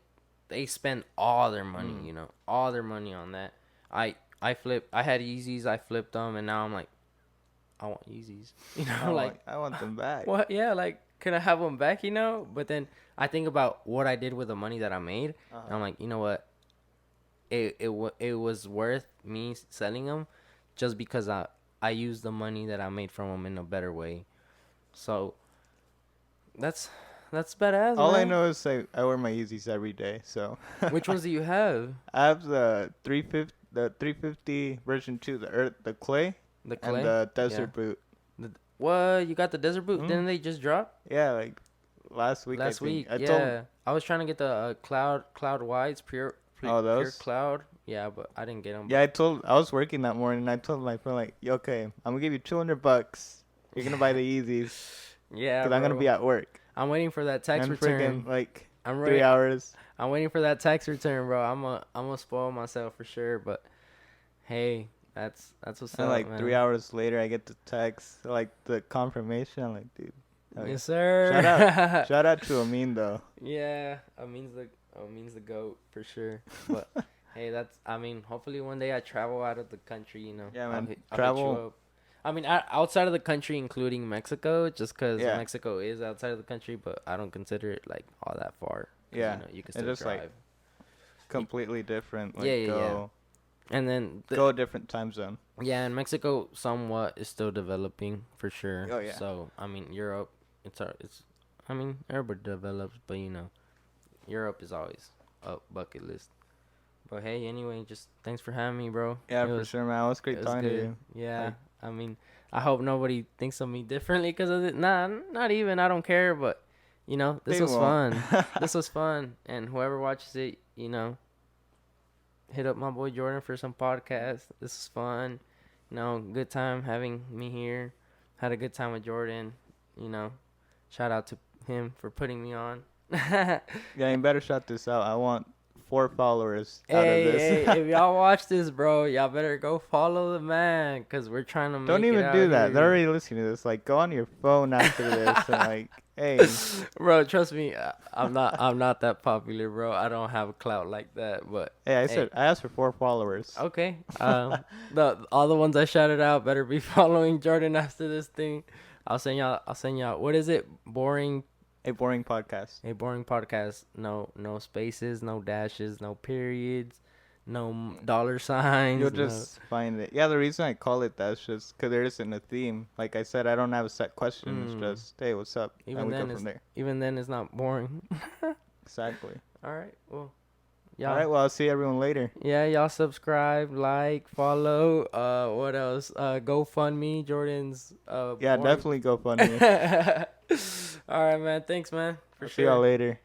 they spend all their money. Mm. All their money on that. I flip. I had Yeezys. I flipped them, and now I'm like, I want Yeezys. Like I want them back. what? Yeah, like can I have them back? But then I think about what I did with the money that I made, and I'm like, you know what? It was worth me selling them, just because I used the money that I made from them in a better way. So that's badass, All I man. know is I wear my Yeezys every day. So Which ones do you have? I have the 350 version 2, the clay, The and clay? the desert boot. What? You got the desert boot? Mm. Didn't they just drop Yeah, like last week. last I think. week? I Yeah. told. I was trying to get the cloud whites, Oh, pure those. cloud. Yeah, but I didn't get them. Yeah, I was working that morning. And I told my friend like, "Yo, okay, I'm gonna give you $200. You're gonna buy the Yeezys Yeah, because I'm gonna bro. be at work." I'm waiting for that tax And return. freaking like I'm 3 ready. hours. I'm waiting for that tax return, bro. I'm gonna spoil myself for sure. But hey, that's what's And up, like man. 3 hours later, I get the text, like the confirmation. I'm like, dude. hell yeah. Yes, sir. Shout out to Amin though. Yeah, means the goat for sure. But hey, hopefully one day I travel out of the country. Yeah, I'll man. hit you Travel. up. Outside of the country, including Mexico, just because Yeah. Mexico is outside of the country, but I don't consider it like all that far. 'Cause, Yeah. you can It's still just, like, drive. Completely different. Like, Yeah, yeah, go And then go a different time zone. yeah, and Mexico somewhat is still developing for sure. Oh, yeah. So Europe, it's everybody develops, but Europe is always a bucket list. But hey, anyway, just thanks for having me, bro. Yeah, It for was- sure, man. It was it great was talking to good. you. Yeah, Like- I hope nobody thinks of me differently because of it. Nah, not even. I don't care. But this They was won't. fun. This was fun, and whoever watches it, hit up my boy Jordan for some podcast. This is fun. Good time having me here. Had a good time with Jordan. Shout out to him for putting me on. Yeah, you better shout this out. I want 4 followers out of Hey, this. if y'all watch this, bro, y'all better go follow the man, because we're trying to make Don't it even out do that. here. They're already listening to this. Like, go on your phone after this and like, hey. Bro, trust me, I'm not that popular, bro. I don't have a clout like that, but Hey, I asked for 4 followers. okay. All the ones I shouted out better be following Jordan after this thing. I'll send y'all. What is it? A boring podcast. A boring podcast. No spaces, no dashes, no periods, no dollar signs. You'll just find it. Yeah, the reason I call it that is just because there isn't a theme. Like I said, I don't have a set question. It's just, hey, what's up? Even and we then, go from there. even then, it's not boring. Exactly. All right. Well, All right. Well, I'll see everyone later. Yeah, y'all subscribe, like, follow. What else? GoFundMe, Jordan's. Yeah, boring- definitely go funny. All right, man. Thanks, man. For I'll sure. see y'all later.